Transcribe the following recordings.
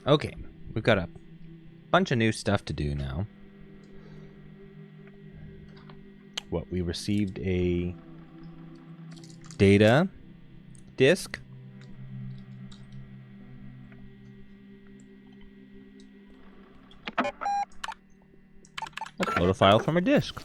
Okay, we've got a bunch of new stuff to do now. What, we received a data disk. Let's load a file from a disk.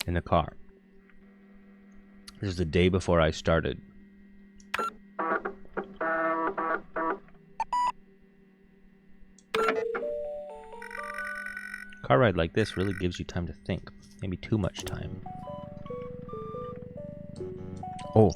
In the car. This is the day before I started. Car ride like this really gives you time to think. Maybe too much time. Oh.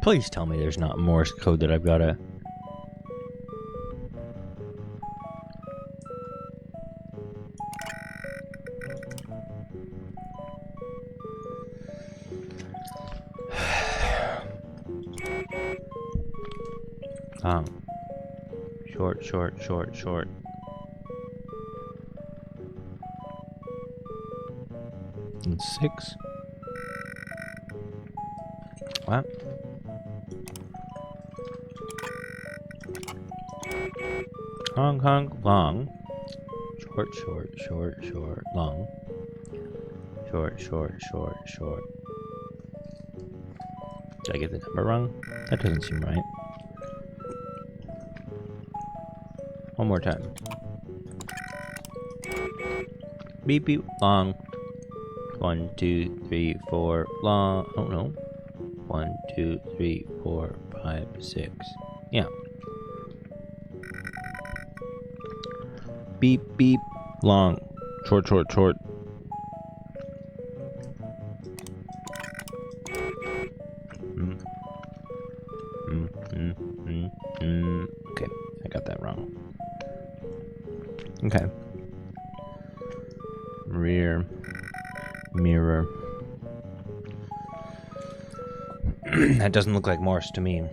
Please tell me there's not Morse code that I've gotta... Short. And 6. What? Hong, long. Short, long. Short. Did I get the number wrong? That doesn't seem right. One more time. Beep, long. 1, 2, 3, 4, long. Oh no. 1, 2, 3, 4, 5, 6. Yeah. Beep, long. Short. Okay, I got that wrong. Okay. Rear. Mirror. That doesn't look like Morse to me.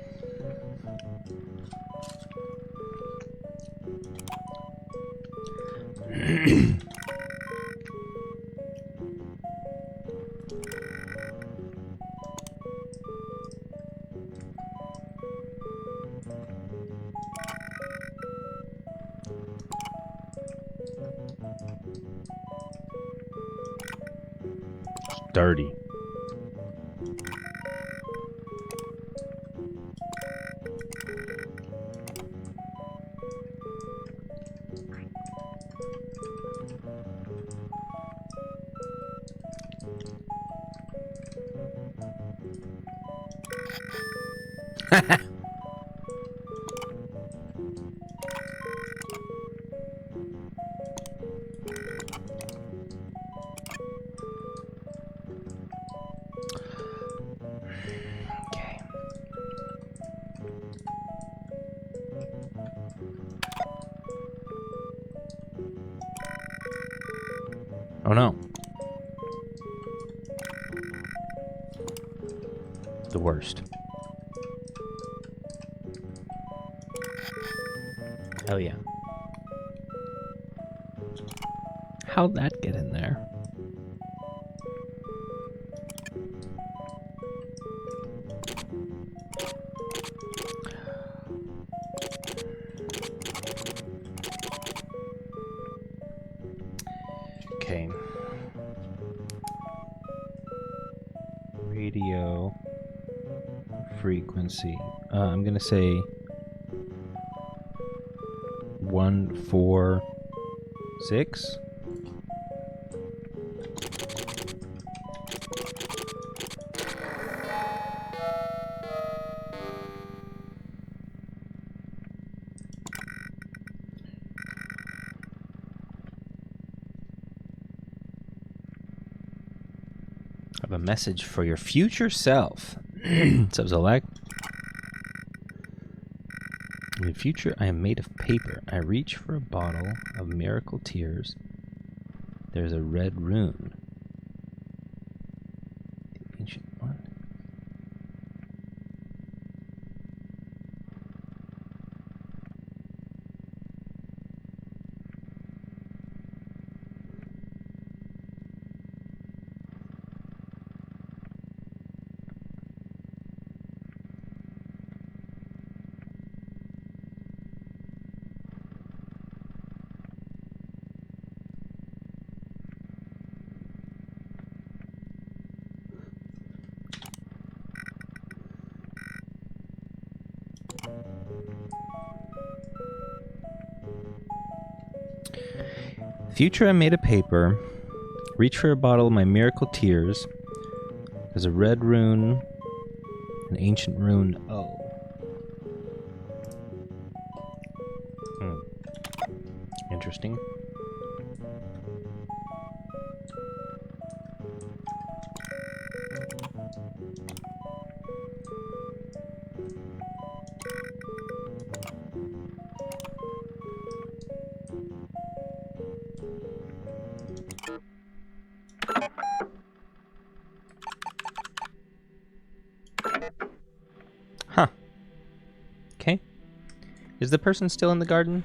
Dirty. Oh no. The worst. Hell yeah. How'd that get in there? Okay. radio frequency. I'm gonna say 146. I have a message for your future self. Select. In the future, I am made of paper. I reach for a bottle of miracle tears. There's a red rune. The ancient one. Future, I made of paper. Reach for a bottle of my miracle tears. There's a red rune, an ancient rune. Oh. Interesting. Huh. Okay. Is the person still in the garden?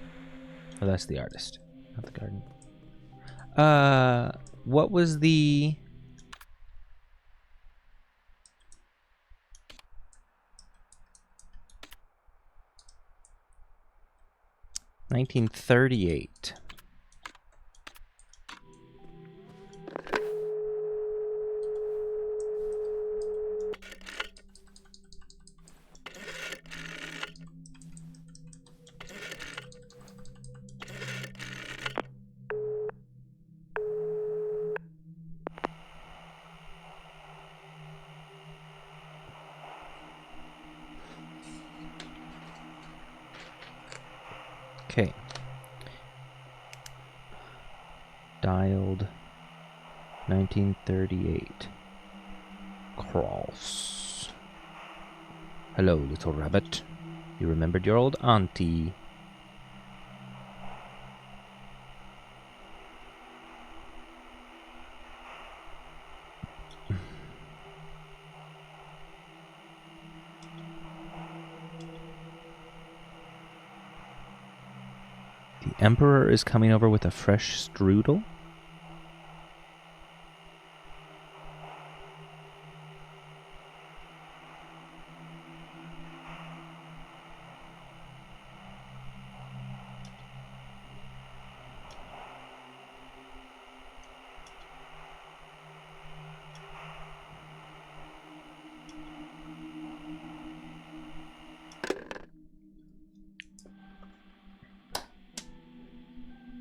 Oh, that's the artist, not the garden. What was the... $1938. Okay. Dialed 1938. Cross. Hello, little rabbit. You remembered your old auntie. The Emperor is coming over with a fresh strudel.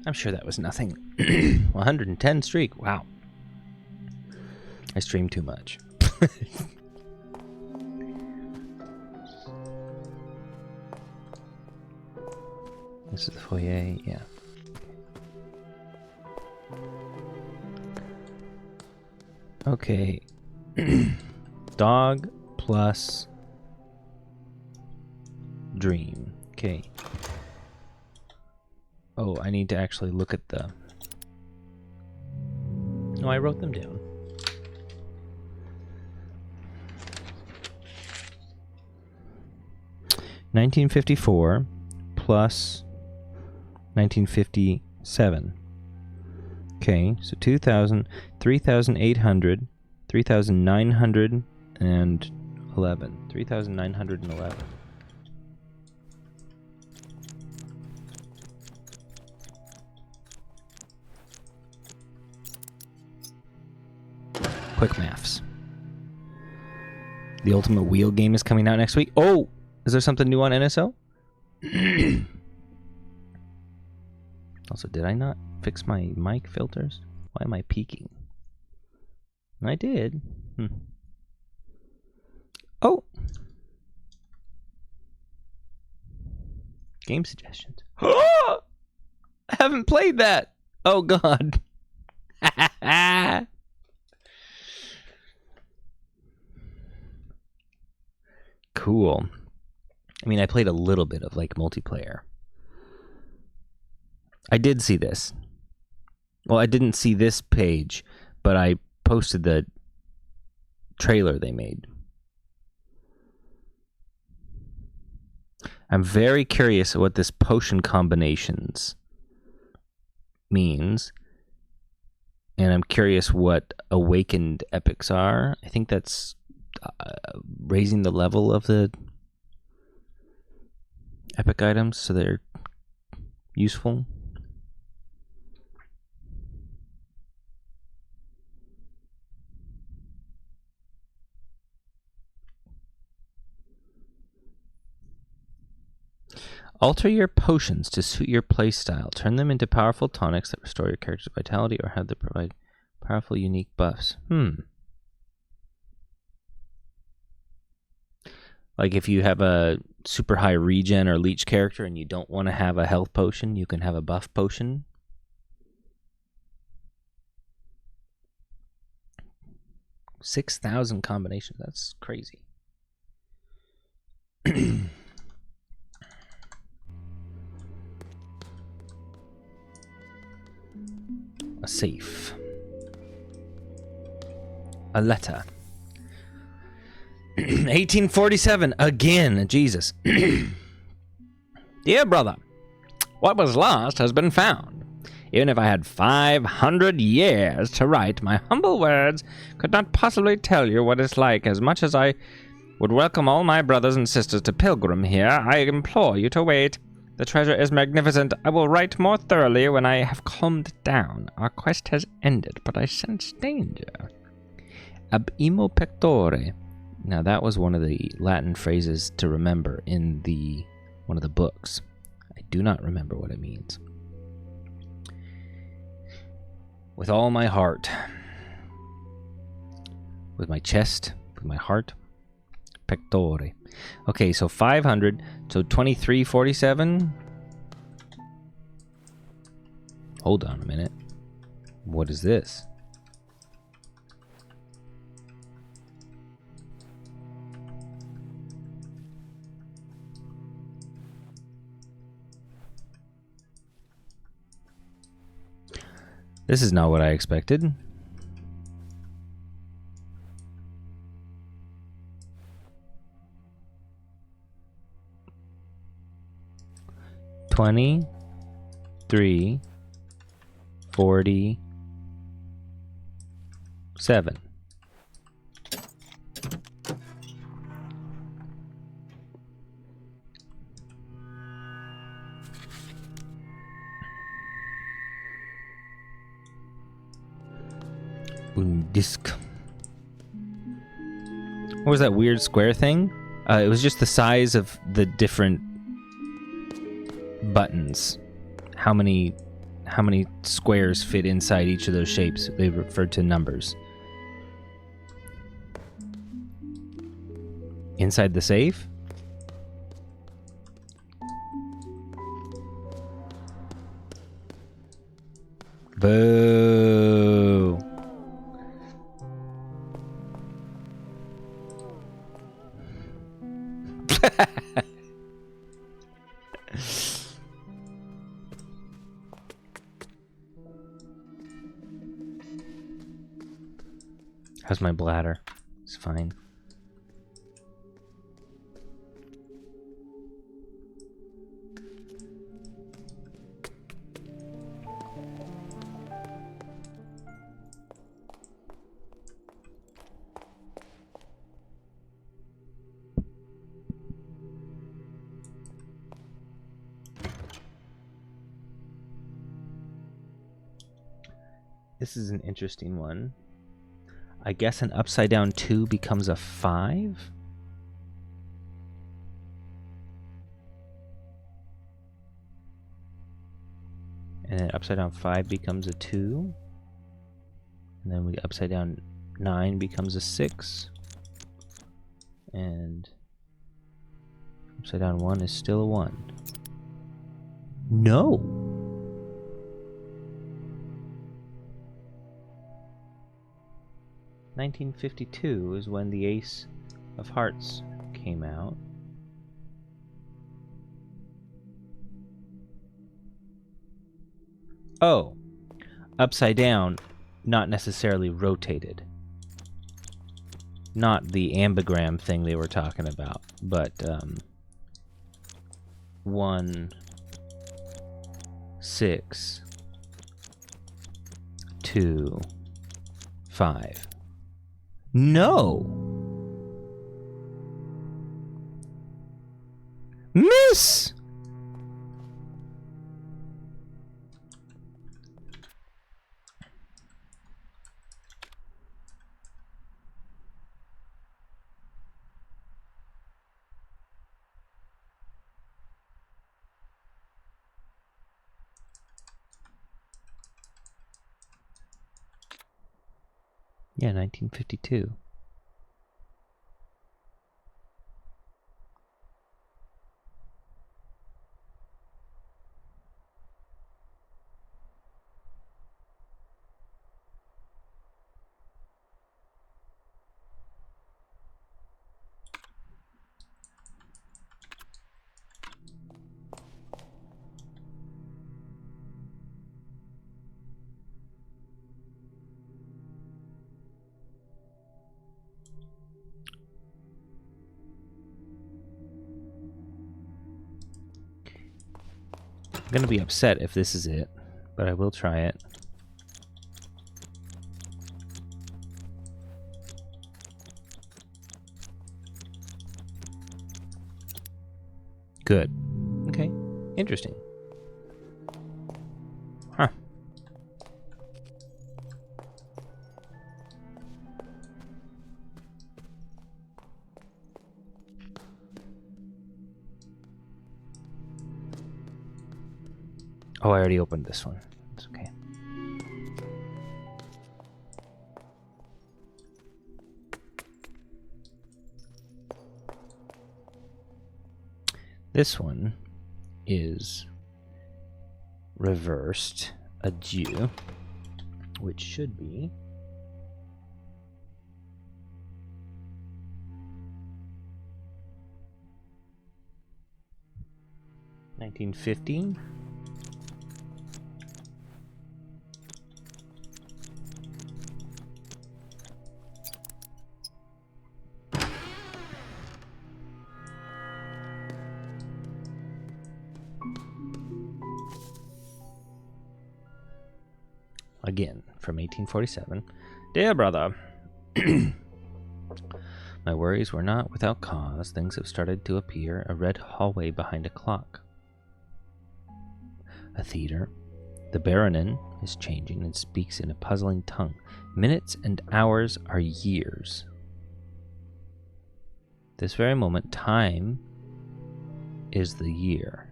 I'm sure that was nothing. 110 streak. Wow. I stream too much. This is the foyer. Yeah. Okay. Dog plus dream. Okay. Oh, I need to actually look at the... No, I wrote them down. $1954 plus 1957. Okay, so 2,000, 3,800, 3,911, 3,911. Quick maths. The Ultimate Wheel game is coming out next week. Oh, is there something new on NSO? Also, did I not fix my mic filters? Why am I peaking? I did. Oh. Game suggestions. I haven't played that. Oh, God. Cool. I mean, I played a little bit of like multiplayer. I did see this. Well, I didn't see this page, but I posted the trailer they made. I'm very curious what this potion combinations means. And I'm curious what awakened epics are. I think that's raising the level of the epic items so they're useful. Alter your potions to suit your playstyle. Turn them into powerful tonics that restore your character's vitality or have them provide powerful, unique buffs. Like if you have a super high regen or leech character and you don't want to have a health potion, you can have a buff potion. $6,000 combinations. That's crazy. A safe. A letter. 1847 again. Jesus. Dear brother, what was lost has been found. Even if I had 500 years to write, my humble words could not possibly tell you what it's like. As much as I would welcome all my brothers and sisters to pilgrim here, I implore you to wait. The treasure is magnificent. I will write more thoroughly when I have calmed down. Our quest has ended, but I sense danger. Ab imo pectore. Now that was one of the Latin phrases to remember in one of the books. I do not remember what it means. With all my heart. With my chest. With my heart. Pectore. Okay, so 500. So 2347. Hold on a minute. What is this? This is not what I expected. $23, $47. Disc. What was that weird square thing? It was just the size of the different buttons. How many squares fit inside each of those shapes? They referred to numbers. Inside the safe? Boo. How's my bladder? It's fine. This is an interesting one. I guess an upside down 2 becomes a 5? And then upside down 5 becomes a 2. And then we upside down 9 becomes a 6. And upside down 1 is still a 1. No! $1952 is when the Ace of Hearts came out. Oh, upside down, not necessarily rotated. Not the ambigram thing they were talking about, but 1, 6, 2, 5. No! Miss! Yeah, 1952. I'm gonna be upset if this is it, but I will try it. Good. Okay. Interesting. Huh. Oh, I already opened this one. It's okay. This one is reversed adieu, which should be $1915. Again, from 1847. Dear brother, my worries were not without cause. Things have started to appear. A red hallway behind a clock. A theater. The Baronin is changing and speaks in a puzzling tongue. Minutes and hours are years. This very moment, time is the year.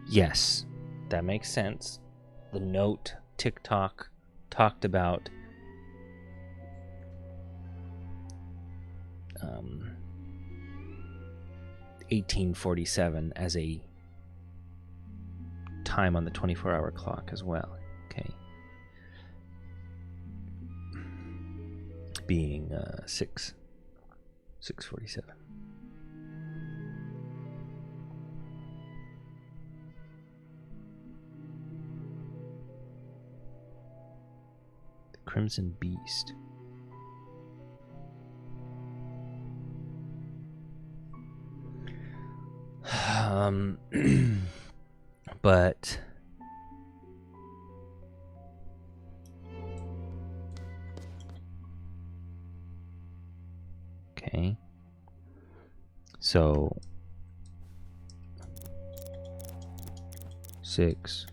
Yes, that makes sense. The note TikTok talked about 1847 as a time on the 24-hour clock as well. Okay. Being 6:47. Crimson Beast. But okay. So 6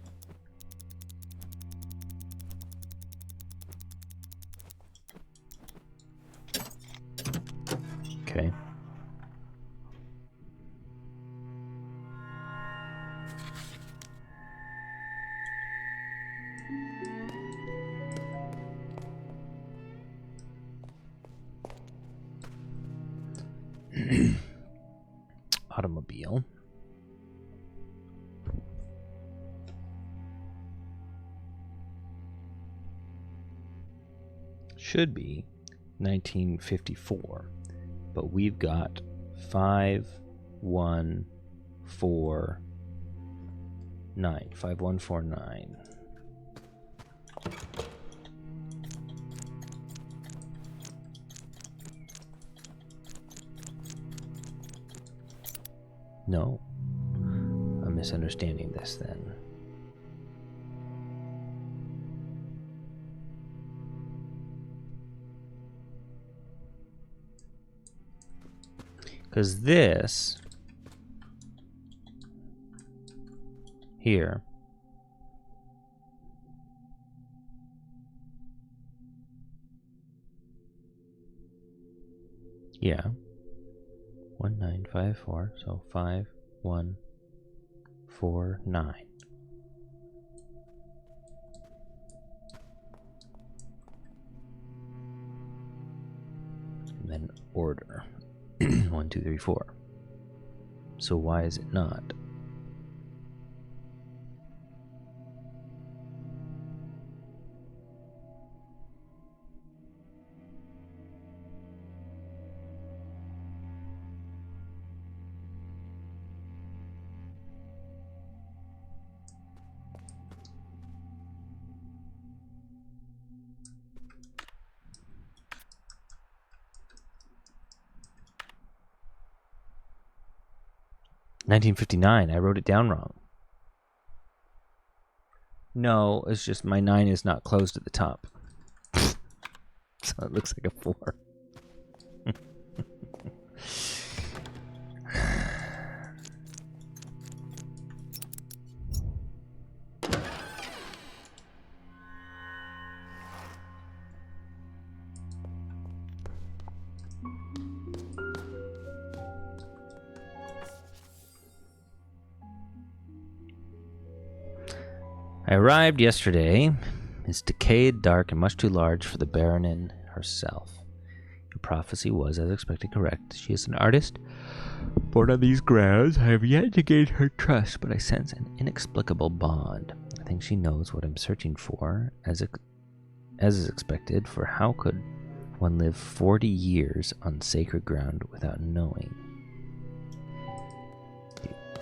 automobile. Should be 1954, but we've got 5149. 5149. No, I'm misunderstanding this then. Because this here yeah, 1954, so 5149. And then order. 1, 2, 3, 4. So why is it not? $1959. I wrote it down wrong. No, it's just my 9 is not closed at the top. So it looks like a 4. I arrived yesterday. It's decayed, dark, and much too large for the Baronin herself. Your prophecy was, as expected, correct. She is an artist. Born on these grounds, I have yet to gain her trust, but I sense an inexplicable bond. I think she knows what I'm searching for, as is expected, for how could one live 40 years on sacred ground without knowing?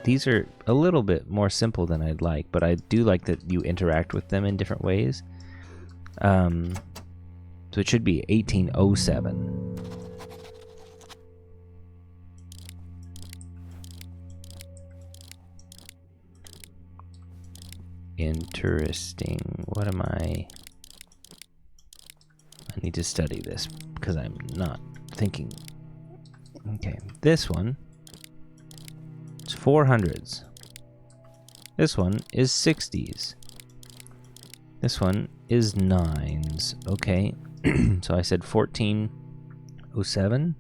These are a little bit more simple than I'd like, but I do like that you interact with them in different ways. So it should be 1807. Interesting. What am I need to study this because I'm not thinking. Okay, this one. 400s. This one is 60s. This one is 9s. Okay. So I said 1407.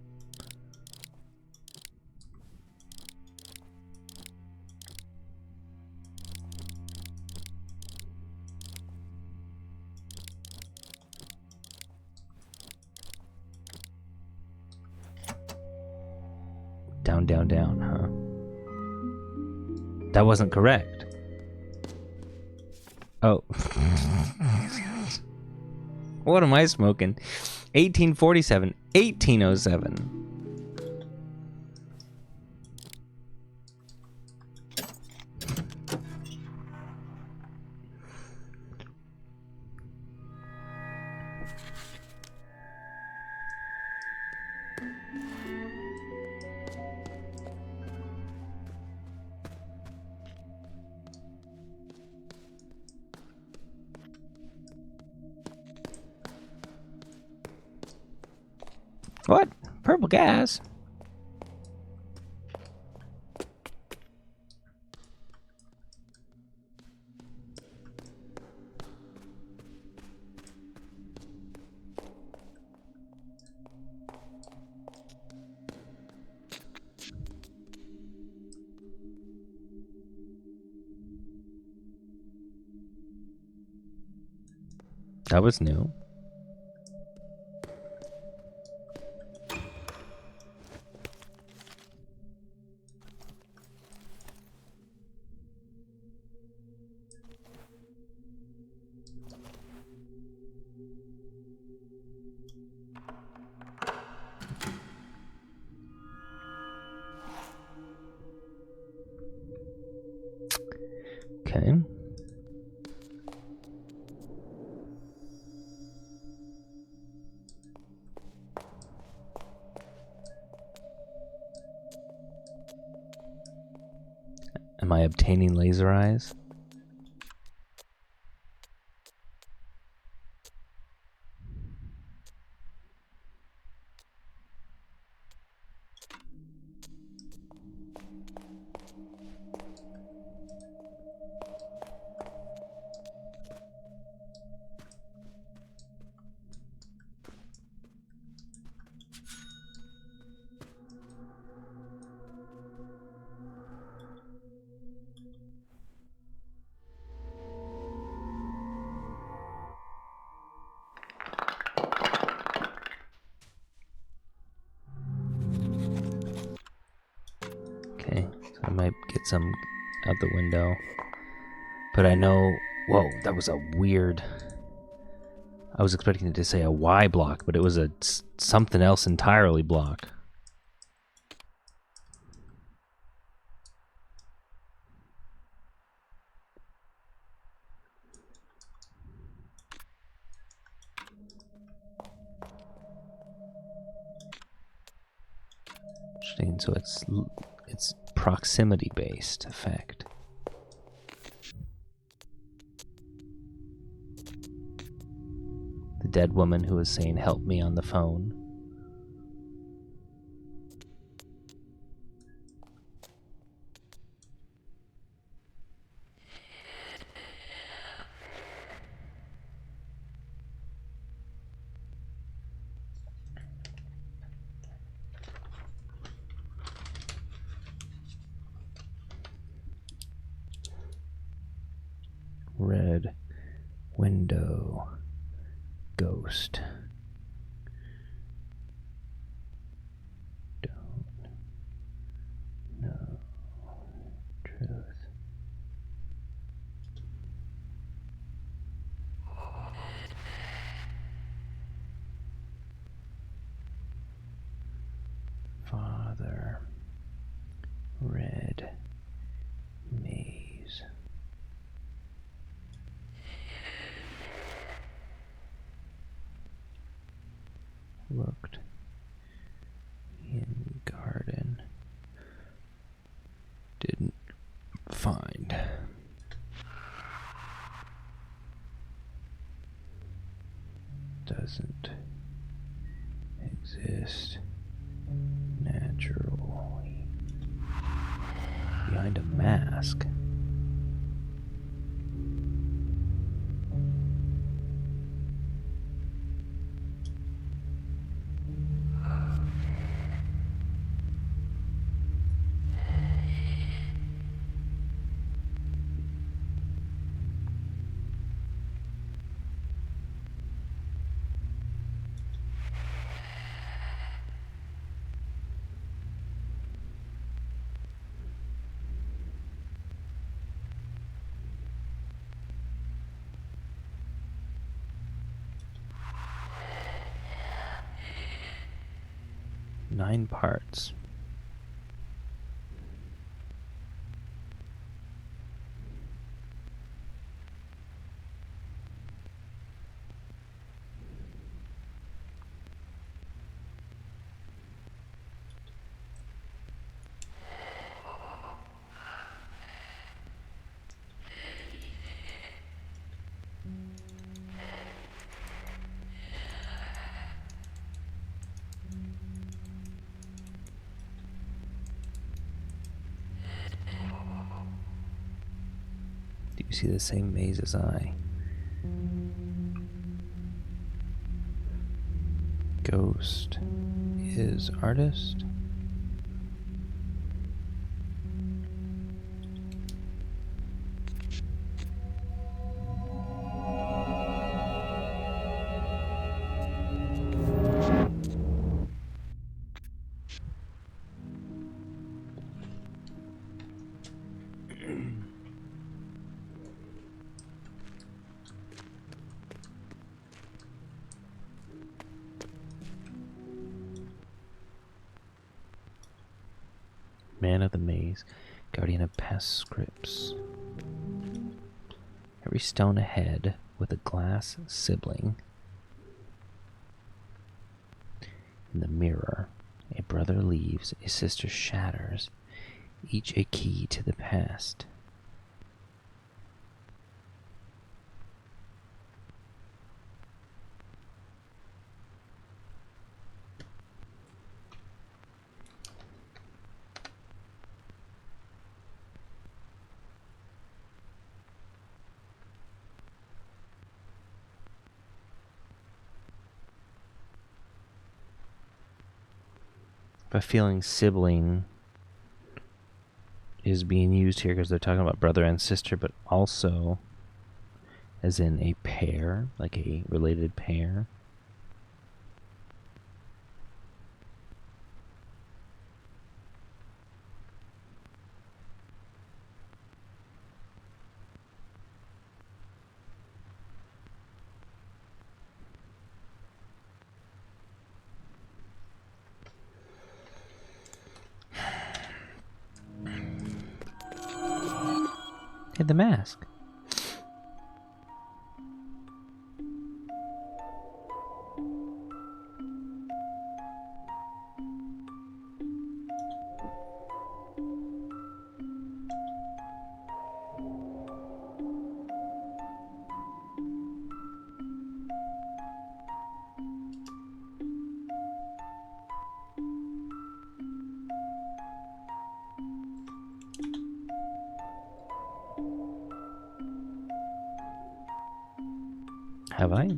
Down, down, down, huh? That wasn't correct. Oh. What am I smoking? 1847, 1807. What? Purple gas? That was new. Okay. Am I obtaining laser eyes? Okay, so I might get some out the window. But I know... Whoa, that was a weird... I was expecting it to say a Y block, but it was a something else entirely block. Interesting, so it's proximity based effect. The dead woman who was saying help me on the phone. Red window ghost. Don't know truth. Father. Red maze. Looked in garden. Didn't find. Doesn't exist naturally. Behind a mask. Nine parts. Do you see the same maze as I? Ghost is artist. Man of the maze, guardian of past scripts. Every stone ahead with a glass sibling. In the mirror, a brother leaves, a sister shatters, each a key to the past. But feeling sibling is being used here because they're talking about brother and sister, but also as in a pair, like a related pair. Hit the mask. Have I?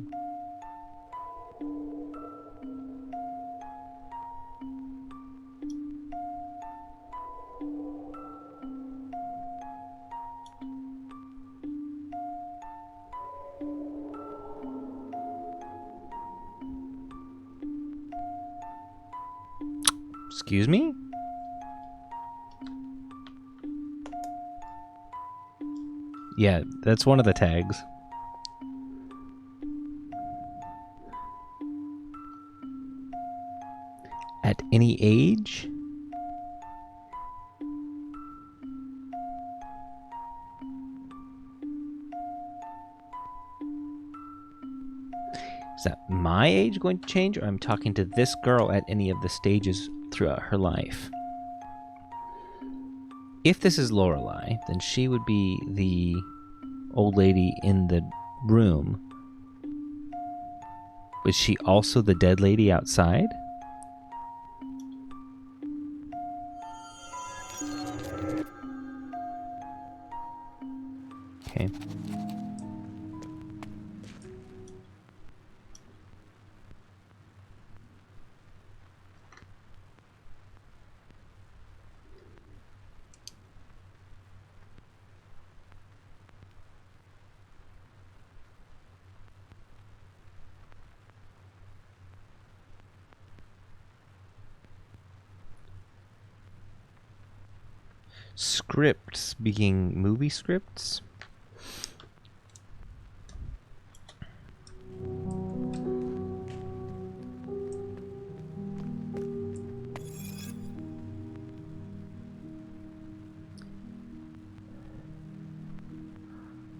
Excuse me? Yeah, that's one of the tags. At any age? Is that my age going to change, or I'm talking to this girl at any of the stages throughout her life? If this is Lorelei, then she would be the old lady in the room. Was she also the dead lady outside? Okay. Scripts being movie scripts?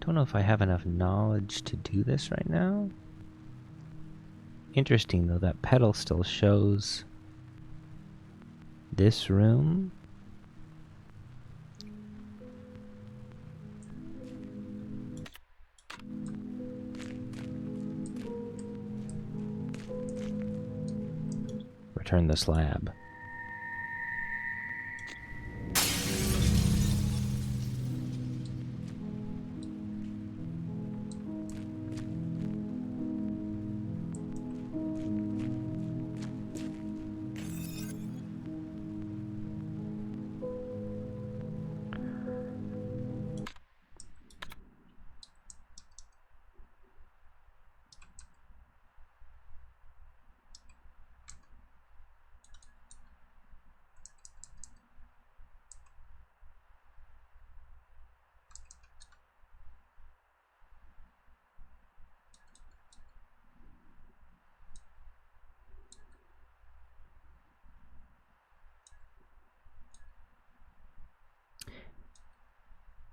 Don't know if I have enough knowledge to do this right now. Interesting though, that pedal still shows this room. Return the slab.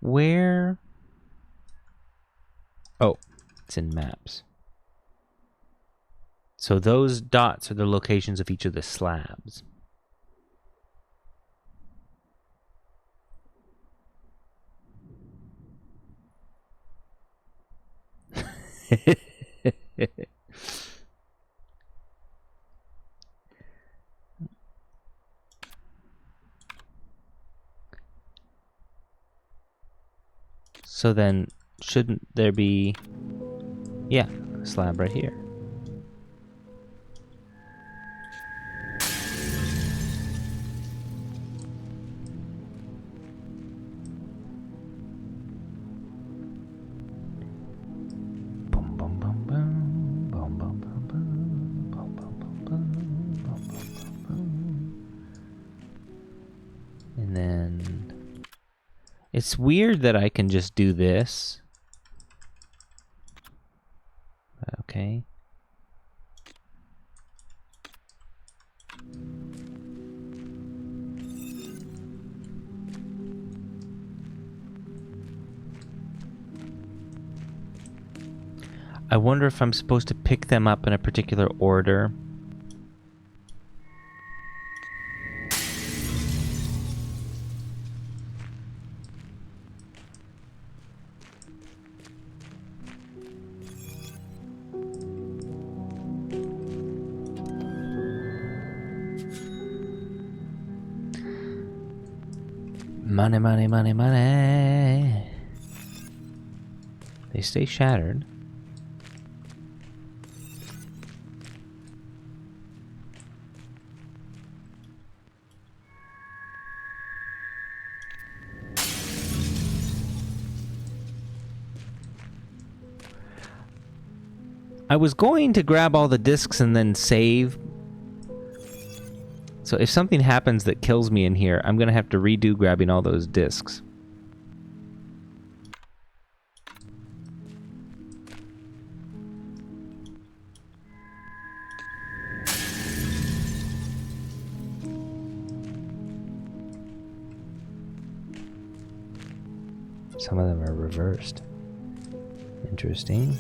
Where Oh, it's in maps. So those dots are the locations of each of the slabs. So then, shouldn't there be, yeah, a slab right here? Boom, boom, boom, boom, boom, boom, boom, boom, boom, boom, boom, boom, boom, boom, boom. And then it's weird that I can just do this. Okay. I wonder if I'm supposed to pick them up in a particular order. Money, money, money, money. They stay shattered. I was going to grab all the discs and then save. So if something happens that kills me in here, I'm going to have to redo grabbing all those discs. Some of them are reversed. Interesting.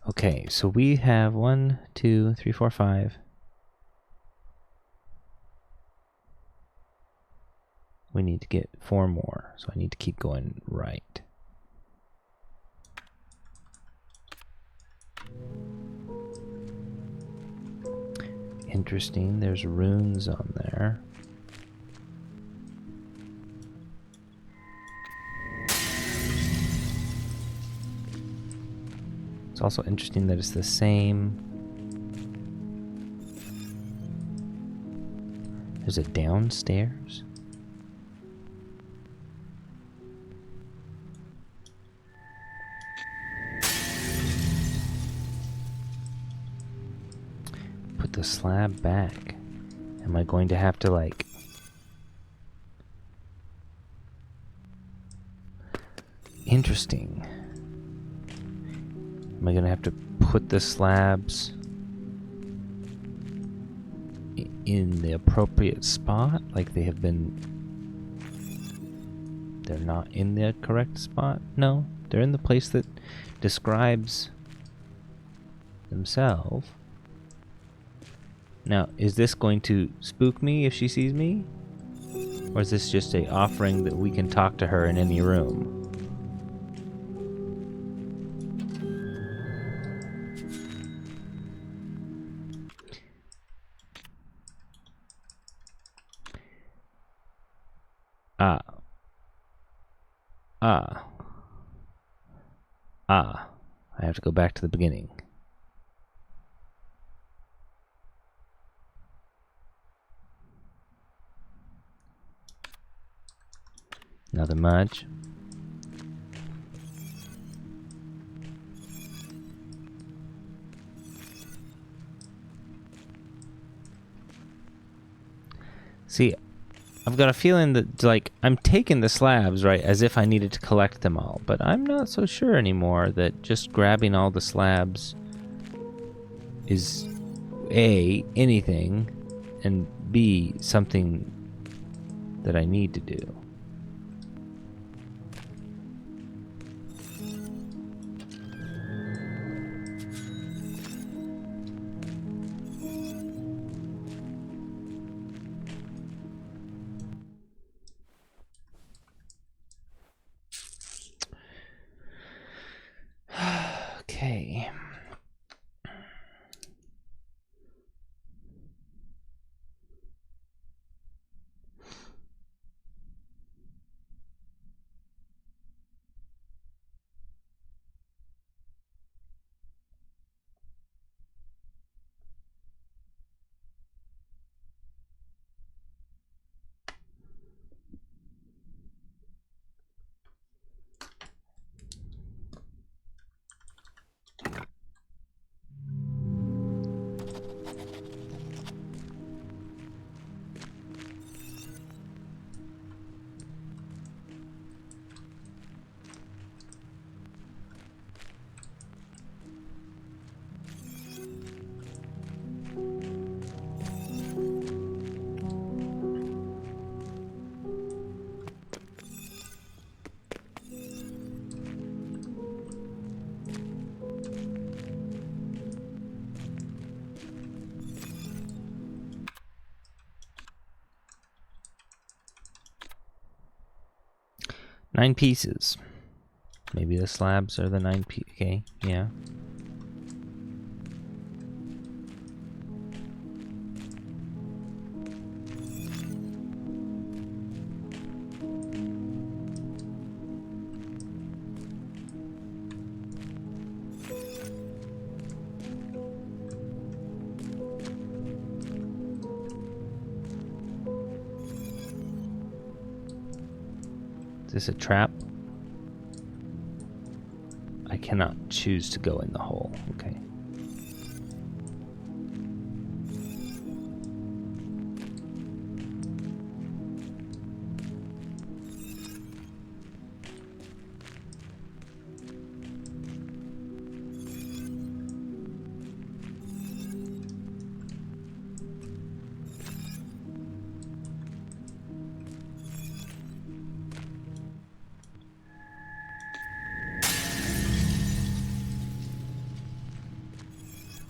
Okay, so we have 1, 2, 3, 4, 5. We need to get 4 more, so I need to keep going right. Interesting, there's runes on there. It's also interesting that it's the same. There's a downstairs. Put the slab back. Am I going to have to like... Interesting. Am I gonna have to put the slabs in the appropriate spot? Like they have been... They're not in the correct spot? No, they're in the place that describes themselves. Now, is this going to spook me if she sees me? Or is this just a offering that we can talk to her in any room? I have to go back to the beginning. Nothing much. See, I've got a feeling that, like, I'm taking the slabs, right, as if I needed to collect them all, but I'm not so sure anymore that just grabbing all the slabs is, A, anything, and B, something that I need to do. 9 pieces. Maybe the slabs are the 9 pieces. Okay, yeah. Is this a trap? I cannot choose to go in the hole. Okay.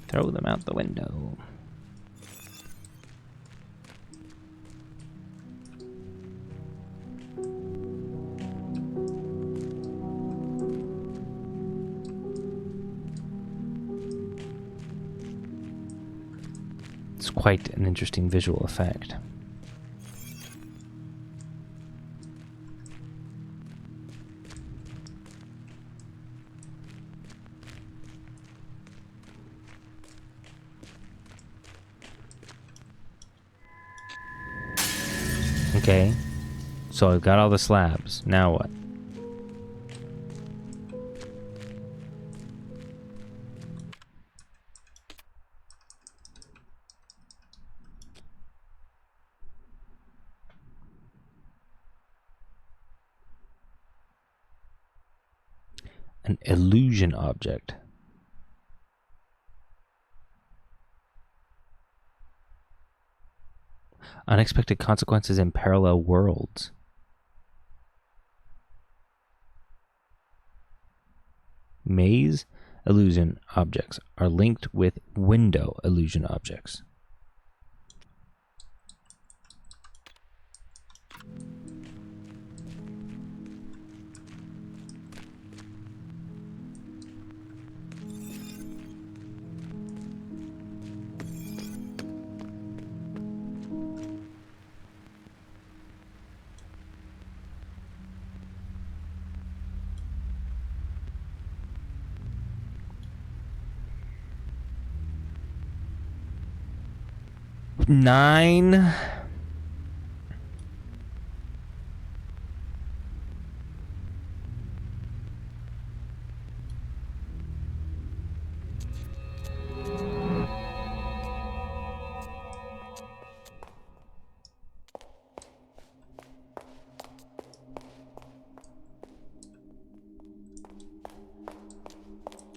Throw them out the window. It's quite an interesting visual effect. Okay, so I've got all the slabs. Now what? An illusion object. Unexpected consequences in parallel worlds. Maze illusion objects are linked with window illusion objects. Nine.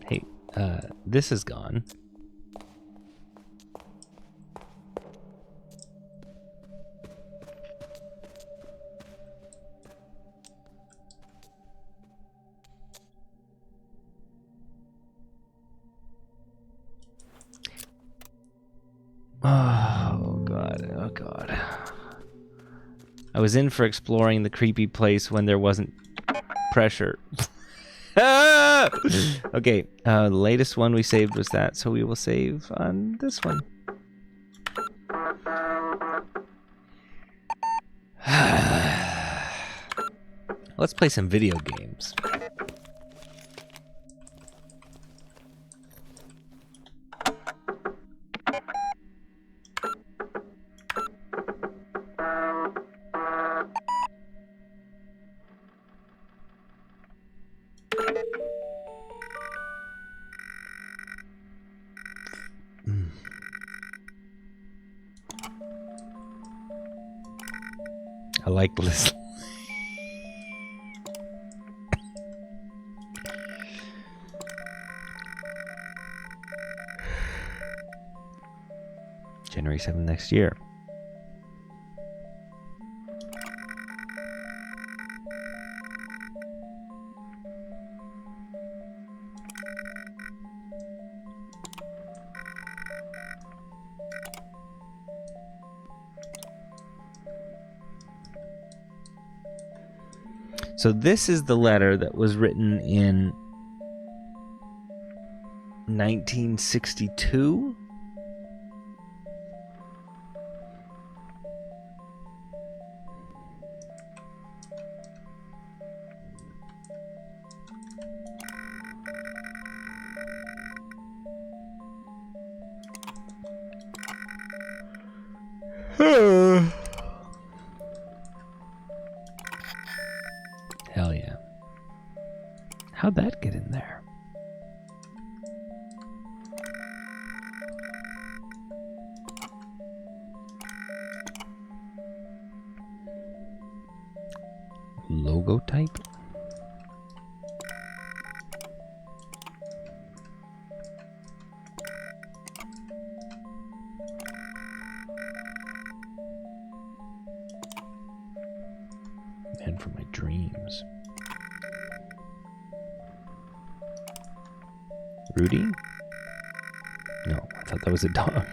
Hey, this is gone. Oh god, oh god. I was in for exploring the creepy place when there wasn't pressure. Okay, the latest one we saved was that, so we will save on this one. Let's play some video games. I like this. January 7th next year. So this is the letter that was written in 1962. Hell yeah. How'd that get in there? Logo type? Man from my dreams. Rudy? No, I thought that was a dog.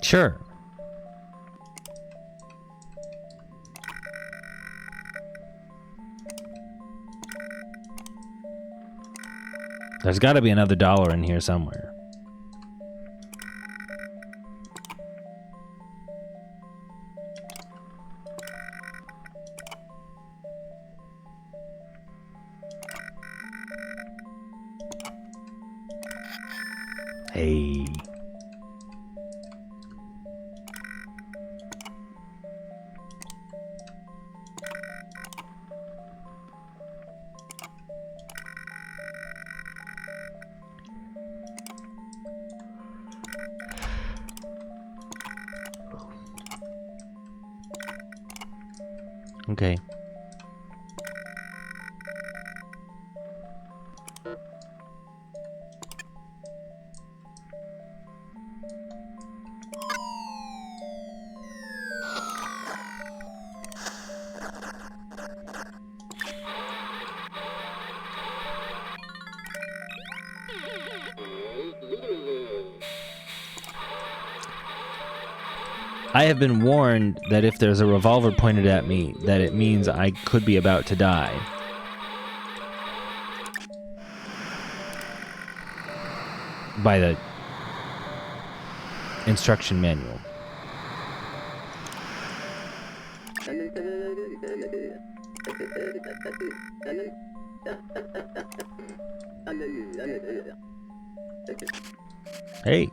Sure. There's got to be another dollar in here somewhere. Hey. Okay. I have been warned that if there's a revolver pointed at me, that it means I could be about to die. By the instruction manual. Hey.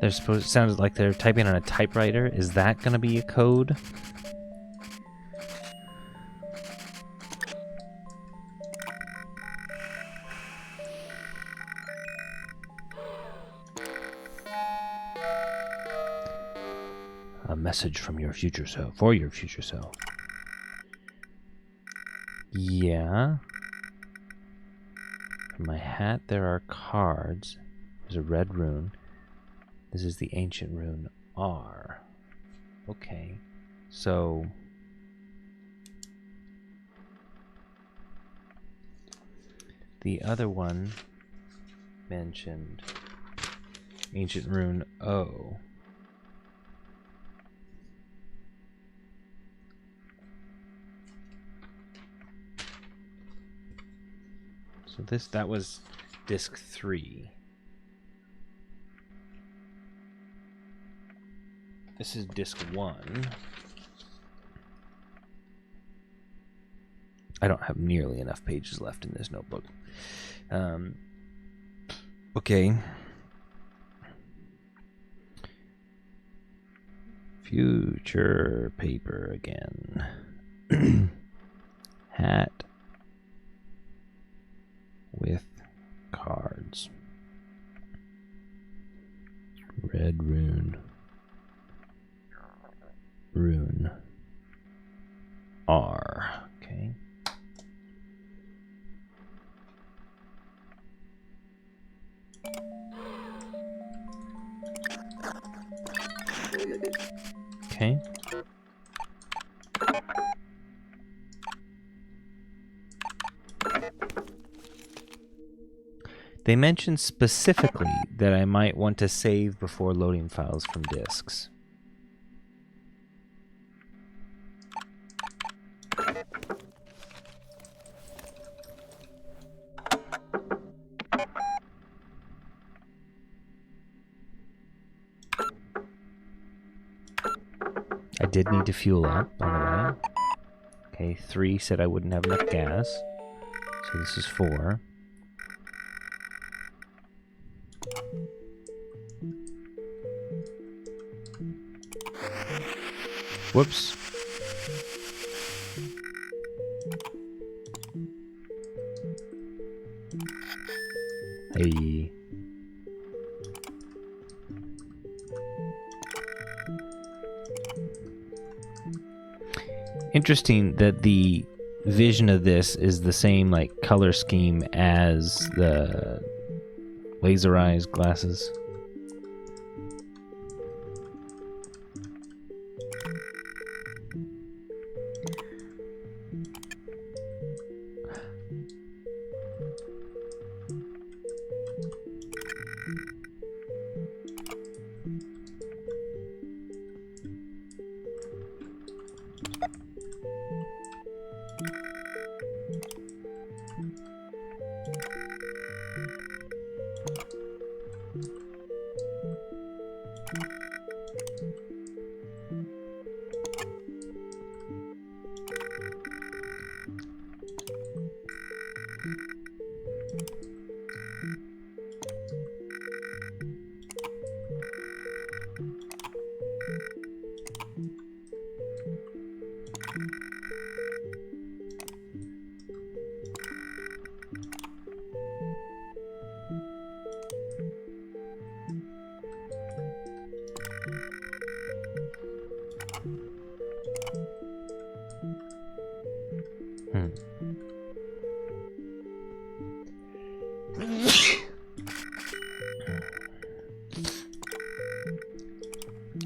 They're supposed. It sounds like they're typing on a typewriter. Is that going to be a code? A message from your future self, for your future self. Yeah. In my hat there are cards. There's a red rune. This is the ancient rune R. Okay. So the other one mentioned ancient rune O. So that was disc 3. This is disc 1. I don't have nearly enough pages left in this notebook. Okay. Future paper again. Hat with cards. Red rune. Rune. R. Okay. Okay. They mentioned specifically that I might want to save before loading files from disks. I did need to fuel up, by the way. Okay, 3 said I wouldn't have enough gas. So this is 4. Whoops. Hey. Interesting that the vision of this is the same like color scheme as the laserized glasses.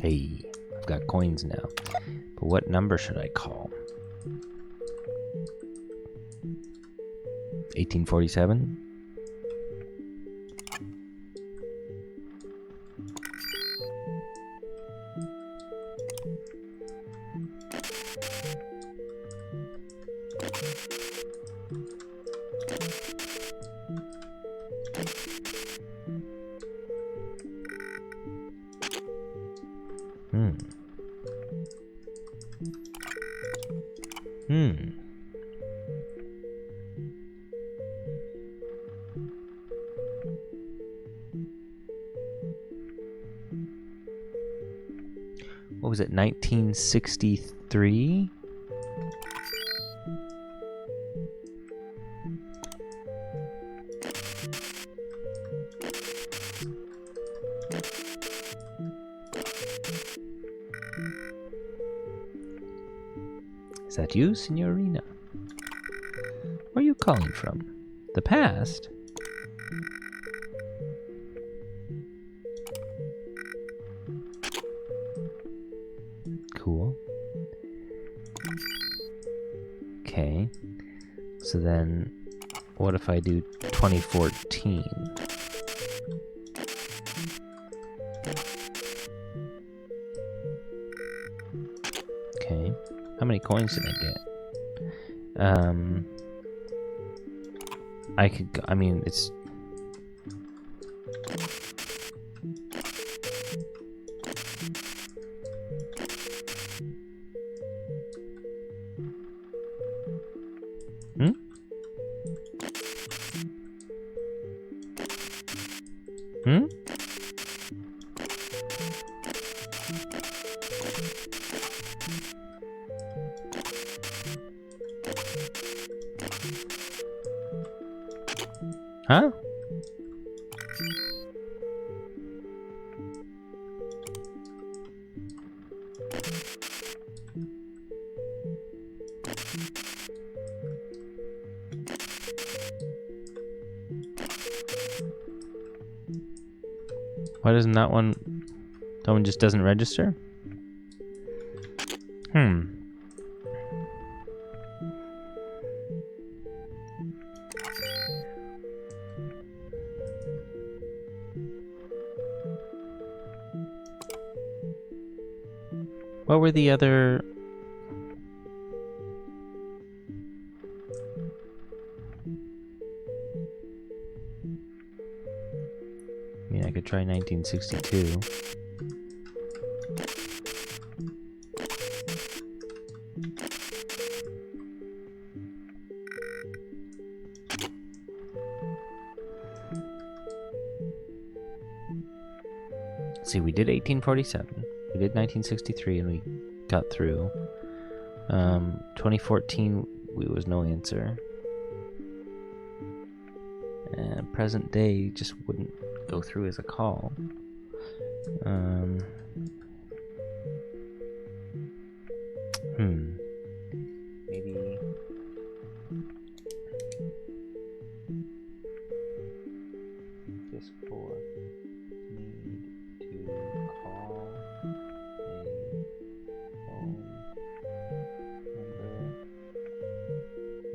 Hey, I've got coins now. But what number should I call? 1847? What was it, 1963? Is that you, Signorina? Where are you calling from? The past? Cool. Okay. So then, what if I do 2014? Okay. How many coins did I get? I could go, I mean, it's... Hmm? Hmm? Huh? Why doesn't that one... That one just doesn't register? Hmm. What were the other... I mean, I could try 1962. See, we did 1847. We did 1963 and we got through. 2014, we was no answer. And present day just wouldn't go through as a call. Maybe... just for need to call a phone number,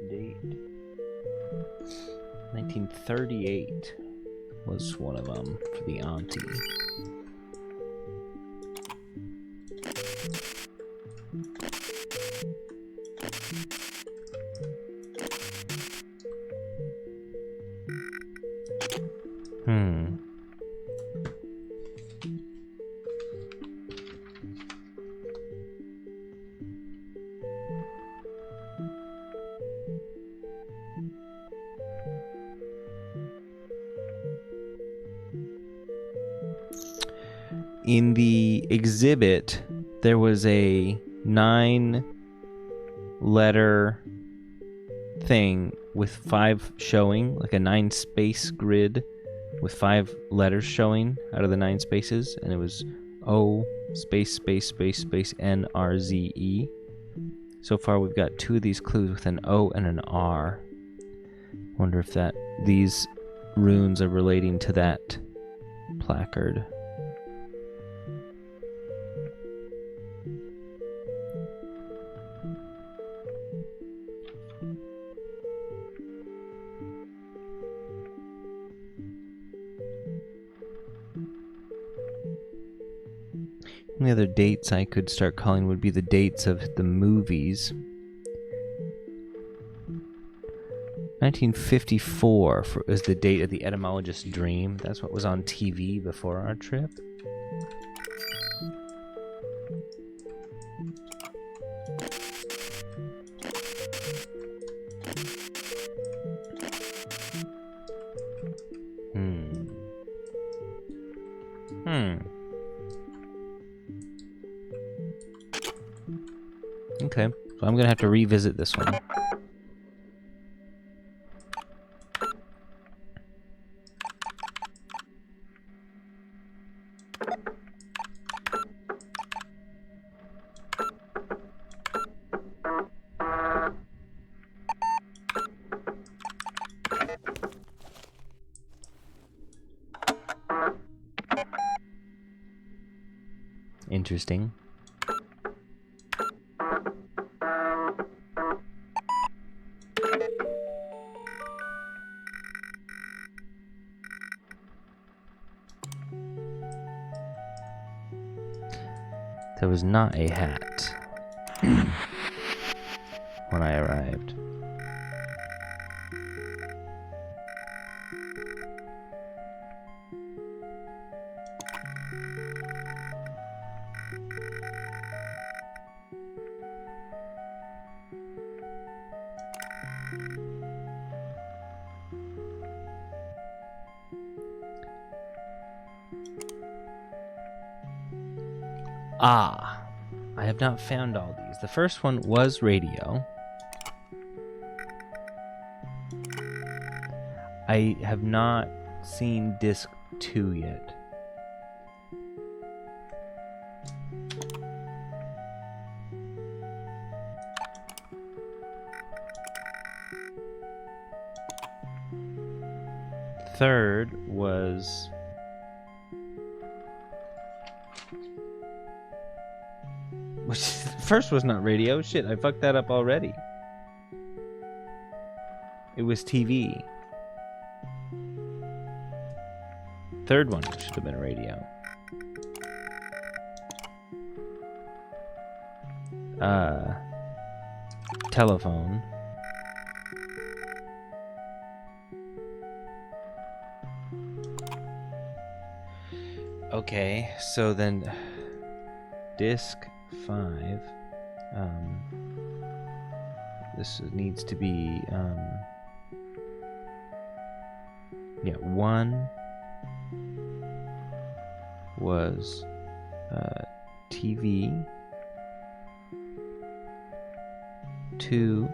date. 1938 was one of them for the auntie. In the exhibit, there was a 9-letter thing with 5 showing, like a 9-space grid with 5 letters showing out of the 9 spaces, and it was O space space space space NRZE. So far, we've got 2 of these clues with an O and an R. Wonder if these runes are relating to that placard. The other dates I could start calling would be the dates of the movies. 1954 is the date of the etymologist's dream. That's what was on TV before our trip. Okay, so I'm gonna have to revisit this one. Interesting. There was not a hat when I arrived. Ah, I have not found all these. The first one was radio. I have not seen disc 2 yet. Third was first was not radio. Shit, I fucked that up already. It was TV. Third one should have been radio. Telephone. Okay, so then disc 5. This needs to be yeah, 1 was TV. 2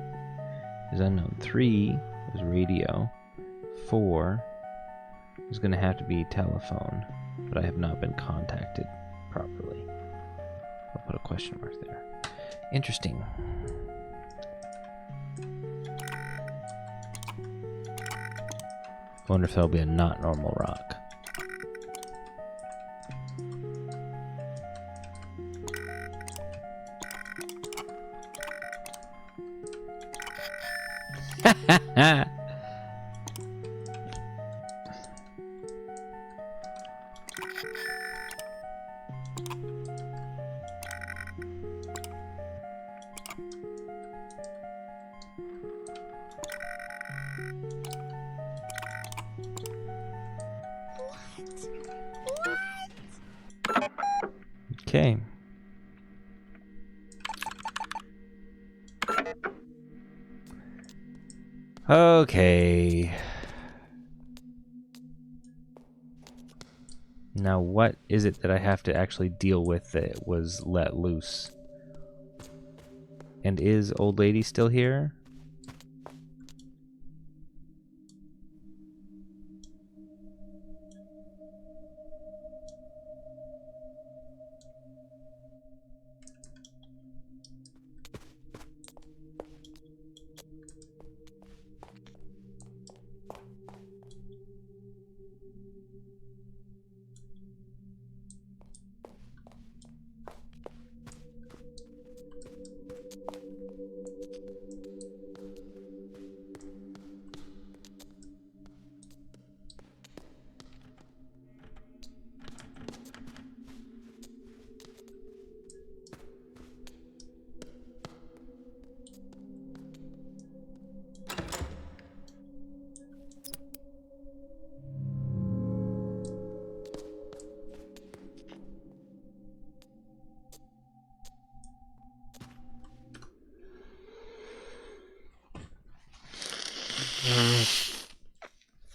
is unknown. 3 was radio. 4 is going to have to be telephone, but I have not been contacted properly. I'll put a question mark there. Interesting. I wonder if there'll be a not normal rock. Okay. Okay. Now what is it that I have to actually deal with that was let loose? And is old lady still here?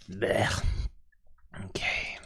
Blech. Okay.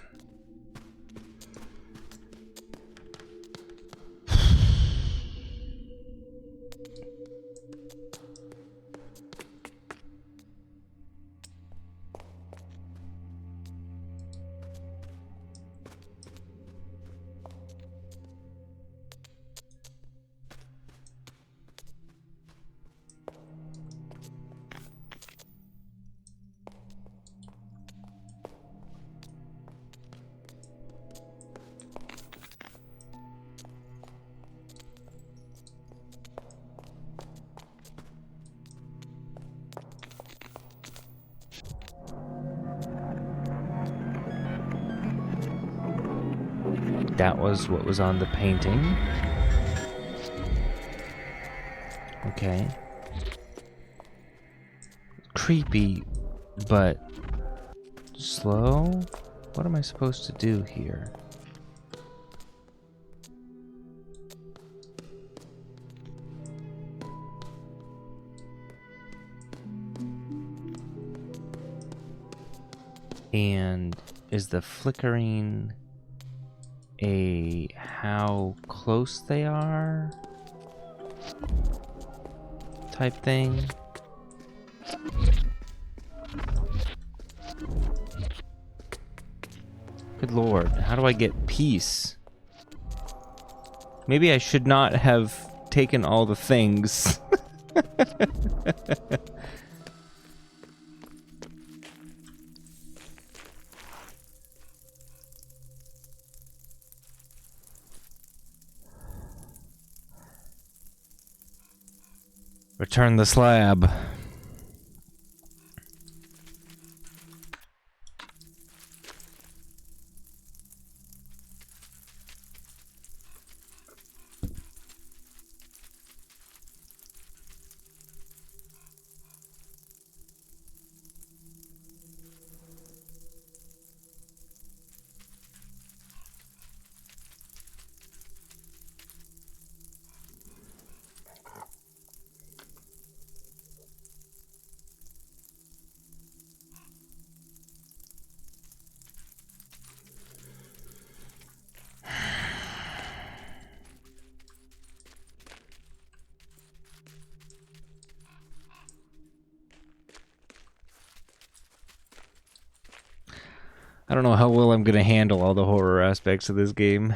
That was what was on the painting. Okay. Creepy, but slow? What am I supposed to do here? And is the flickering a how close they are type thing? Good lord, how do I get peace? Maybe I should not have taken all the things. Return the slab. I don't know how well I'm gonna handle all the horror aspects of this game.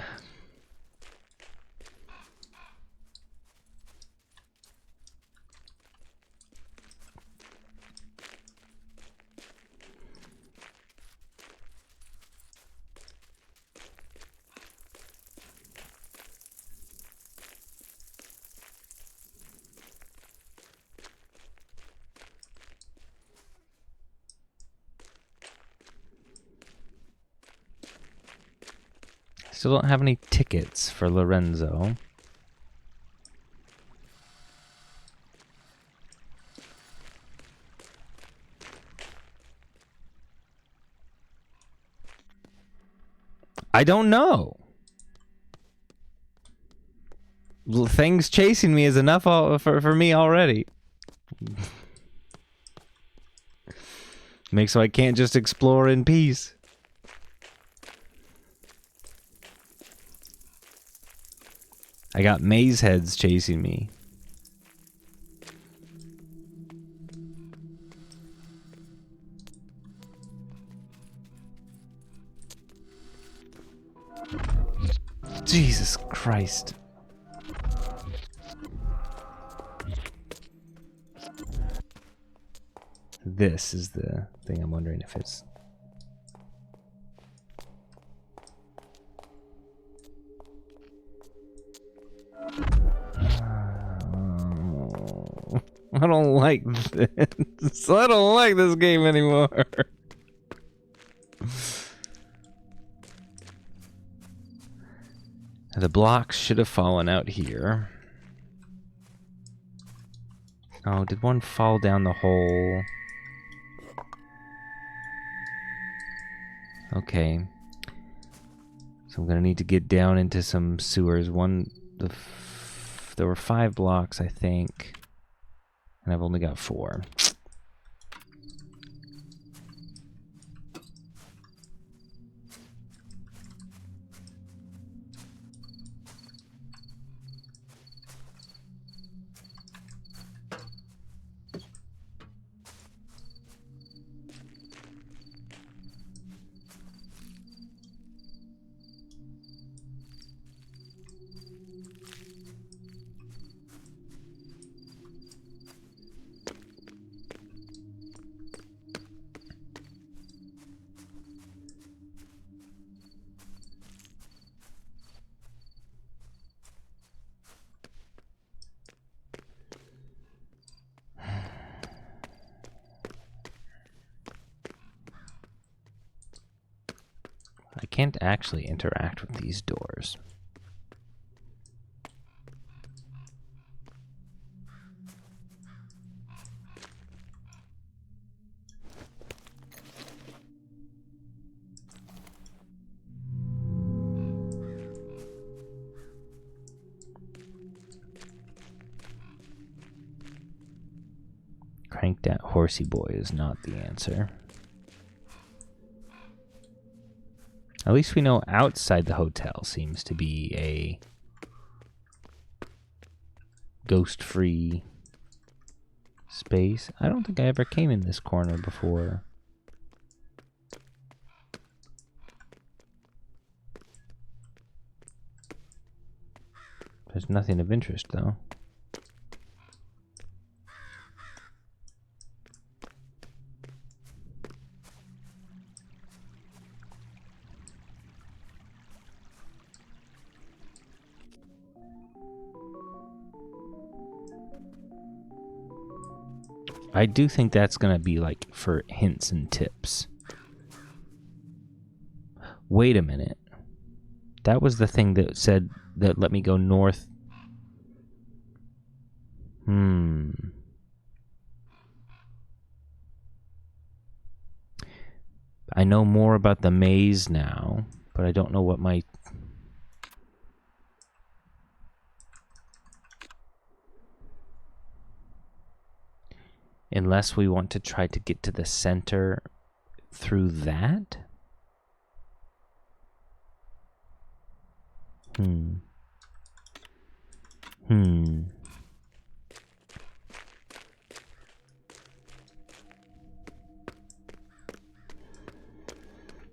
Still don't have any tickets for Lorenzo. I don't know. Things chasing me is enough for me already. Makes so I can't just explore in peace. I got maze heads chasing me. Jesus Christ. This is the thing I'm wondering if it's... I don't like this. I don't like this game anymore. The blocks should have fallen out here. Oh, did one fall down the hole? Okay. So I'm gonna need to get down into some sewers. There were 5 blocks, I think. And I've only got 4. I can't actually interact with these doors. Crank that horsey boy is not the answer. At least we know outside the hotel seems to be a ghost-free space. I don't think I ever came in this corner before. There's nothing of interest, though. I do think that's gonna be like for hints and tips. Wait a minute. That was the thing that said that let me go north. I know more about the maze now, but I don't know what my... Unless we want to try to get to the center through that?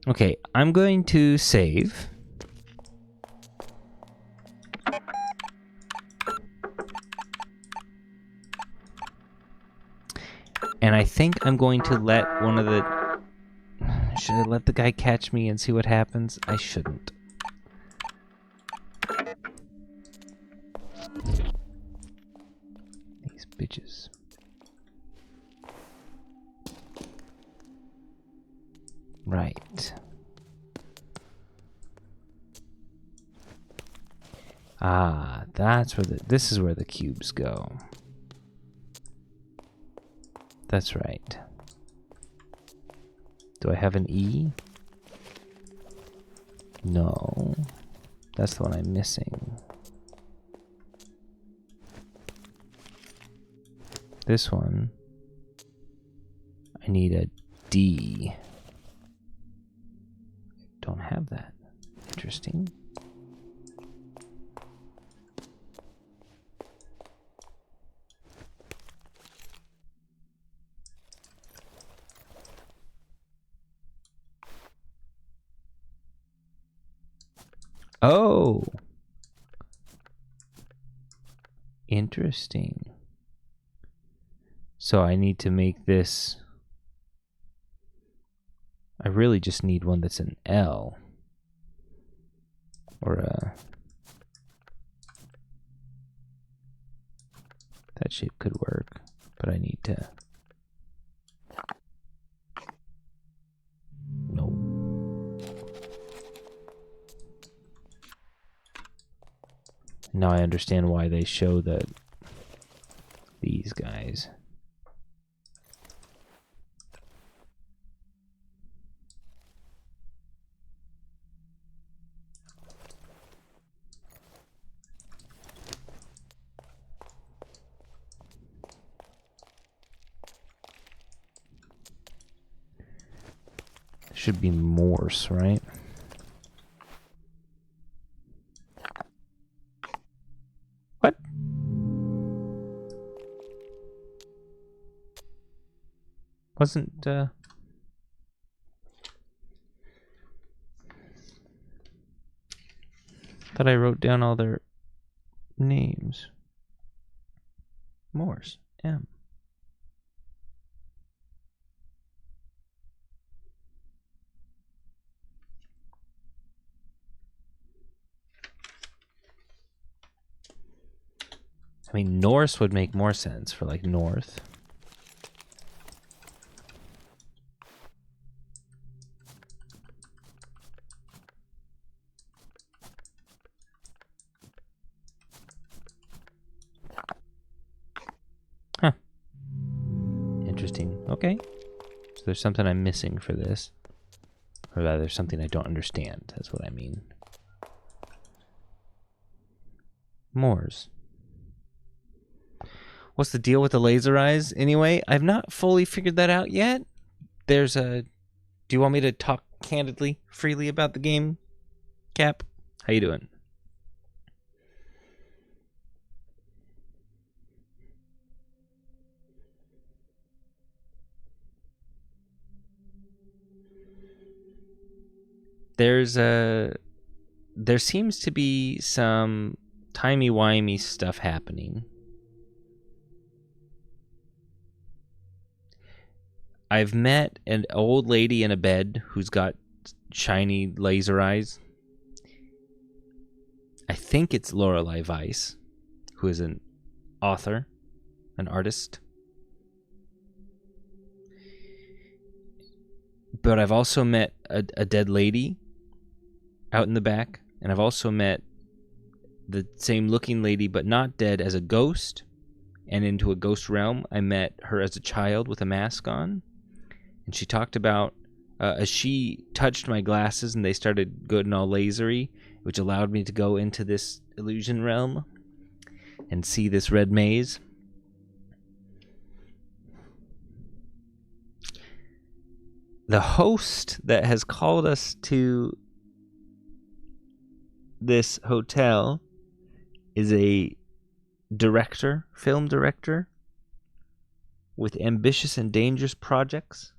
Okay, I'm going to save. And I think I'm going to let one of the... Should I let the guy catch me and see what happens? I shouldn't. These bitches. Right. Ah, that's where this is where the cubes go. That's right. Do I have an E? No. That's the one I'm missing. This one. I need a D. Don't have that. Interesting. Oh. Interesting. So I need to make this... I really just need one that's an L. Or a... That shape could work, but I need to... No. Now I understand why they show these guys. Should be Morse, right? What? Wasn't, thought I wrote down all their names. Morse, M. I mean, Norse would make more sense for, like, north. Huh. Interesting. Okay. So there's something I'm missing for this. Or rather, something I don't understand. That's what I mean. Moors. What's the deal with the laser eyes anyway? I've not fully figured that out yet. There's a... Do you want me to talk candidly, freely about the game. Cap, how you doing? There seems to be some timey-wimey stuff happening. I've met an old lady in a bed who's got shiny laser eyes. I think it's Lorelei Weiss, who is an author, an artist. But I've also met a dead lady out in the back, and I've also met the same looking lady, but not dead, as a ghost, and into a ghost realm. I met her as a child with a mask on, and she talked about as she touched my glasses and they started getting all lasery, which allowed me to go into this illusion realm and see this red maze. The host that has called us to this hotel is a director, film director, with ambitious and dangerous projects.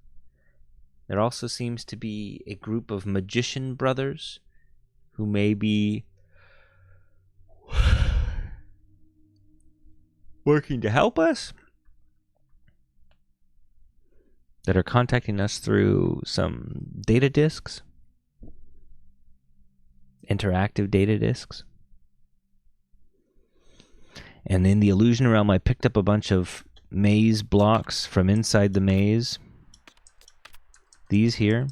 There also seems to be a group of magician brothers who may be working to help us, that are contacting us through some data discs, interactive data discs. And in the illusion realm, I picked up a bunch of maze blocks from inside the maze. These here,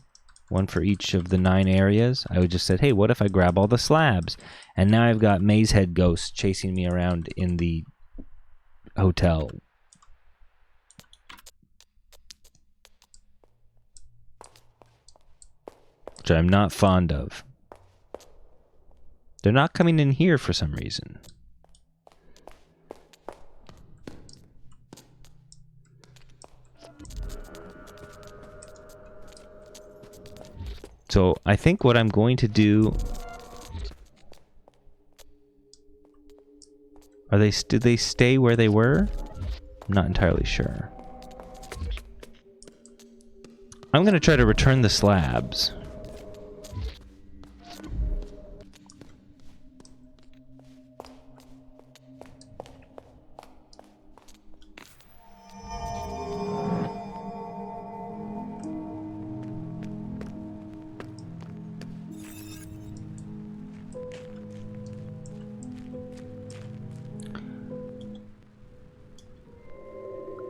one for each of the 9 areas. I would just said, hey, what if I grab all the slabs? And now I've got maze head ghosts chasing me around in the hotel. Which I'm not fond of. They're not coming in here for some reason. So I think what I'm going to do... Did they stay where they were? I'm not entirely sure. I'm going to try to return the slabs.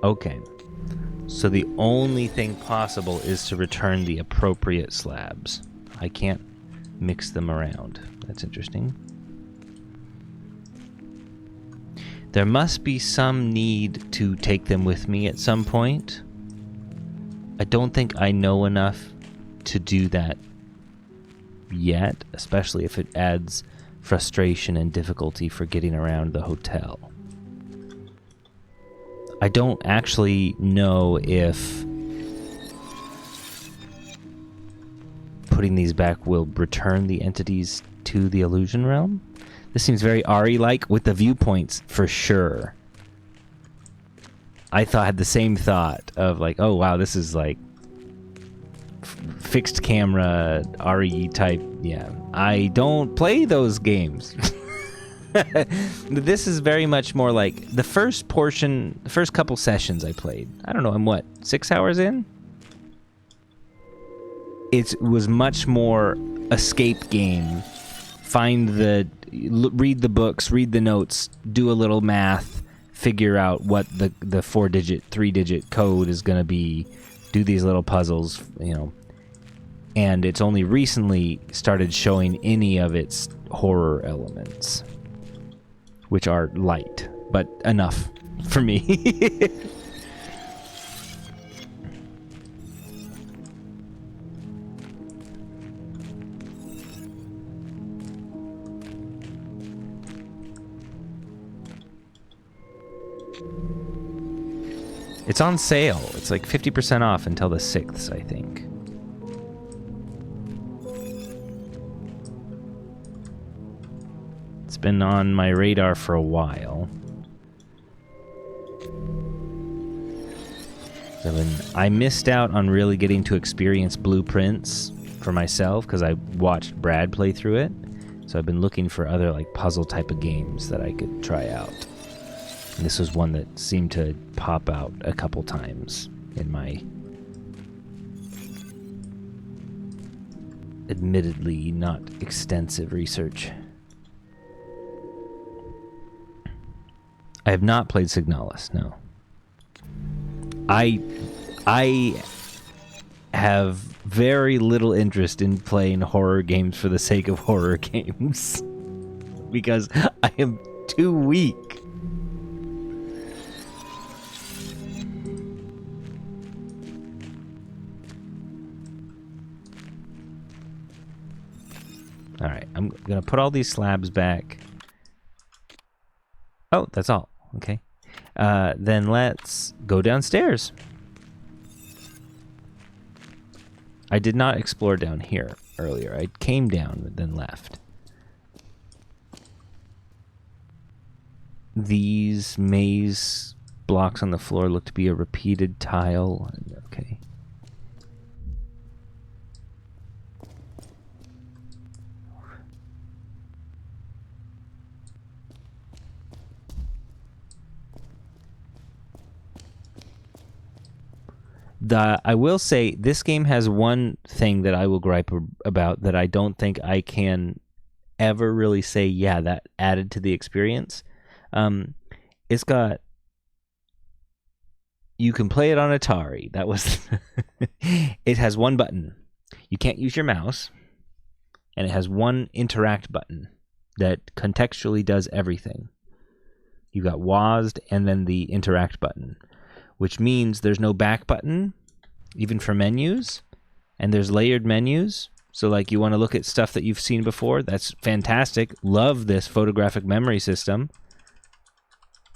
Okay, so the only thing possible is to return the appropriate slabs. I can't mix them around. That's interesting. There must be some need to take them with me at some point. I don't think I know enough to do that yet, especially if it adds frustration and difficulty for getting around the hotel. I don't actually know if putting these back will return the entities to the illusion realm. This seems very Ari-like with the viewpoints for sure. I had the same thought of like, oh wow, this is like fixed camera RE type. Yeah, I don't play those games. This is very much more like the first couple sessions I played. I don't know, I'm what, 6 hours in? It was much more escape game. Read the books, read the notes, do a little math, figure out what the 4-digit, 3-digit code is going to be, do these little puzzles, you know. And it's only recently started showing any of its horror elements, which are light, but enough for me. It's on sale. It's like 50% off until the 6th, I think. been on my radar for a while. I missed out on really getting to experience blueprints for myself because I watched Brad play through it. So I've been looking for other like puzzle type of games that I could try out. And this was one that seemed to pop out a couple times in my admittedly not extensive research. I have not played Signalis, no. I have very little interest in playing horror games for the sake of horror games. Because I am too weak. Alright, I'm gonna put all these slabs back. Oh, that's all. Okay. Then let's go downstairs. I did not explore down here earlier. I came down and then left. These maze blocks on the floor look to be a repeated tile. Okay. I will say this game has one thing that I will gripe about that I don't think I can ever really say, yeah, that added to the experience. It's got, you can play it on Atari. That was, it has one button. You can't use your mouse. And it has one interact button that contextually does everything. You've got WASD and then the interact button, which means there's no back button, even for menus, and there's layered menus. So like you want to look at stuff that you've seen before, that's fantastic. Love this photographic memory system,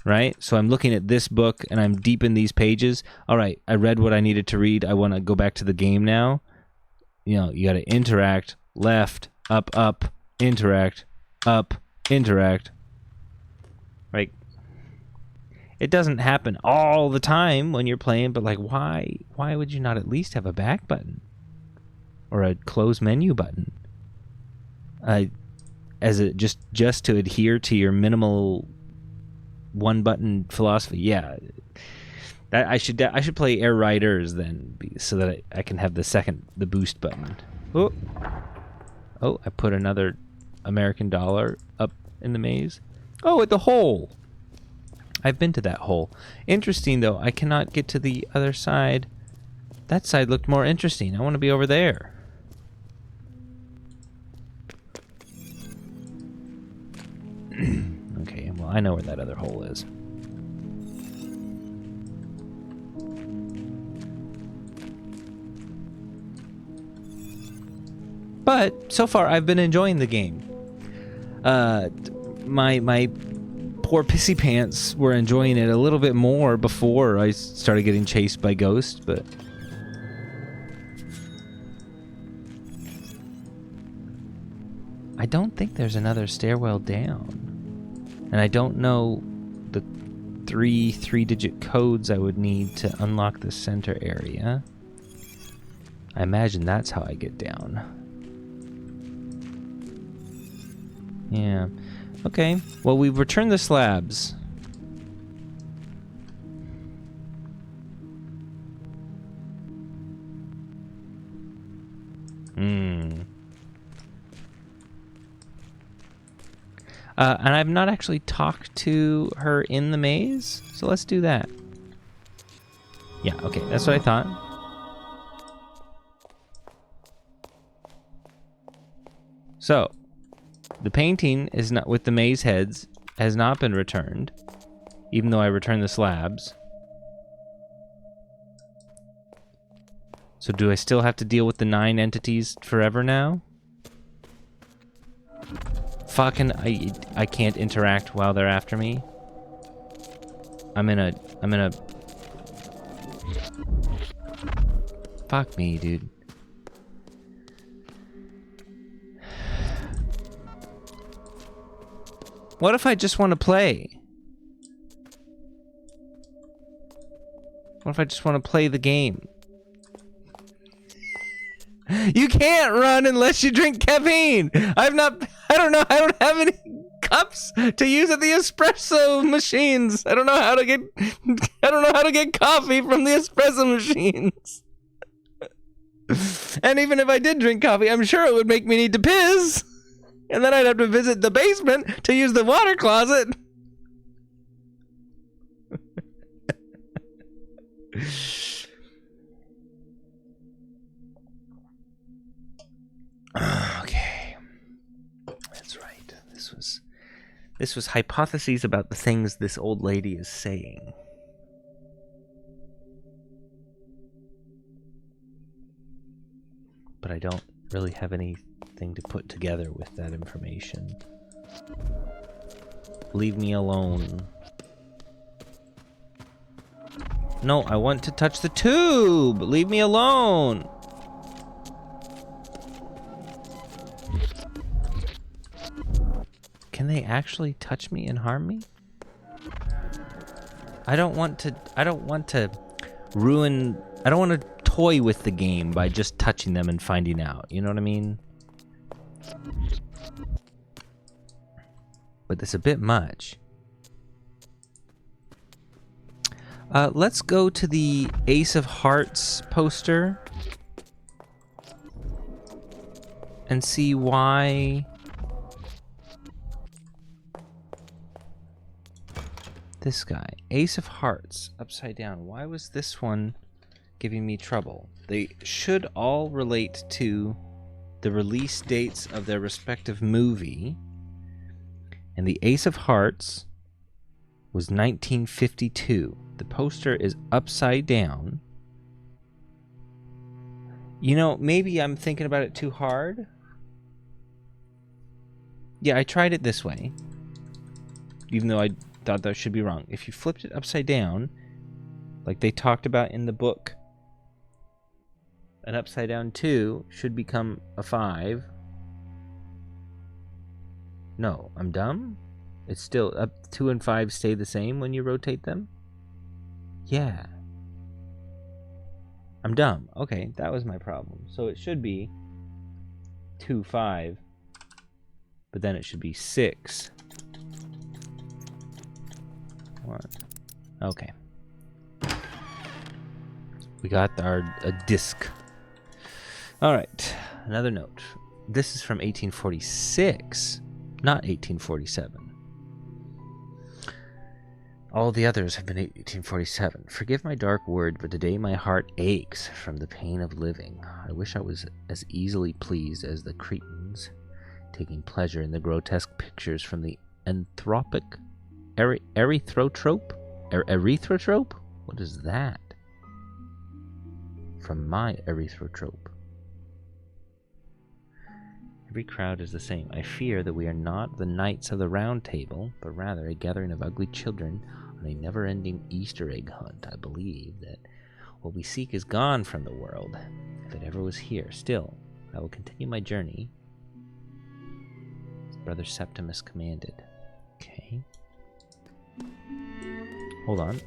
right? So I'm looking at this book and I'm deep in these pages. All right, I read what I needed to read. I want to go back to the game now. You know, you got to interact, left, up, interact, up, interact. Right? It doesn't happen all the time when you're playing, but like why would you not at least have a back button or a close menu button? As a just to adhere to your minimal one button philosophy. Yeah. That I should play Air Riders then so that I can have the boost button. Oh, I put another American dollar up in the maze. Oh, at the hole. I've been to that hole. Interesting, though. I cannot get to the other side. That side looked more interesting. I want to be over there. Okay, well, I know where that other hole is. But, so far, I've been enjoying the game. My poor pissy pants were enjoying it a little bit more before I started getting chased by ghosts, but I don't think there's another stairwell down. And I don't know the three-digit codes I would need to unlock the center area. I imagine that's how I get down. Yeah. Okay, well, we've returned the slabs. And I've not actually talked to her in the maze, so let's do that. Yeah, okay, that's what I thought. So, the painting is not with the maze heads has not been returned, even though I returned the slabs. So do I still have to deal with the 9 entities forever now? Fucking I can't interact while they're after me. I'm in a fuck me, dude. What if I just want to play? What if I just want to play the game? You can't run unless you drink caffeine. I don't know. I don't have any cups to use at the espresso machines. I don't know how to get coffee from the espresso machines. And even if I did drink coffee, I'm sure it would make me need to piss. And then I'd have to visit the basement to use the water closet. Okay. That's right. This was hypotheses about the things this old lady is saying. But I don't really have anything to put together with that information. Leave me alone. No, I want to touch the tube! Leave me alone! Can they actually touch me and harm me? I don't want to toy with the game by just touching them and finding out. You know what I mean? But it's a bit much. Let's go to the Ace of Hearts poster and see why this guy, Ace of Hearts, upside down. Why was this one giving me trouble? They should all relate to the release dates of their respective movie. And the Ace of Hearts was 1952. The poster is upside down. You know, maybe I'm thinking about it too hard. Yeah, I tried it this way. Even though I thought that should be wrong. If you flipped it upside down, like they talked about in the book, an upside down 2 should become a 5. No, I'm dumb? It's still up 2 and 5 stay the same when you rotate them? Yeah. I'm dumb. Okay, that was my problem. So it should be 2, 5, but then it should be 6. 1. Okay. We got a disc. Alright, another note. This is from 1846, not 1847. All the others have been 1847. Forgive my dark word, but today my heart aches from the pain of living. I wish I was as easily pleased as the Cretans, taking pleasure in the grotesque pictures from the anthropic erythrotrope? Erythrotrope? What is that? From my erythrotrope. Every crowd is the same. I fear that we are not the knights of the Round Table, but rather a gathering of ugly children on a never-ending Easter egg hunt. I believe that what we seek is gone from the world, if it ever was here. Still, I will continue my journey, as Brother Septimus commanded. Okay. Hold on.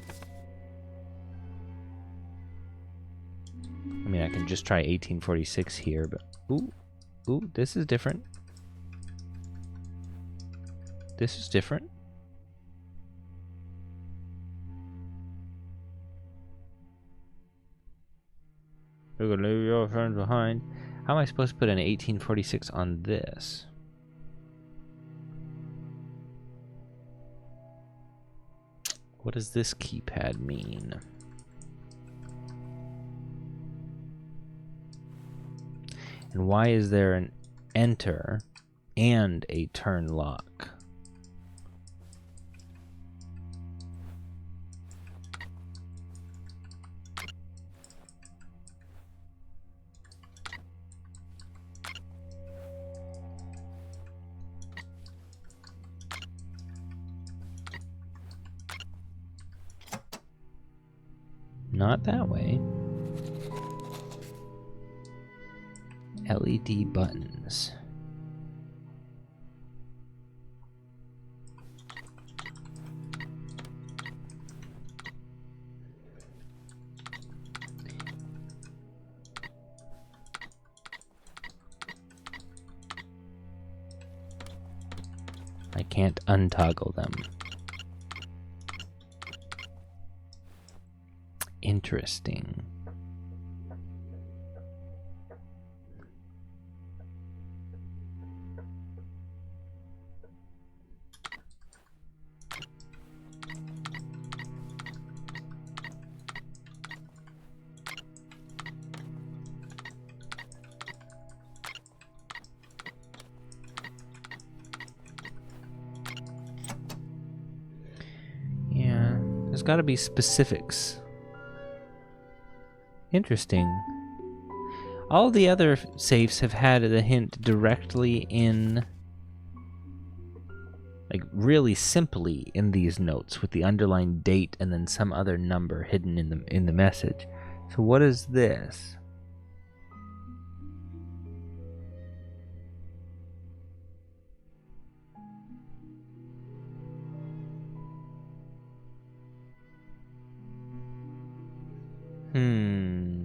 I mean, I can just try 1846 here, but... Ooh, this is different. This is different. You're gonna leave your friends behind. How am I supposed to put an 1846 on this? What does this keypad mean? And why is there an enter and a turn lock? Not that way. LED buttons. can't untoggle them. Interesting. Yeah, there's got to be specifics. Interesting. All the other safes have had the hint directly in, like, really simply in these notes with the underlined date and then some other number hidden in the message. So what is this?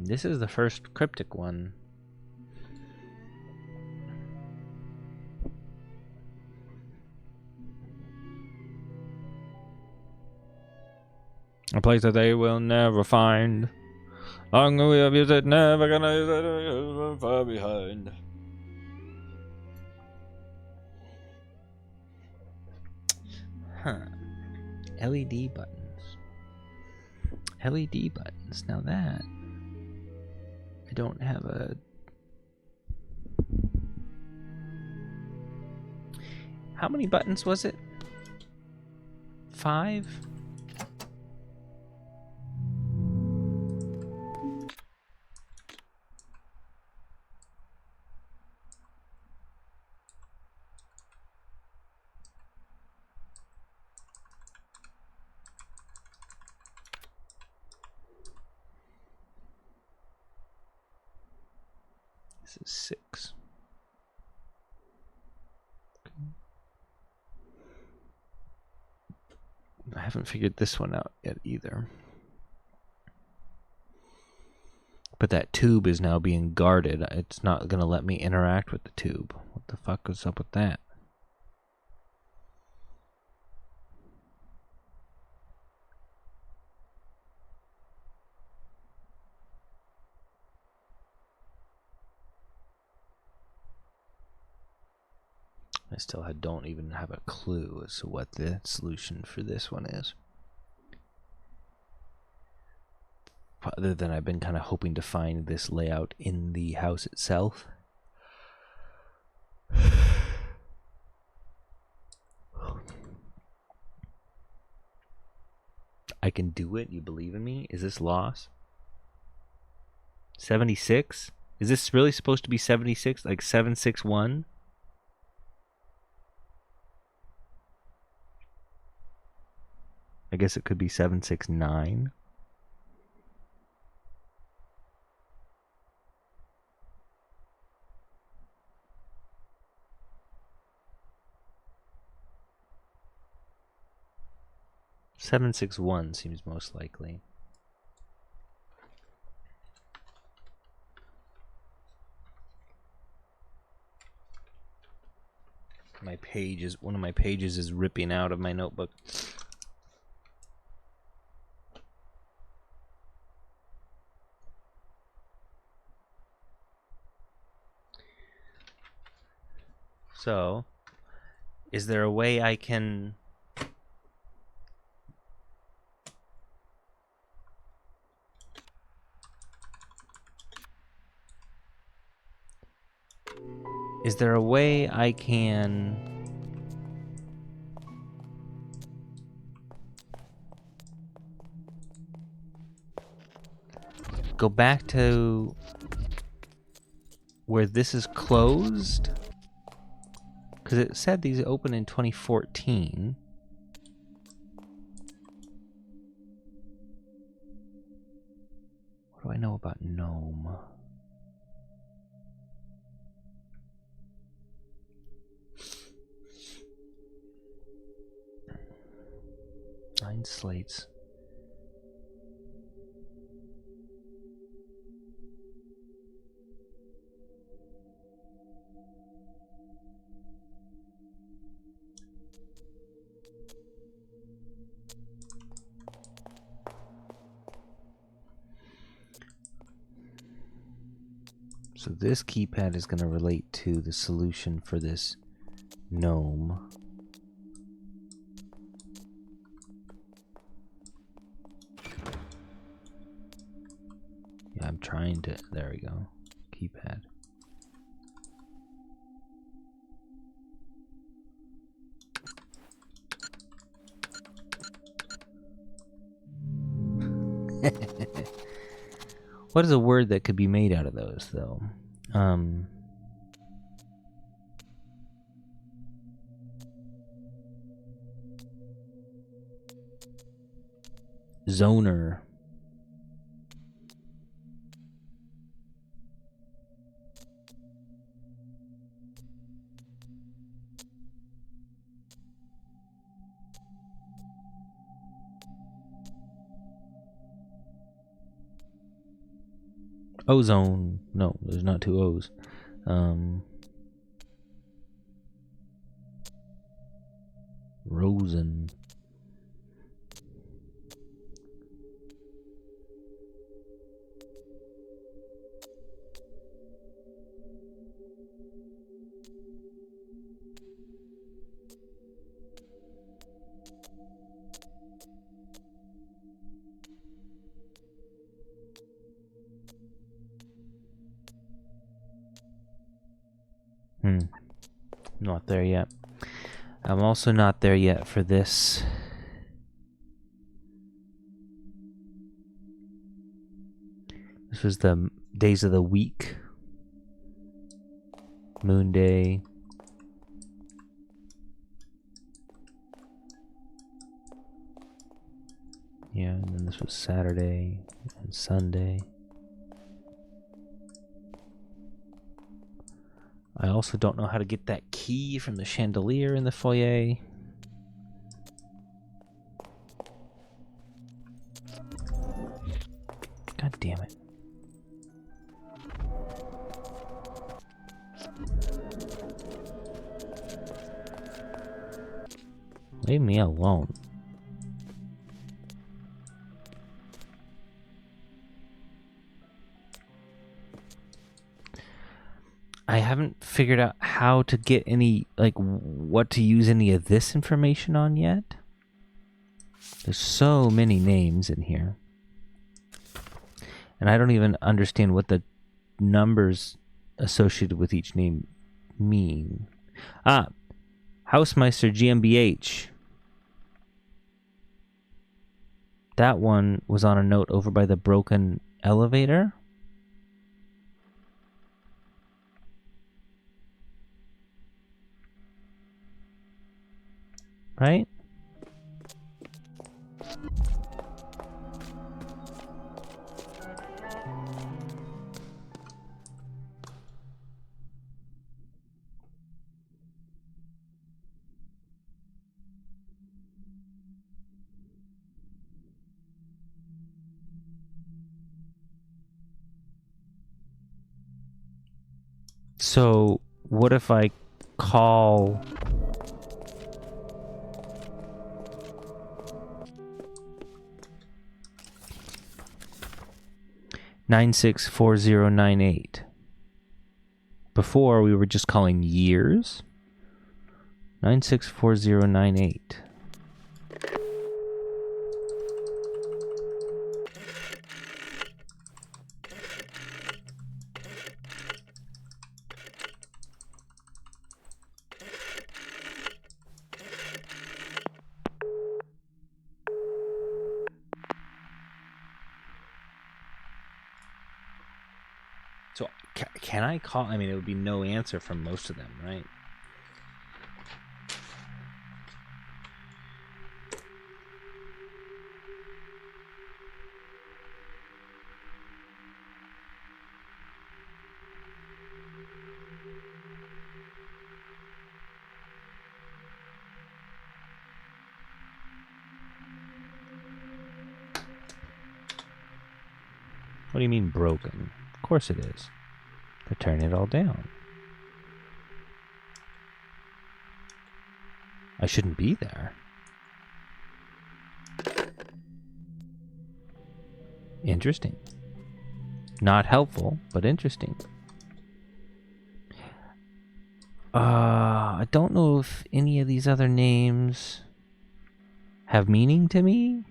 This is the first cryptic one. A place that they will never find. Long we have used it, never gonna use it, far behind. Huh. LED buttons. LED buttons. Now that I don't have a. How many buttons was it? 5? This is 6. I haven't figured this one out yet either. But that tube is now being guarded. It's not going to let me interact with the tube. What the fuck is up with that? I still don't even have a clue as to what the solution for this one is. Other than I've been kind of hoping to find this layout in the house itself. I can do it? You believe in me? Is this loss? 76? Is this really supposed to be 76? Like 761? I guess it could be 769. Seven 6-1 seems most likely. One of my pages is ripping out of my notebook. So, is there a way I can go back to where this is closed? Because it said these opened in 2014. What do I know about Gnome? Nine slates. So this keypad is going to relate to the solution for this gnome. Yeah, I'm trying to... There we go. Keypad. What is a word that could be made out of those, though? Zoner. Ozone. No, there's not two O's. Rosen. Not there yet. I'm also not there yet for this. This was the days of the week. Moon day. Yeah, and then this was Saturday and Sunday. I also don't know how to get that key from the chandelier in the foyer. God damn it. Leave me alone. I haven't figured out how to get any, like, what to use any of this information on yet. There's so many names in here. And I don't even understand what the numbers associated with each name mean. Ah, Housemeister GmbH. That one was on a note over by the broken elevator. Right? So, what if I call... $964098. Before we were just calling years. 964098. So, can I call? I mean, it would be no answer from most of them, right? What do you mean broken? Of course it is. To turn it all down. I shouldn't be there. Interesting. Not helpful, but interesting. I don't know if any of these other names have meaning to me.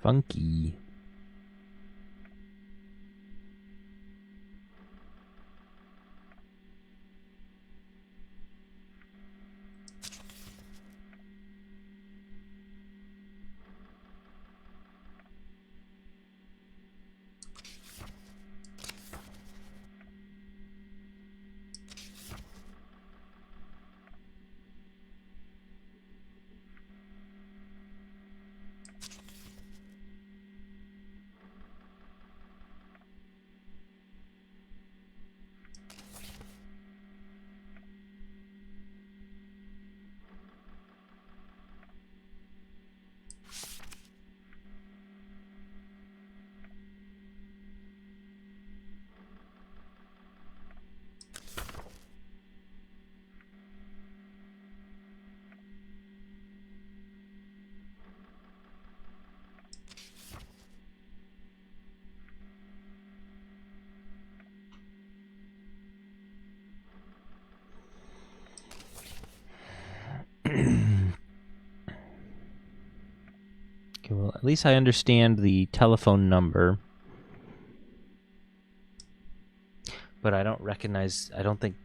Funky. Okay, well, at least I understand the telephone number. But I don't recognize... I don't think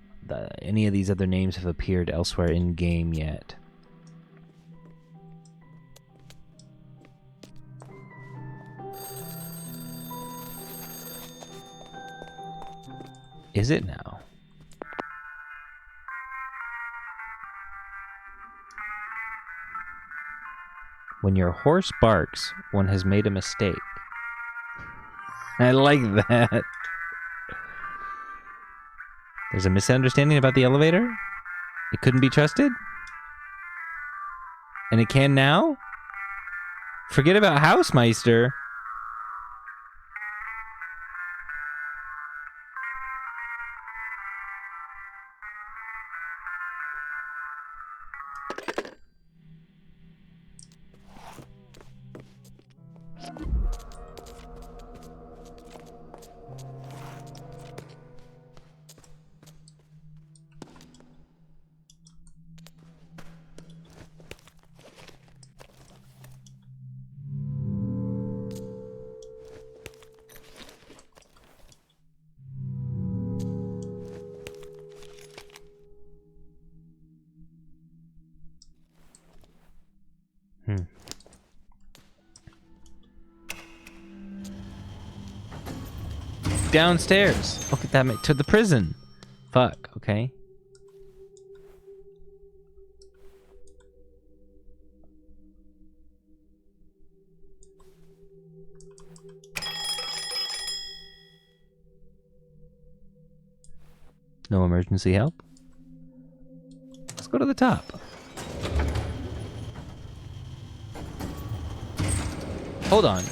any of these other names have appeared elsewhere in-game yet. Is it now? When your horse barks, one has made a mistake. I like that. There's a misunderstanding about the elevator? It couldn't be trusted? And it can now? Forget about Housemeister. Downstairs. Okay, that to the prison. Fuck, okay. No emergency help? Let's go to the top. Hold on.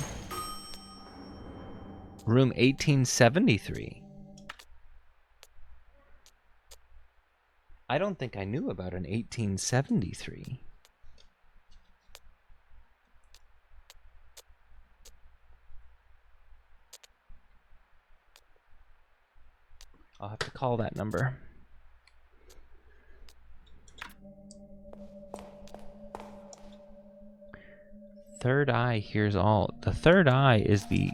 Room 1873. I don't think I knew about an 1873. I'll have to call that number. Third eye hears all. The third eye is the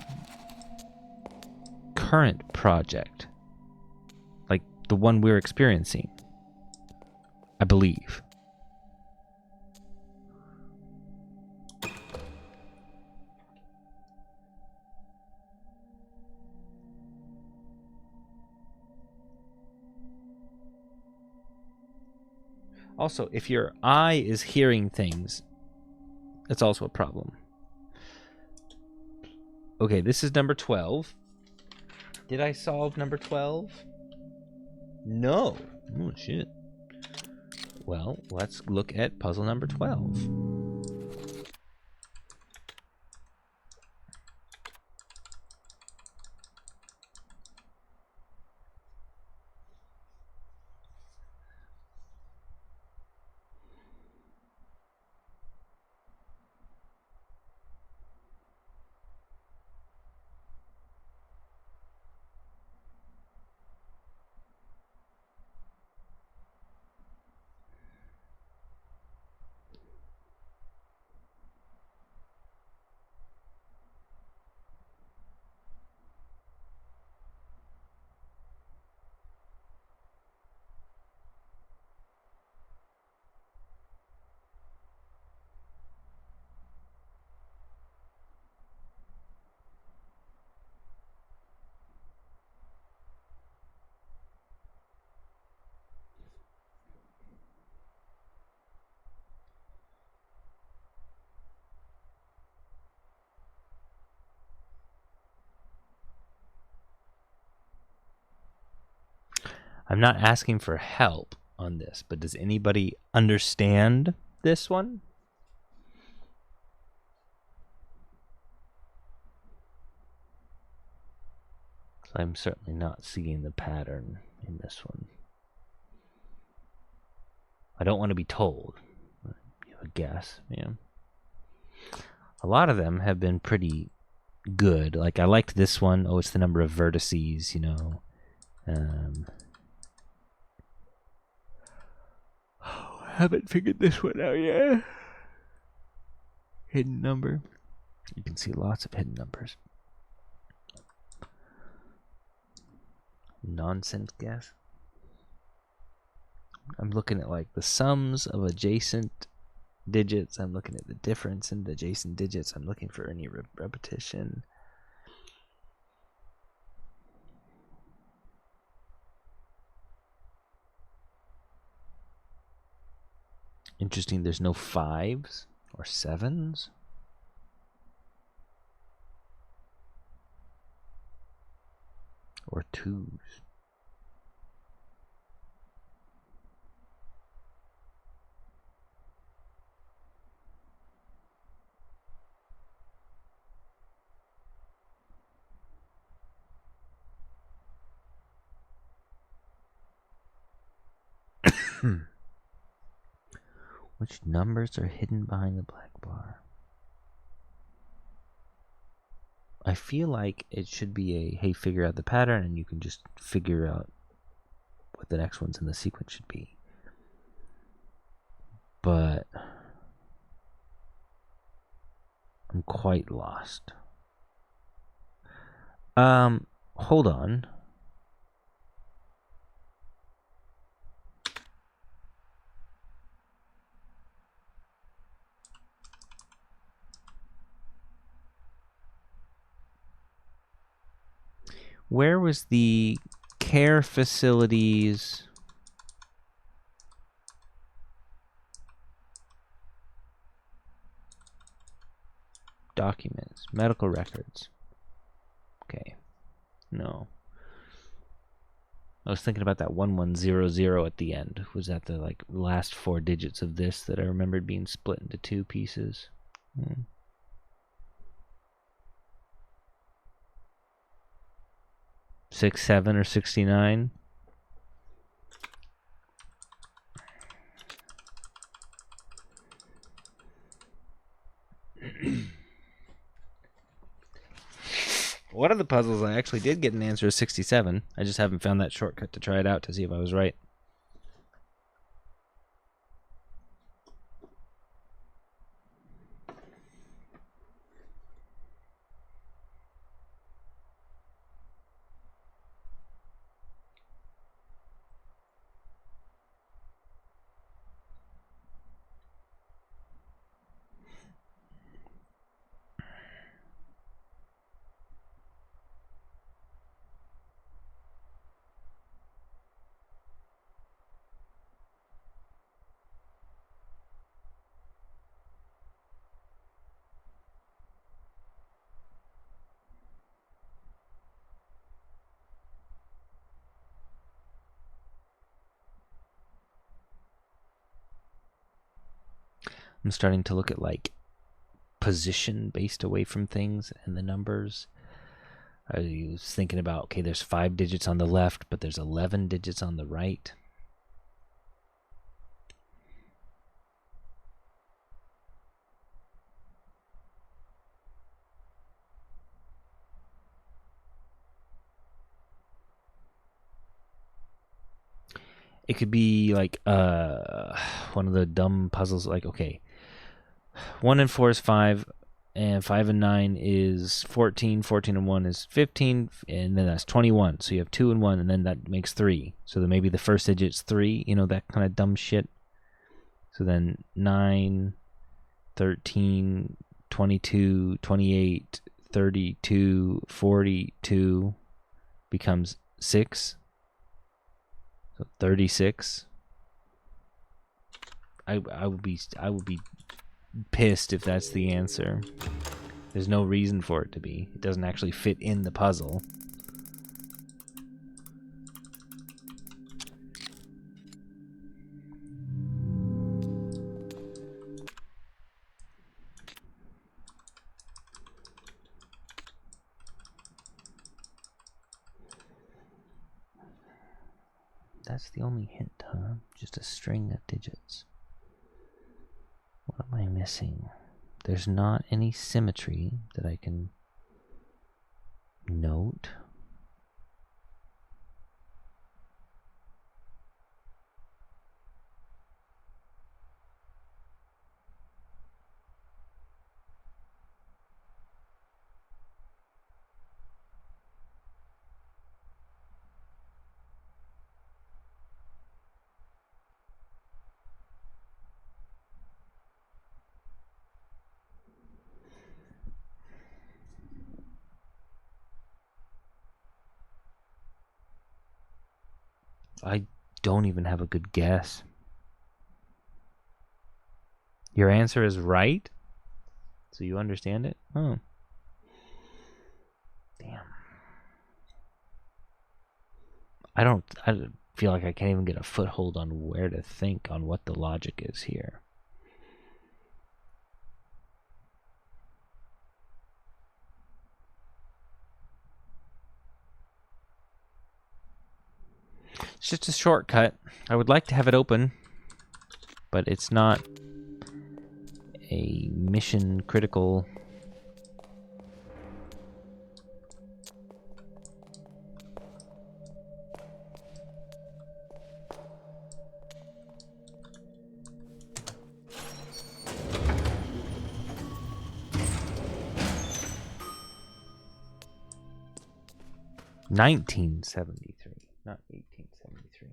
current project. Like the one we're experiencing. I believe. Also, if your eye is hearing things, that's also a problem. Okay, this is number 12. Did I solve number 12? No. Oh, shit. Well, let's look at puzzle number 12. I'm not asking for help on this, but does anybody understand this one? I'm certainly not seeing the pattern in this one. I don't want to be told. You have a guess, yeah. A lot of them have been pretty good. Like, I liked this one. Oh, it's the number of vertices, you know. I haven't figured this one out yet. Hidden number. You can see lots of hidden numbers. Nonsense guess. I'm looking at like the sums of adjacent digits. I'm looking at the difference in the adjacent digits. I'm looking for any repetition. Interesting, there's no 5s or 7s. Or 2s. Which numbers are hidden behind the black bar? I feel like it should be a, hey, figure out the pattern, and you can just figure out what the next ones in the sequence should be. But I'm quite lost. Hold on. Where was the care facilities documents, medical records? Okay, no. I was thinking about that 1100 at the end. Was that the like last 4 digits of this that I remembered being split into 2 pieces? 67 or 69. One of the puzzles I actually did get an answer is 67. I just haven't found that shortcut to try it out to see if I was right. I'm starting to look at like position based away from things and the numbers. I was thinking about, okay, there's 5 digits on the left, but there's 11 digits on the right. It could be like one of the dumb puzzles, like, okay, 1 and 4 is 5, and 5 and 9 is 14, 14 and 1 is 15, and then that's 21. So you have 2 and 1, and then that makes 3. So then maybe the first digit's 3, you know, that kind of dumb shit. So then 9, 13, 22, 28, 32, 42 becomes 6. So 36. I would be pissed if that's the answer. There's no reason for it to be. It doesn't actually fit in the puzzle. That's the only hint, huh? Just a string of digits. What am I missing? There's not any symmetry that I can note. I don't even have a good guess. Your answer is right? So you understand it? Oh. Damn. I feel like I can't even get a foothold on where to think on what the logic is here. It's just a shortcut. I would like to have it open, but it's not a mission critical. $1973, not $1873.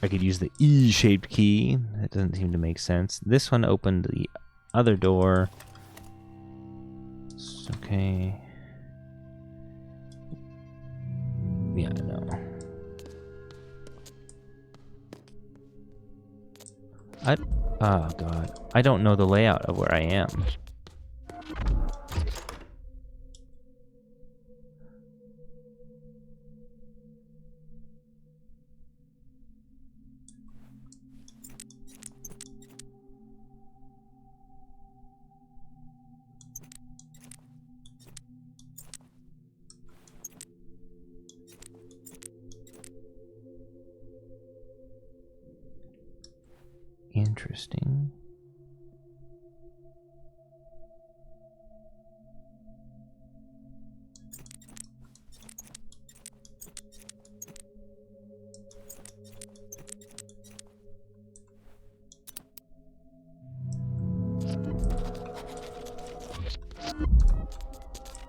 I could use the E-shaped key. That doesn't seem to make sense. This one opened the other door. It's okay. Yeah, no. Oh god. I don't know the layout of where I am. Interesting.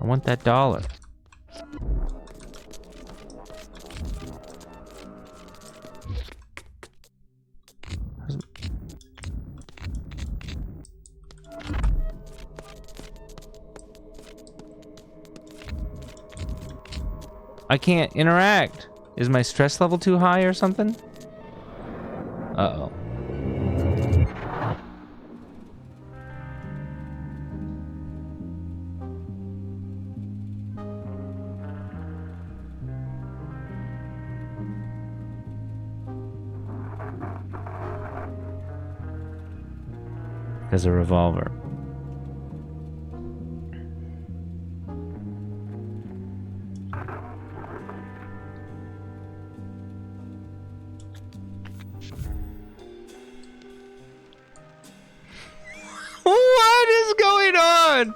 I want that dollar. I can't interact. Is my stress level too high or something? Uh-oh. There's a revolver. What is going on?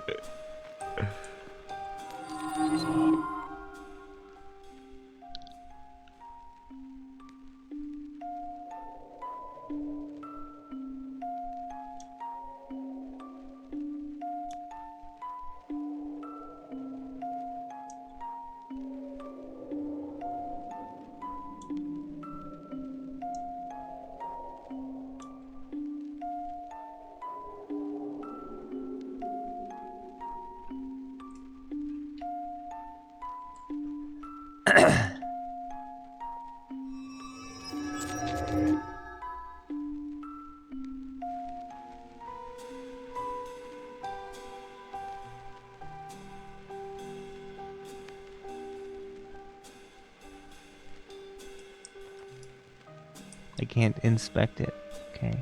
I can't inspect it. Okay.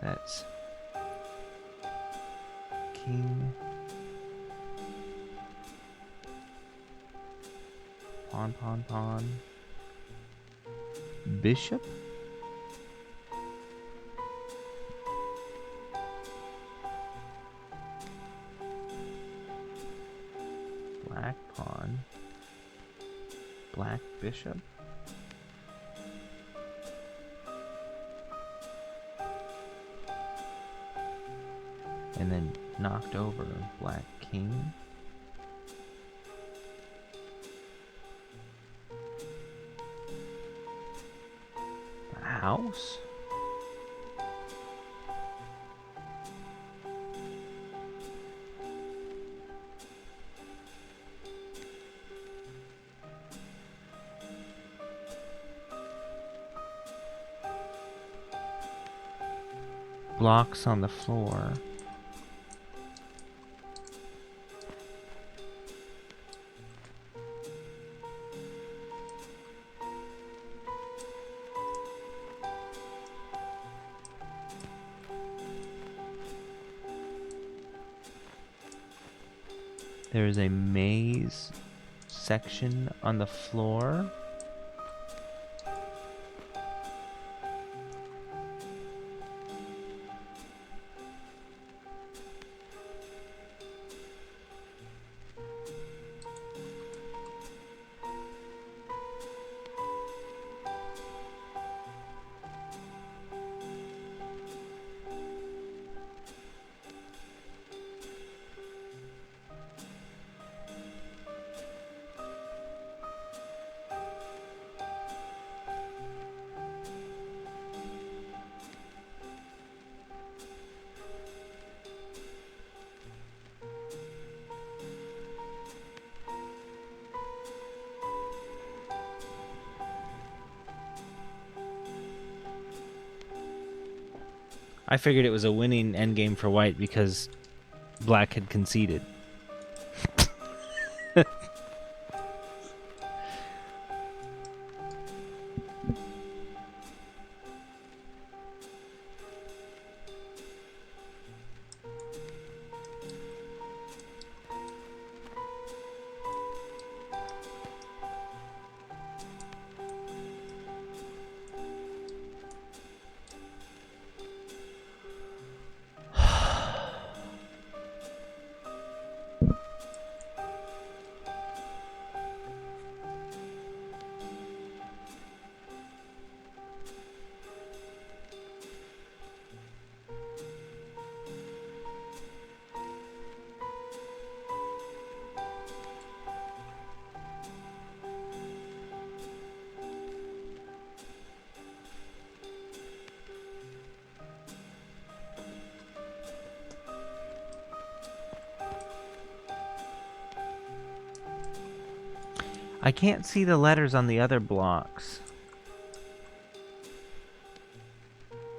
That's king. Pawn, pawn, pawn. Bishop? Black pawn. Black bishop? And then knocked over black king. House? Blocks on the floor. There is a maze section on the floor. I figured it was a winning endgame for white because black had conceded. I can't see the letters on the other blocks.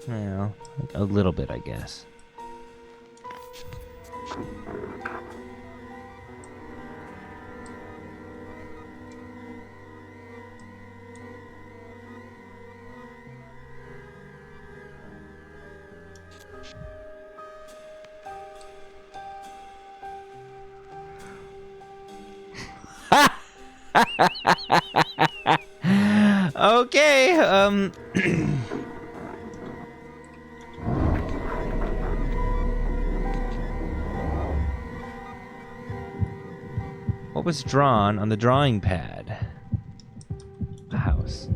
Well, a little bit, I guess. Okay, what was drawn on the drawing pad? A house.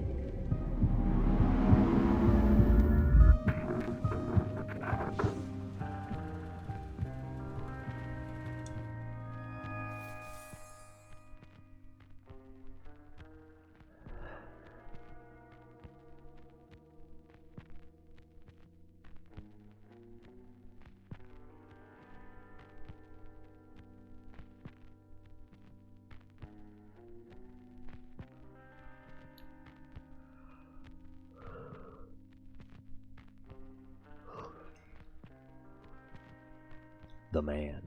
The man.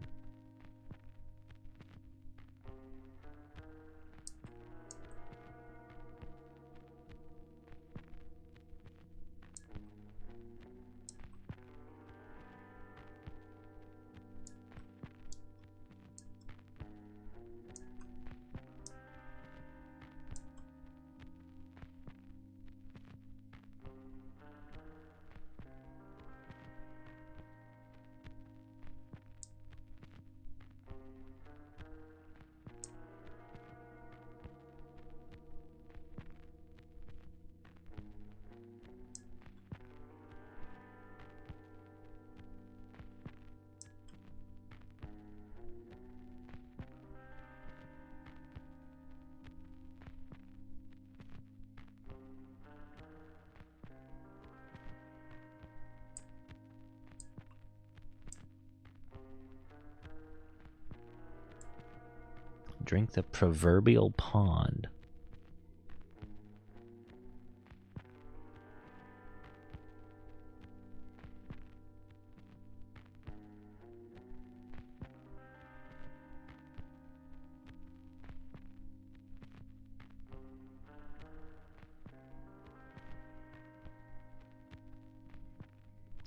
Drink the proverbial pond.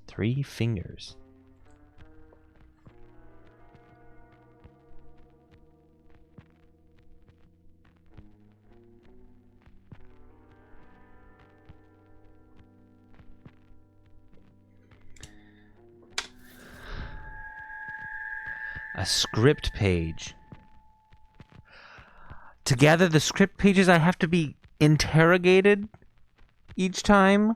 Three fingers. A script page. To gather the script pages, I have to be interrogated each time.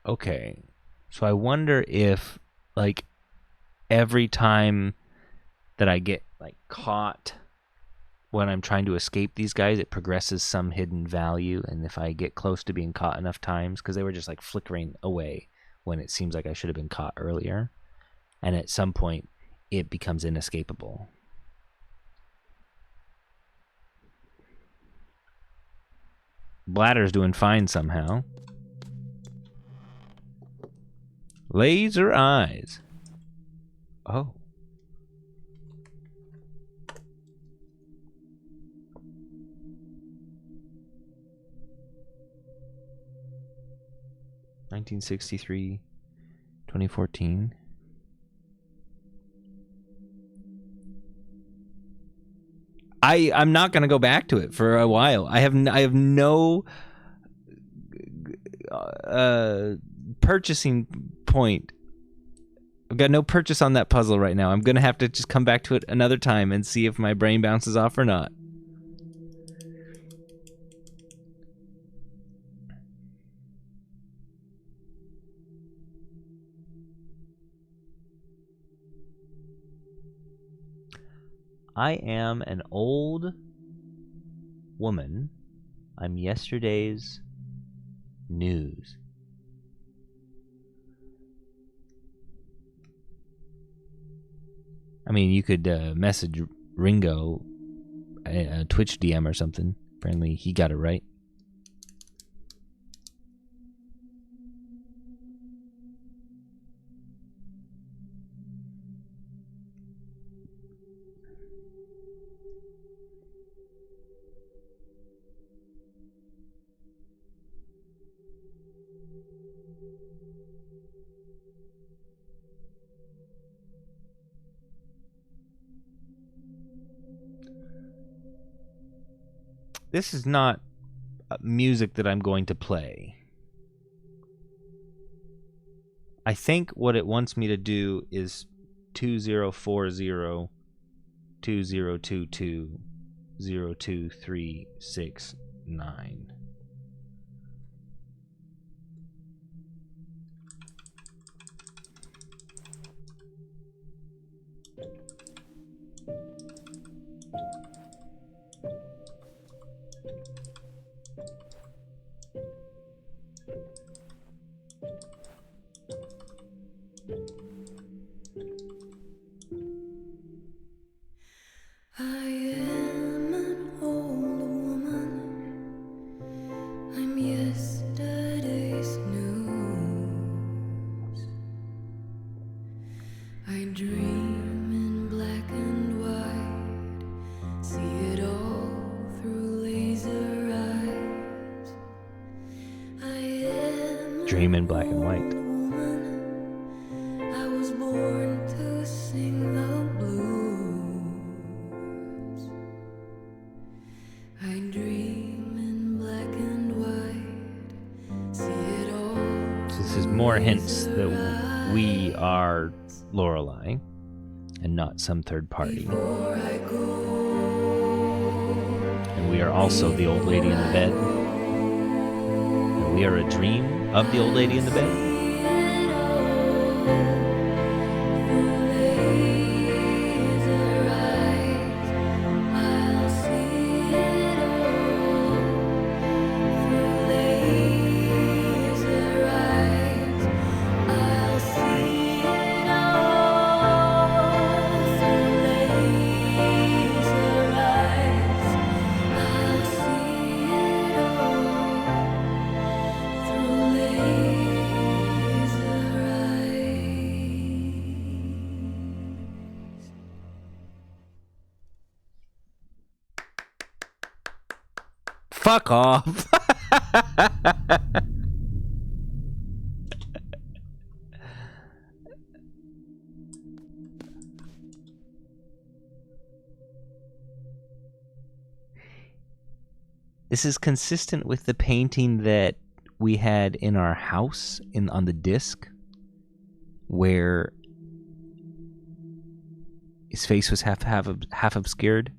Okay, so I wonder if, like, every time that I get, like, caught when I'm trying to escape these guys, it progresses some hidden value, and if I get close to being caught enough times, because they were just, like, flickering away when it seems like I should have been caught earlier, and at some point, it becomes inescapable. Bladder's doing fine somehow. Laser eyes. Oh. (1963, 2014). I'm not gonna go back to it for a while. I have no purchasing point. I've got no purchase on that puzzle right now. I'm gonna have to just come back to it another time and see if my brain bounces off or not. I am an old woman. I'm yesterday's news. I mean, you could message Ringo a Twitch DM or something. Apparently, he got it right. This is not music that I'm going to play. I think what it wants me to do is 2040 2022 02369. I am an old woman. I'm yesterday's news. I dream in black and white, see it all through laser eyes. I am Dream in black and white. woman. I was born to sing the blues. I dream in black and white, see it all. So this is more hints that we are Lorelei and not some third party. And we are also the old lady in the bed. And we are a dream of the old lady in the bed. Fuck off. This is consistent with the painting that we had in our house on the disc, where his face was half obscured.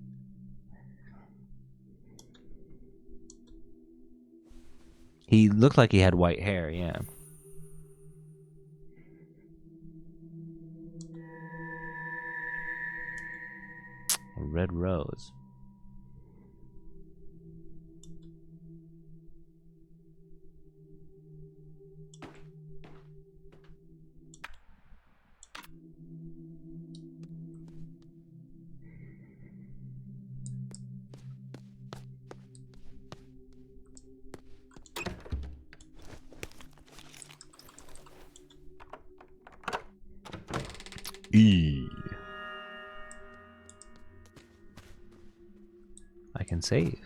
He looked like he had white hair, yeah. A red rose. E. I can save.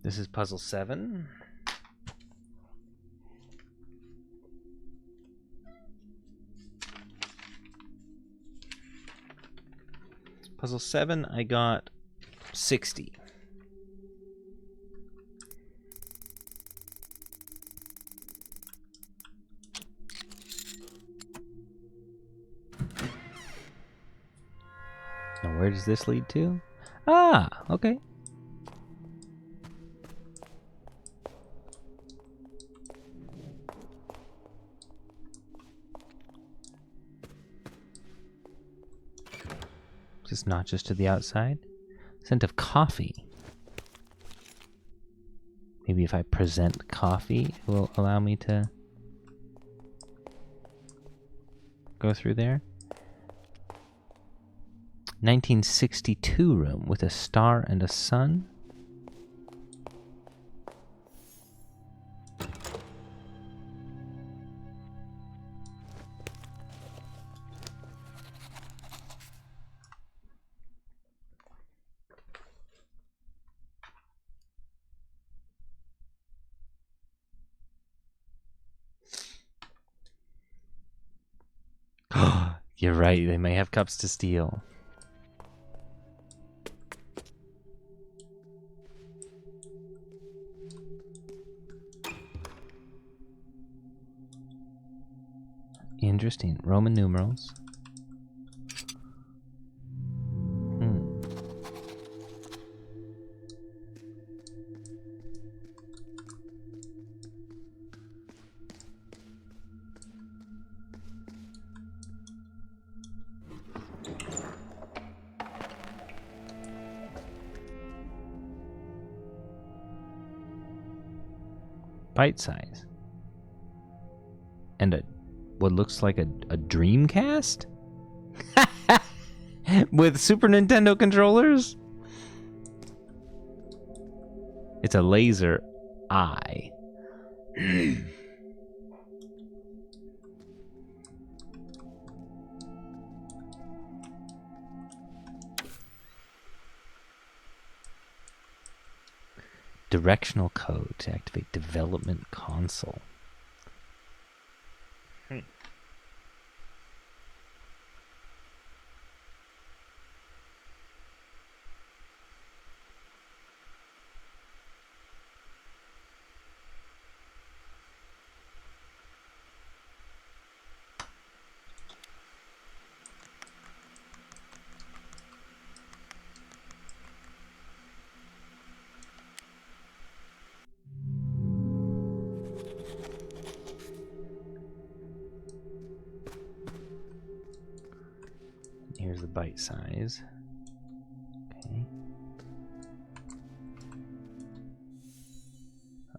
This is puzzle 7. Puzzle 7, I got 60. Now where does this lead to? Ah, okay. Just not just to the outside. Scent of coffee. Maybe if I present coffee, it will allow me to go through there. 1962 room with a star and a sun. You're right, they may have cups to steal. Interesting. Roman numerals. Bite size. And what looks like a Dreamcast? With Super Nintendo controllers? It's a laser eye. Directional code to activate development console. Here's the bite size. Okay.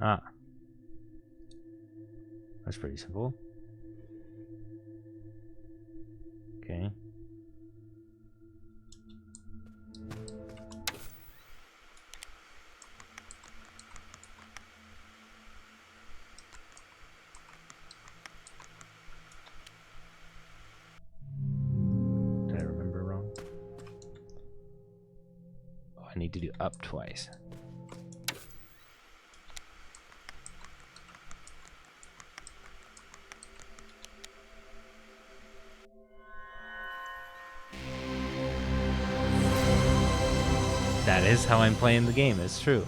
Ah. That's pretty simple. Okay. need to do up twice. That is how I'm playing the game, it's true.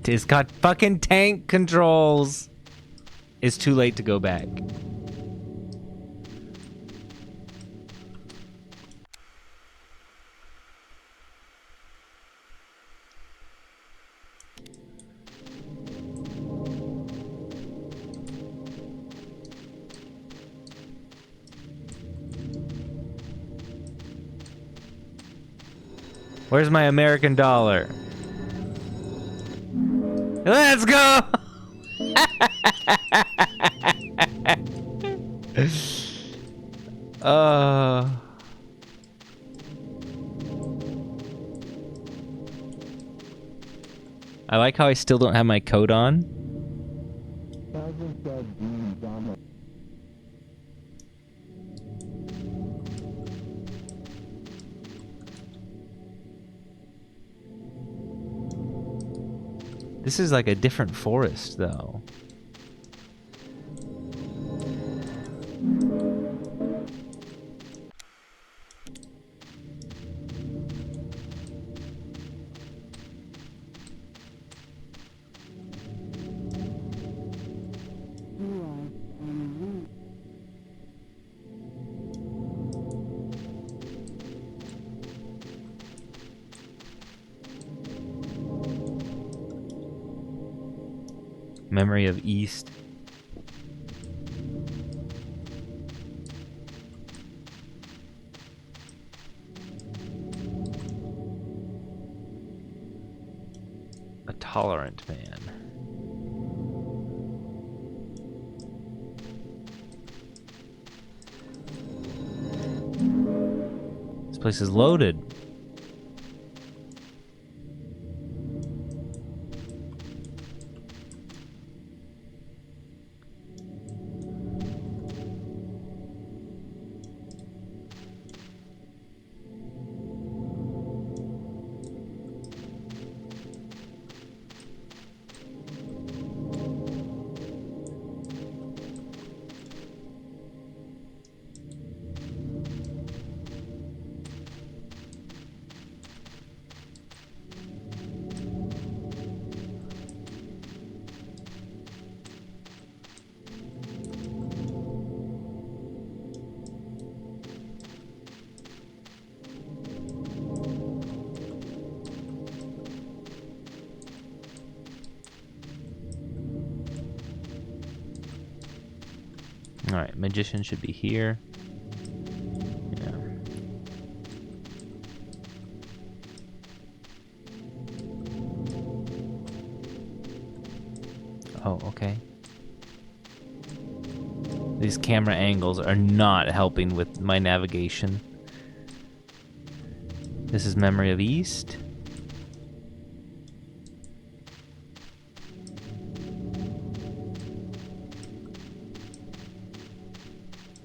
It's got fucking tank controls. It's too late to go back. Where's my American dollar? Let's go! I like how I still don't have my coat on. This is like a different forest, though. Memory of East. A tolerant man. This place is loaded. Alright, magician should be here. Yeah. Oh, okay. These camera angles are not helping with my navigation. This is Memory of East.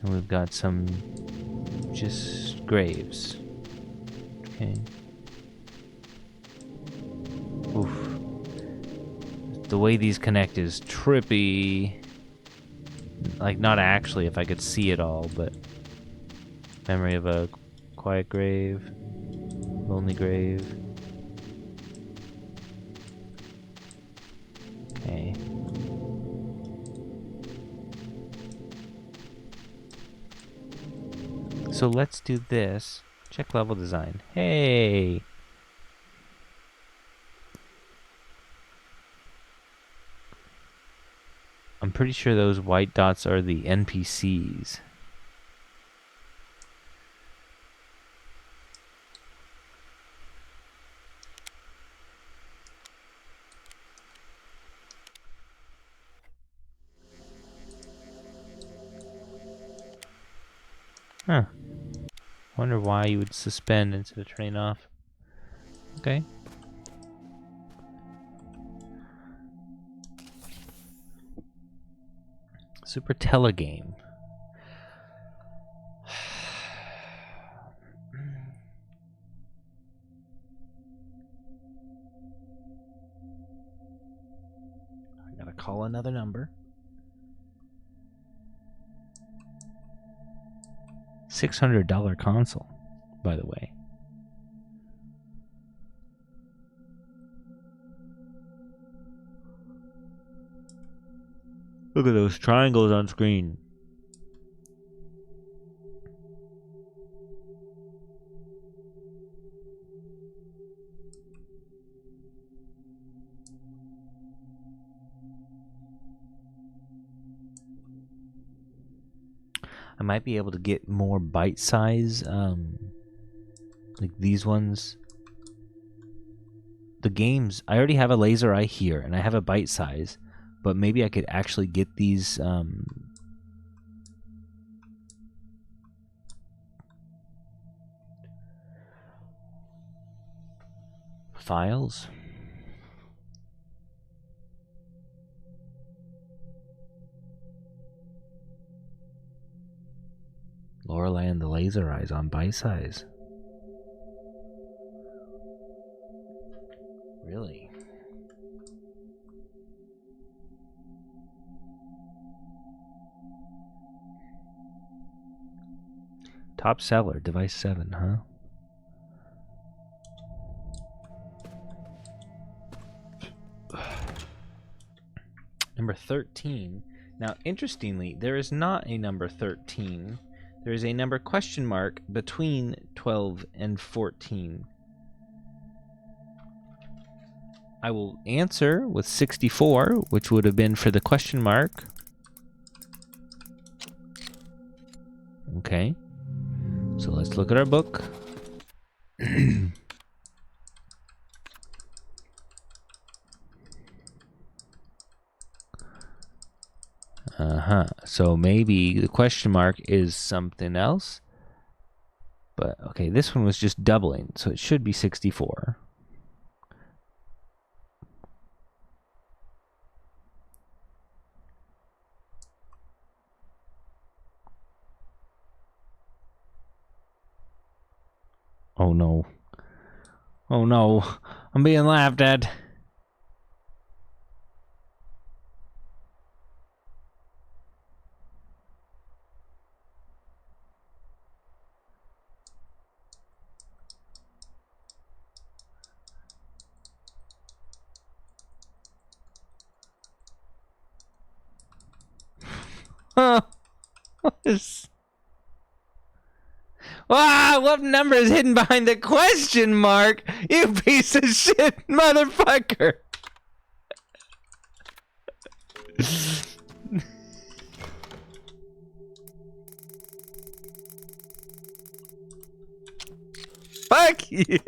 And we've got some just graves. Okay. Oof. The way these connect is trippy. Like, not actually, if I could see it all, but... Memory of a quiet grave. Lonely grave. Okay. So let's do this. Check level design. Hey! I'm pretty sure those white dots are the NPCs. Huh. Wonder why you would suspend instead of turning off. Okay. Super Telegame. I gotta call another number. $600 console, by the way. Look at those triangles on screen. I might be able to get more bite size, like these ones. The games, I already have a laser eye here, and I have a bite size, but maybe I could actually get these, files. Lorelei and the laser eyes on bite size. Really? Top seller, device 7, huh? Number 13. Now, interestingly, there is not a number 13. There is a number question mark between 12 and 14. I will answer with 64, which would have been for the question mark. Okay. So let's look at our book. So maybe the question mark is something else. But okay, this one was just doubling, so it should be 64. Oh no. Oh no. I'm being laughed at. Huh. What number is hidden behind the question mark? You piece of shit, motherfucker. Fuck you.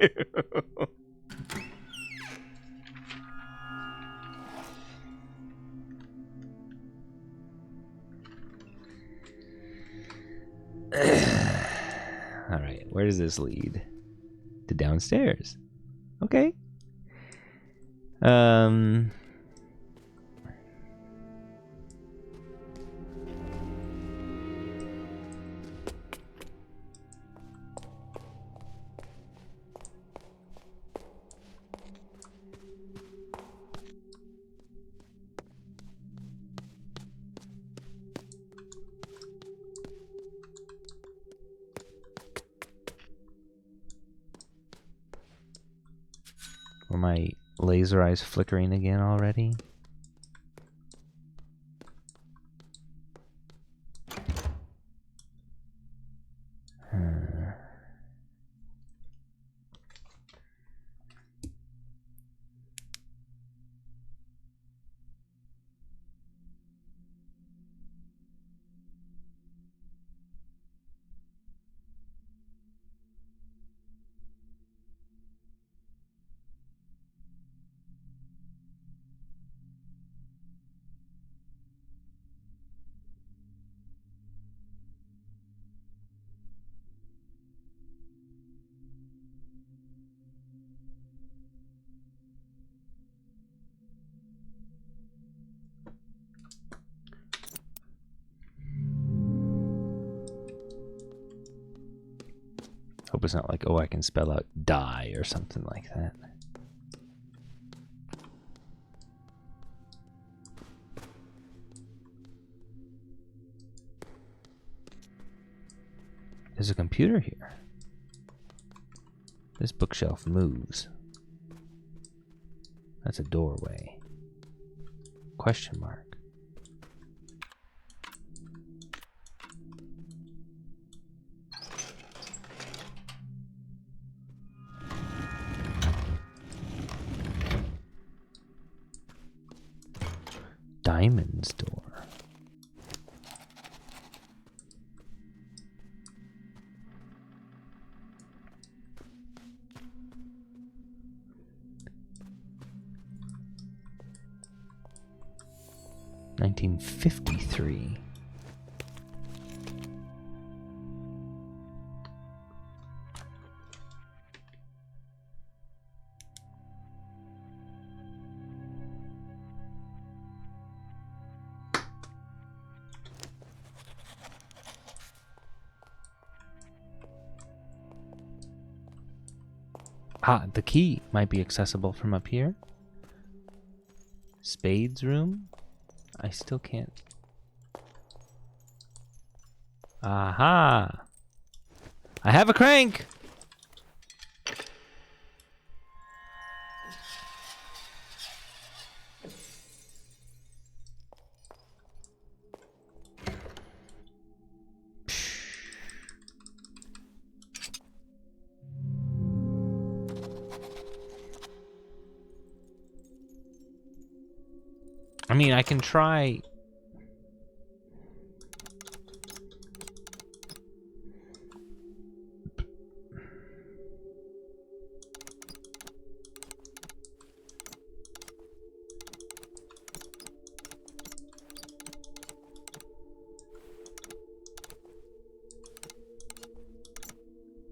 All right, where does this lead? To downstairs. Okay. Were my laser eyes flickering again already? hope it's not like, oh, I can spell out die or something like that. There's a computer here. This bookshelf moves. That's a doorway. Question mark. Diamond's door. $1953. Ah, the key might be accessible from up here. Spade's room? I still can't. Aha! I have a crank! I mean, I can try.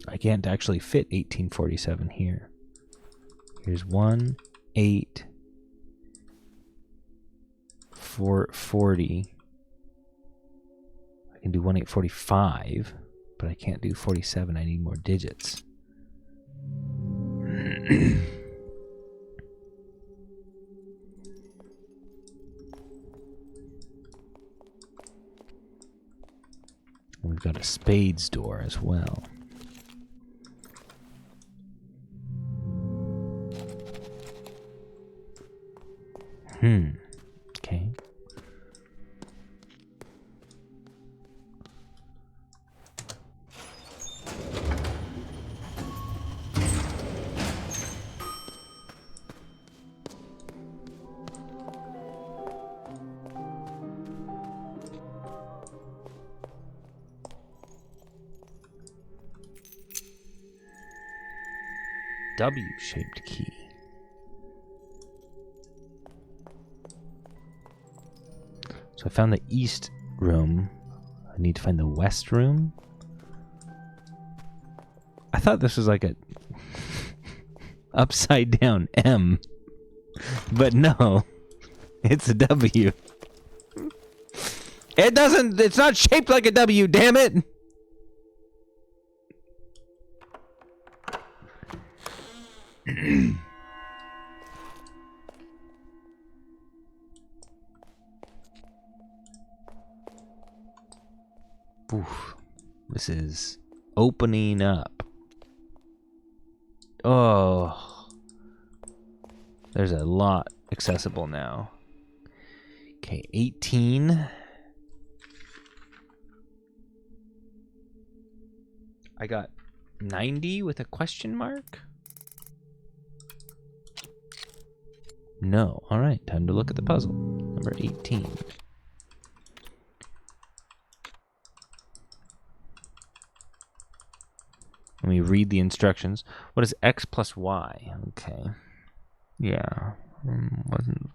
I can't actually fit 1847 here. Here's 1, 8, 440. I can do 1845, but I can't do 47. I need more digits. We've got a spades door as well. Okay. W-shaped key. So I found the east room. I need to find the west room. I thought this was like a upside down M, but no, it's a W. It's not shaped like a W, damn it! Oof. This is opening up. Oh. There's a lot accessible now. Okay, 18. I got 90 with a question mark? No. All right, time to look at the puzzle. Number 18. Let me read the instructions. What is x plus y? Okay. Yeah. Wasn't.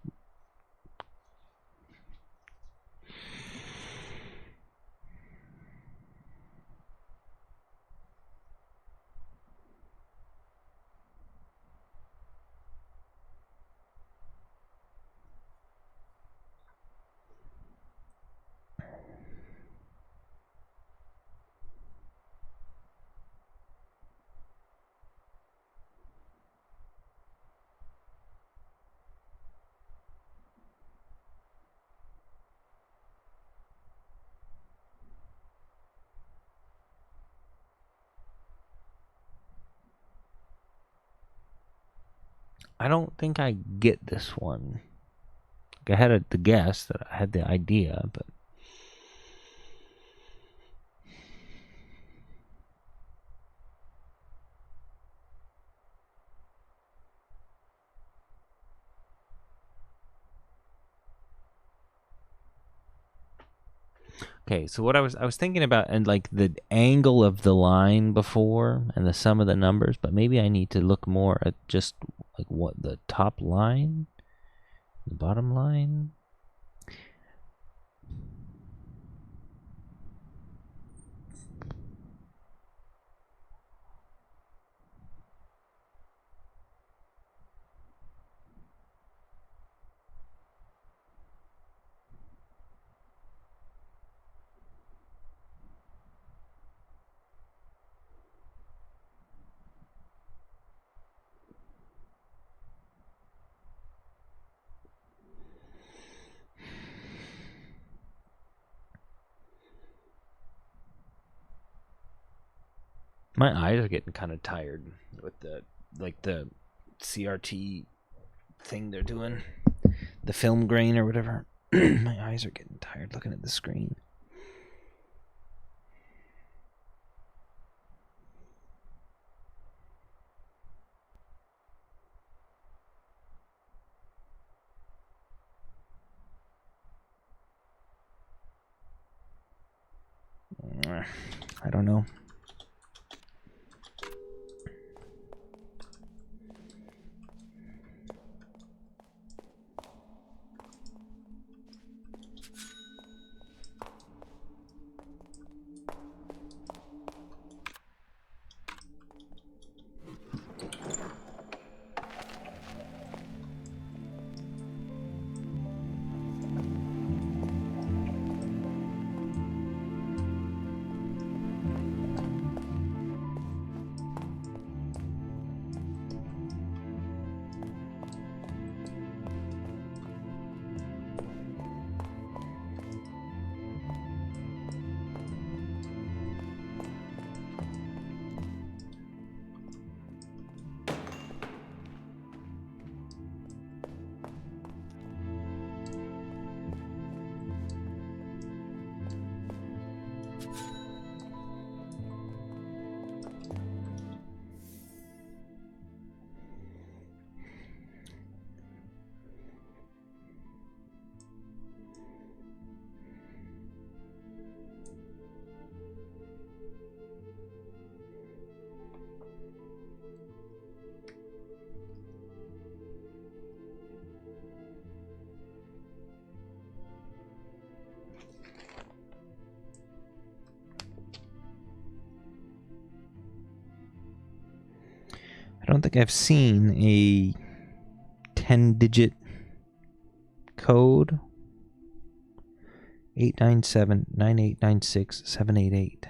I don't think I get this one. I had the guess that I had the idea, but okay, so what I was thinking about, and like the angle of the line before and the sum of the numbers, but maybe I need to look more at just like what the top line, the bottom line. My eyes are getting kind of tired with the CRT thing they're doing, the film grain or whatever. My eyes are getting tired looking at the screen. I don't know. I don't think I've seen a 10-digit code. 897-9896-788.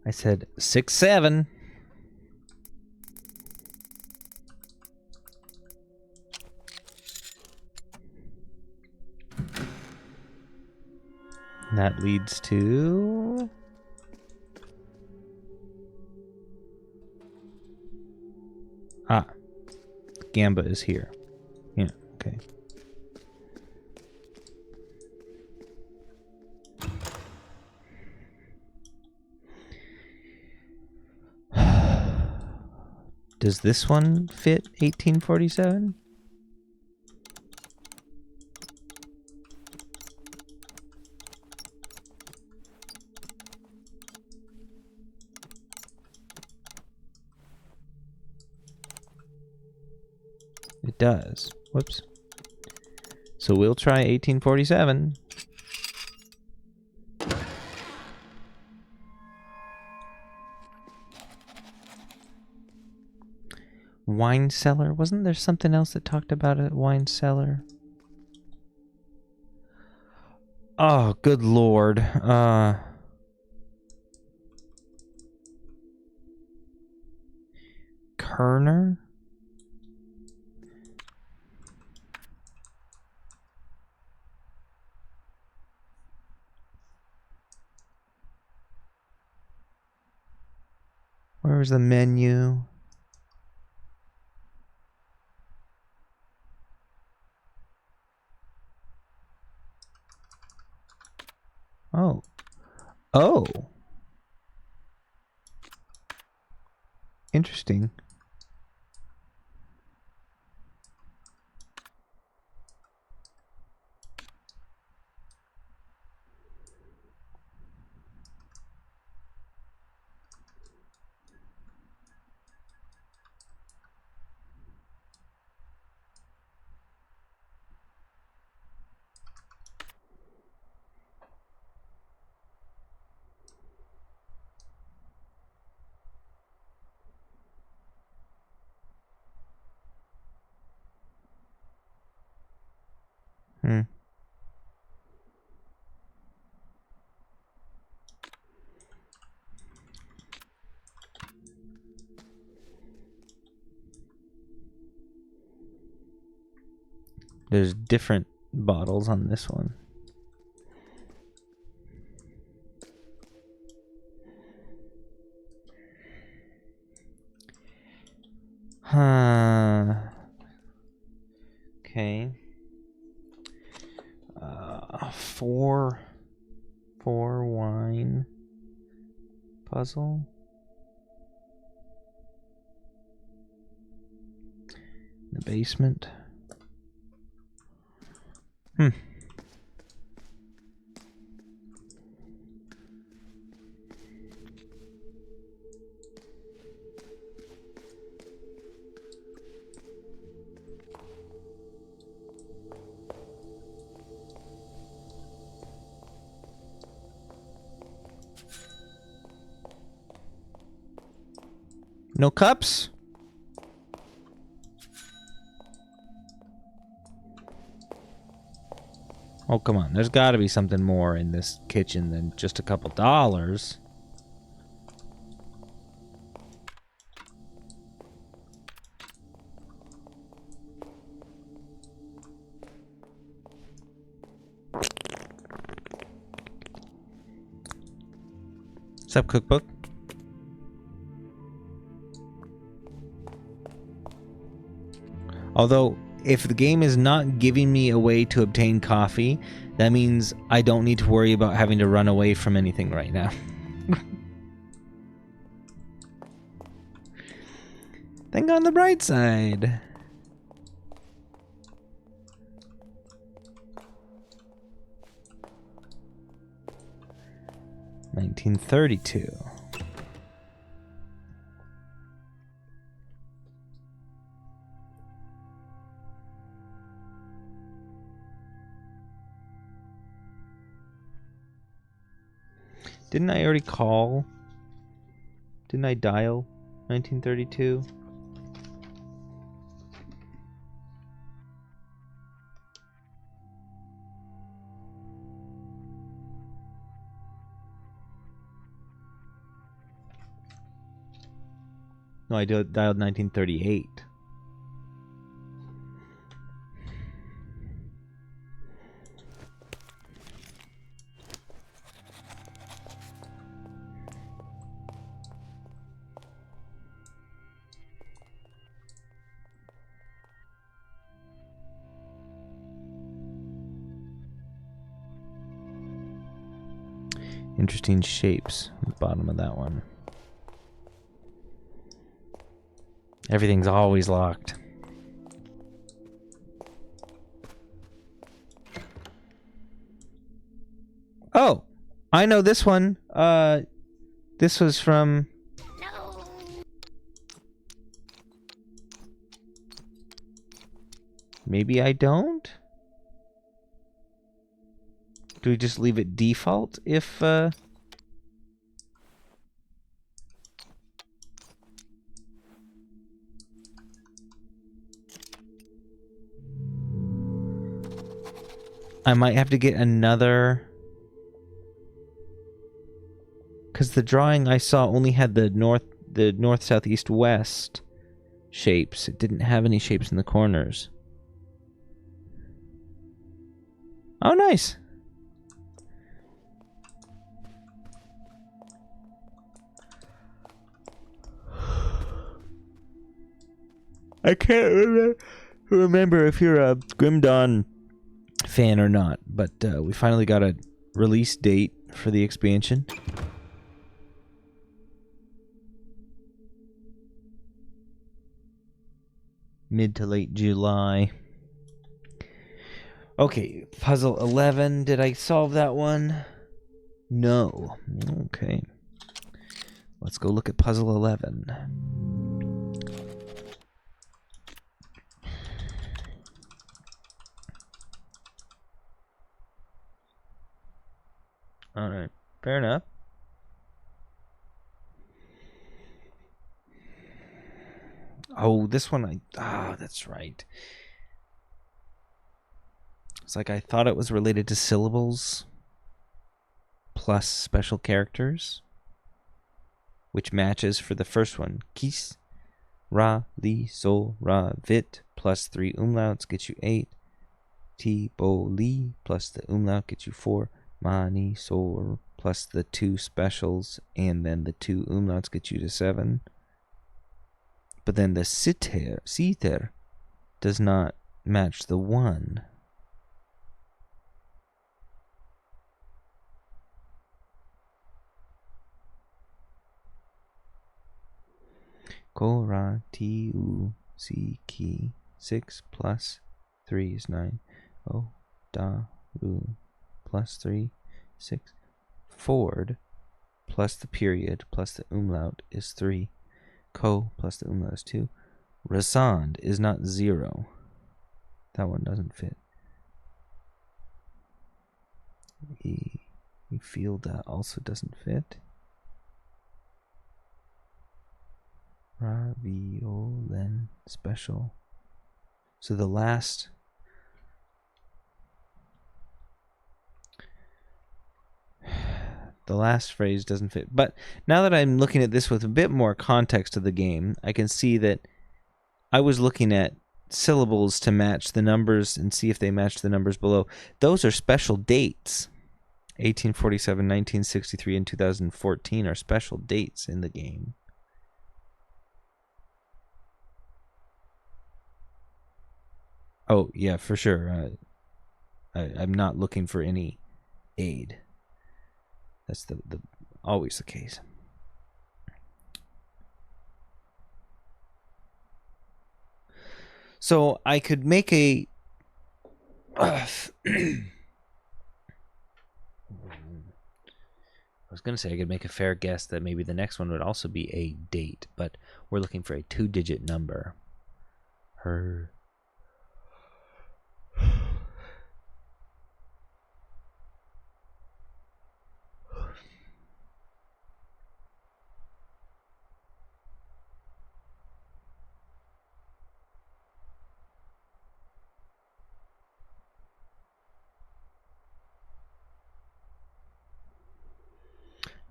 I said 6-7. That leads to Gamba is here. Yeah, okay. Does this one fit 1847? does. Whoops. So we'll try 1847. Wine cellar? Wasn't there something else that talked about a wine cellar? Oh, good lord. Kerner? Where was the menu? Oh. Oh. Interesting. Hmm. There's different bottles on this one. Huh. Okay. Four wine puzzle. The basement. No cups? Oh, come on. There's got to be something more in this kitchen than just a couple dollars. What's up, cookbook? Although, if the game is not giving me a way to obtain coffee, that means I don't need to worry about having to run away from anything right now. Think on the bright side. $1932. Didn't I already call? Didn't I dial 1932? No, I dialed 1938. Interesting shapes at the bottom of that one. Everything's always locked. Oh, I know this one. This was from... No. Maybe I don't? Do we just leave it default if, I might have to get another... Because the drawing I saw only had the north, south, east, west shapes. It didn't have any shapes in the corners. Oh, nice. I can't remember if you're a Grim Dawn fan or not, but we finally got a release date for the expansion. Mid to late July. Okay, puzzle 11. Did I solve that one? No. Okay. Let's go look at puzzle 11. Alright, fair enough. Oh, this one that's right. It's like I thought it was related to syllables plus special characters, which matches for the first one. Kis, ra, li, sol, ra, vit, plus 3 umlauts gets you 8. Ti, bo, li, plus the umlaut gets you 4. Ma, ni, sol, plus the 2 specials, and then the 2 umlauts get you to 7. But then the siter does not match the 1. Ko, ra, ti, u, si, ki. 6 plus 3 is 9. O, da, u, plus 3, 6. Ford plus the period plus the umlaut is 3. Ko plus the umlaut is 2. Rasand is not 0. That one doesn't fit. You feel that also doesn't fit. Raviolen special. So the last phrase doesn't fit. But now that I'm looking at this with a bit more context of the game, I can see that I was looking at syllables to match the numbers and see if they match the numbers below. Those are special dates. 1847, 1963, and 2014 are special dates in the game. Oh, yeah, for sure. I'm not looking for any aid. That's the always the case. So I could make a I was going to say I could make a fair guess that maybe the next one would also be a date, but we're looking for a 2-digit number. Her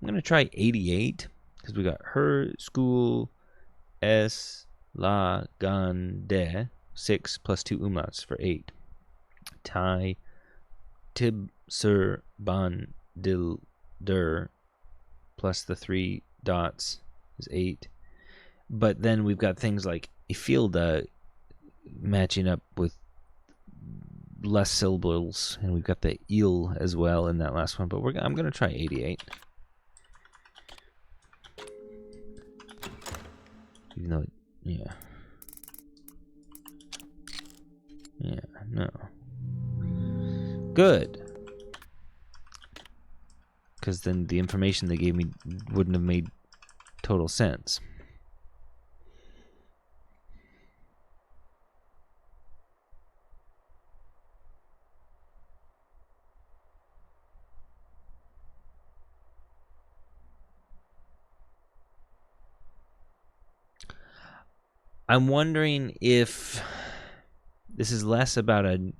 I'm going to try 88 because we got her school es la grande 6 plus 2 umlauts for 8. Tai tib sur ban dil der plus the 3 dots is 8. But then we've got things like Ifilda matching up with less syllables, and we've got the il as well in that last one. But I'm going to try 88. Even though, yeah, no. Good. Because then the information they gave me wouldn't have made total sense. I'm wondering if this is less about a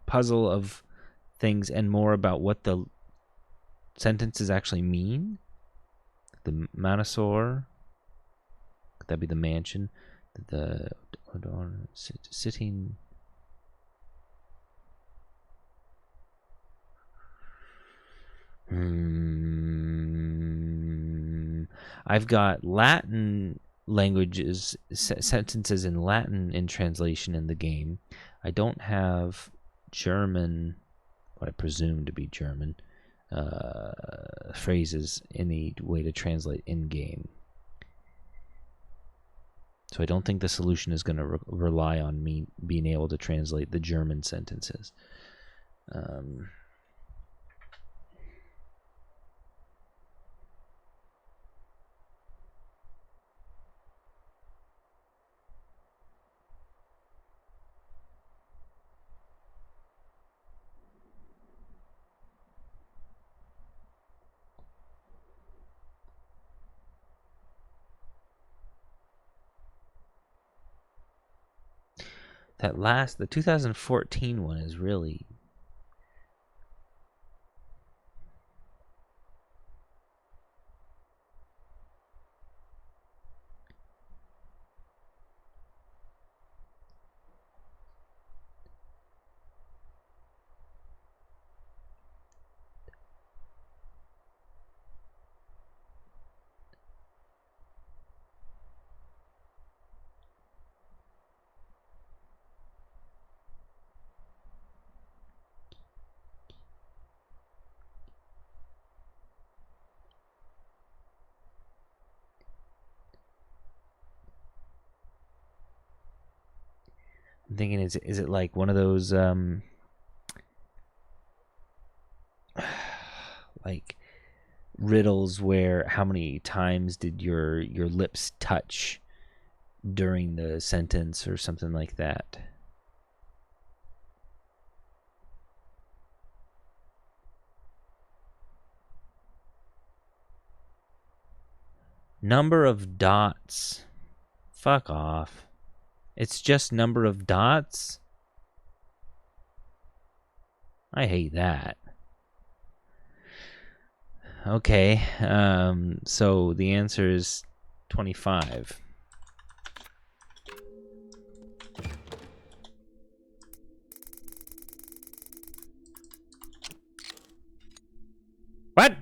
puzzle of things and more about what the sentences actually mean. The Manosaur, could that be the mansion? The sitting. I've got Latin languages, sentences in Latin in translation in the game. I don't have German, what I presume to be German, phrases any way to translate in game. So I don't think the solution is going to rely on me being able to translate the German sentences. The 2014 one is really... I'm thinking, is it like one of those like riddles where how many times did your lips touch during the sentence or something like that? Number of dots. Fuck off. It's just number of dots? I hate that. Okay, so the answer is 25. What?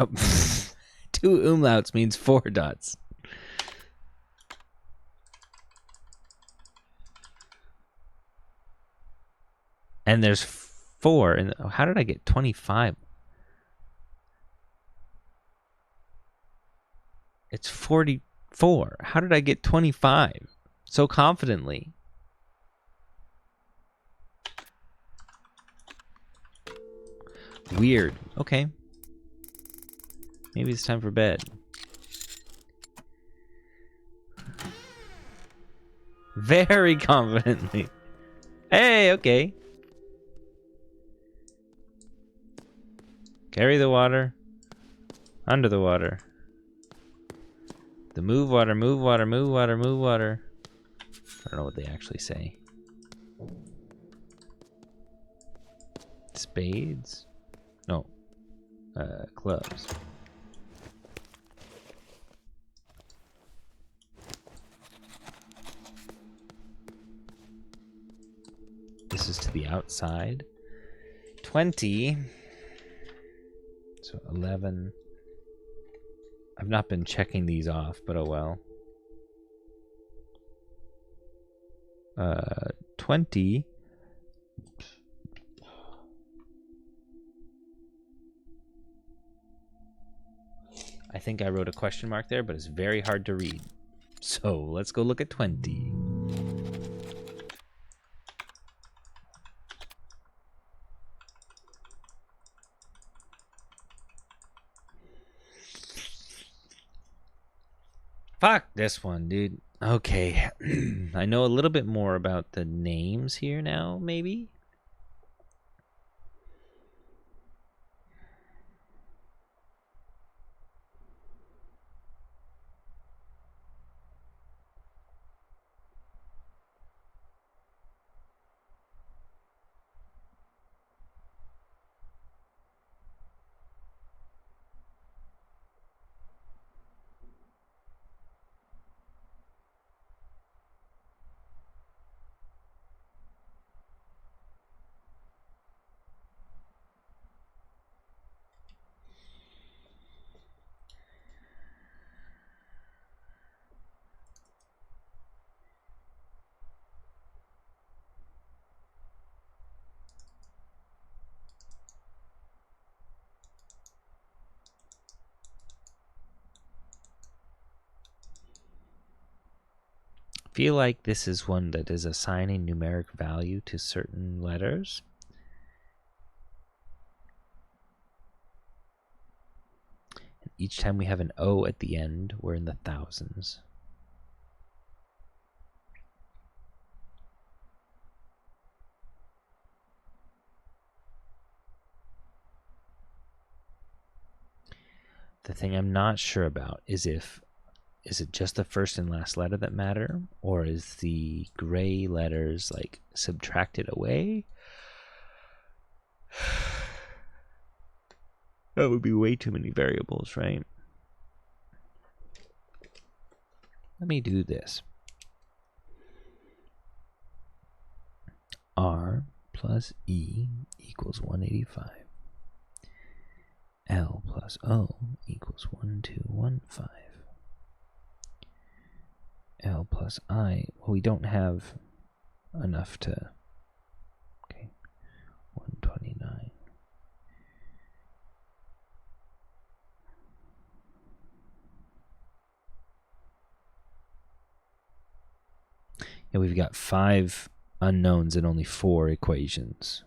Oh, 2 umlauts means 4 dots. And there's 4. And how did I get 25? It's 44. How did I get 25 so confidently? Weird. Okay. Maybe it's time for bed. Very confidently. Hey, okay. Carry the water. Under the water. The move water, move water, move water, move water. I don't know what they actually say. Spades? No. Clubs. This is to the outside. 20. So 11. I've not been checking these off, but oh well. 20. I think I wrote a question mark there, but it's very hard to read. So let's go look at 20. Fuck this one, dude. Okay. I know a little bit more about the names here now, maybe? feel like this is one that is assigning numeric value to certain letters. And each time we have an O at the end, we're in the thousands. The thing I'm not sure about is is it just the first and last letter that matter, or is the gray letters like subtracted away? That would be way too many variables, right? Let me do this. R plus E equals 185. L plus O equals 1215. L plus I, well, we don't have enough to, okay, 129. And we've got 5 unknowns and only 4 equations.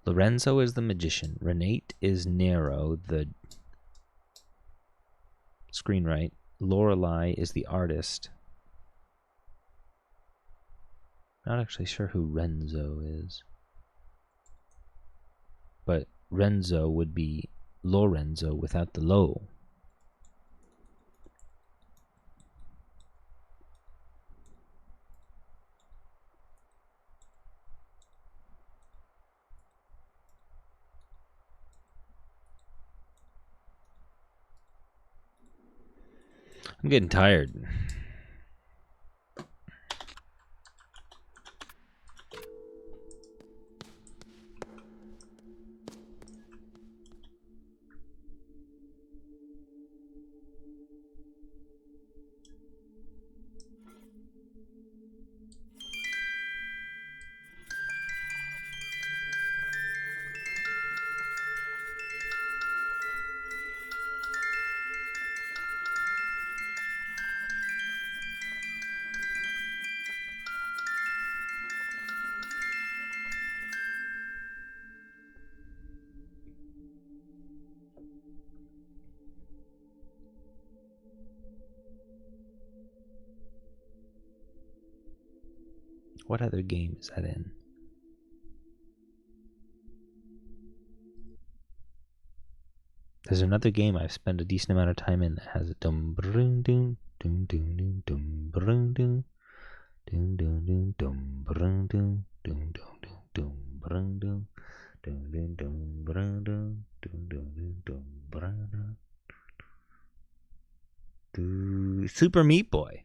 Lorenzo is the magician. Renate is Nero, the screenwriter. Lorelei is the artist. Not actually sure who Renzo is. But Renzo would be Lorenzo without the lo. I'm getting tired. What other game is that in? There's another game I've spent a decent amount of time in that has a dum brung dum dum dum dum dum brung dum dum dum dum dum brung dum dum dum dum brung dum dum dum dum brung dum dum dum dum brung dum. Super Meat Boy.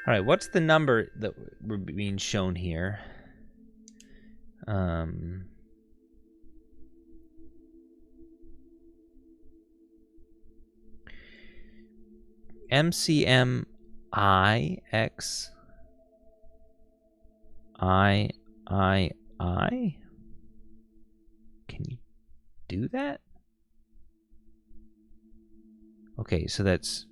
All right, what's the number that we're being shown here? MCM IX I. Can you do that? Okay, so that's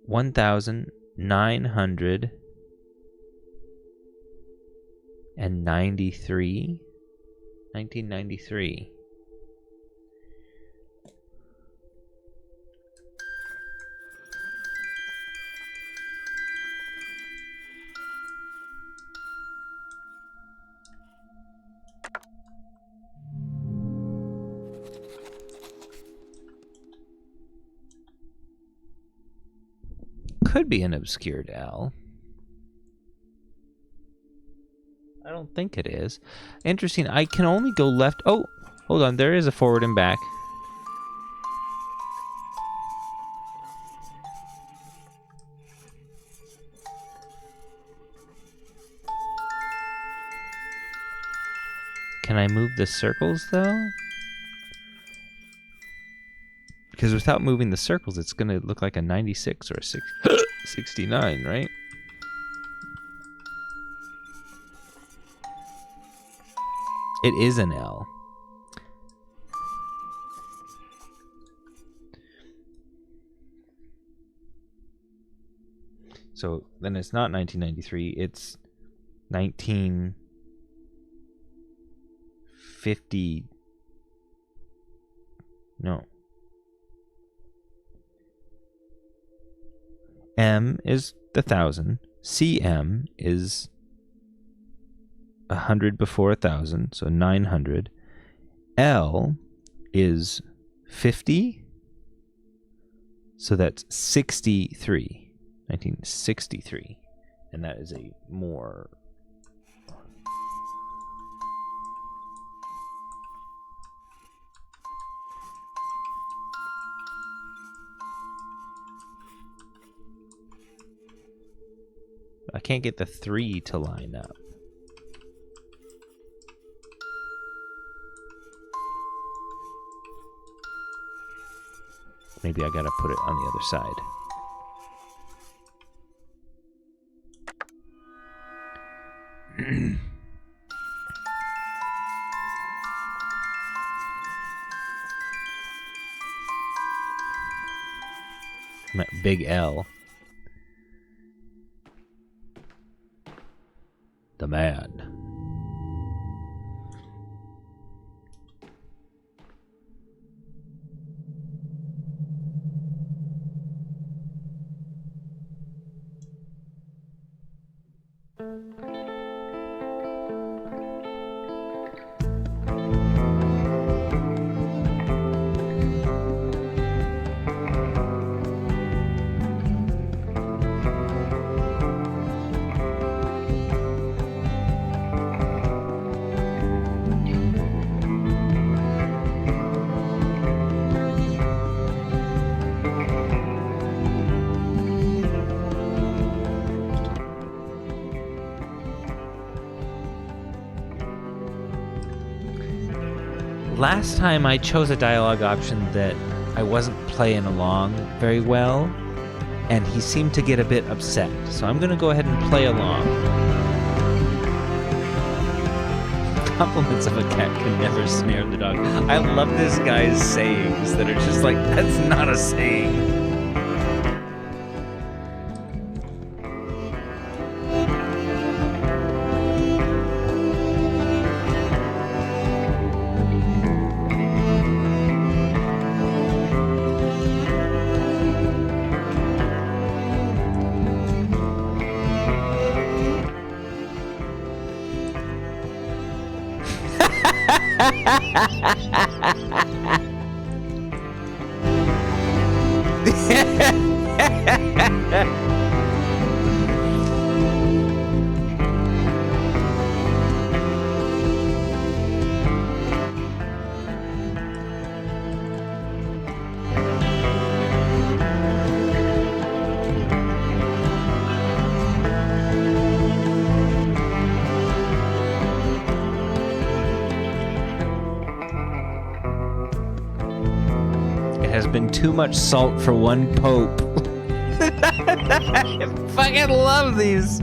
1,993. 1993. Could be an obscured L. I don't think it is. Interesting. I can only go left. Oh, hold on. There is a forward and back. Can I move the circles, though? Because without moving the circles, it's going to look like a 96 or a 69, right? It is an L. So then it's not 1993, it's 1950. No. M is the 1,000. CM is 100 before 1,000, so 900. L is 50, so that's 63. 1963. And that is a more... I can't get the 3 to line up. Maybe I gotta put it on the other side. Big L. The man. Last time I chose a dialogue option that I wasn't playing along very well, and he seemed to get a bit upset. So I'm going to go ahead and play along. Compliments of a cat can never snare the dog. I love this guy's sayings that are just like, that's not a saying. Has been too much salt for one pope. I fucking love these.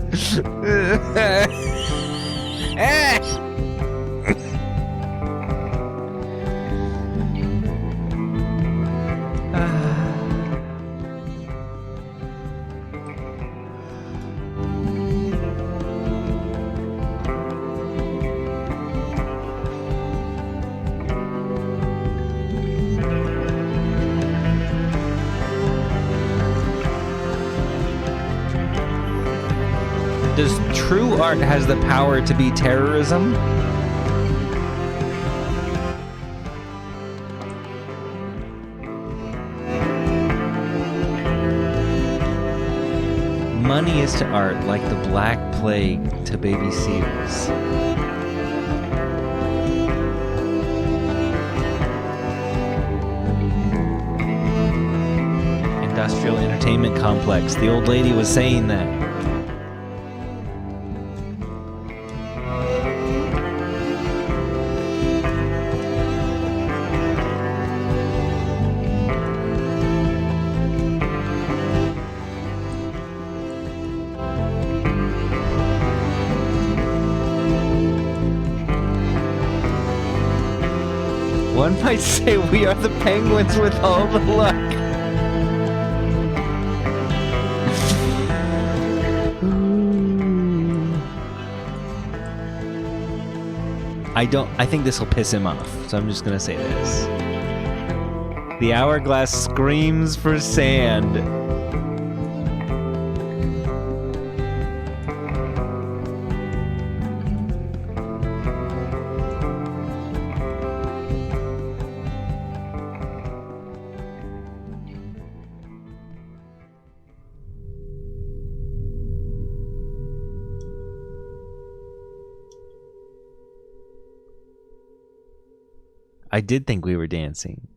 Does true art has the power to be terrorism? Money is to art like the Black Plague to baby seals. Industrial entertainment complex. The old lady was saying that. One might say we are the penguins with all the luck. I think this will piss him off, so I'm just gonna say this. The hourglass screams for sand. I did think we were dancing.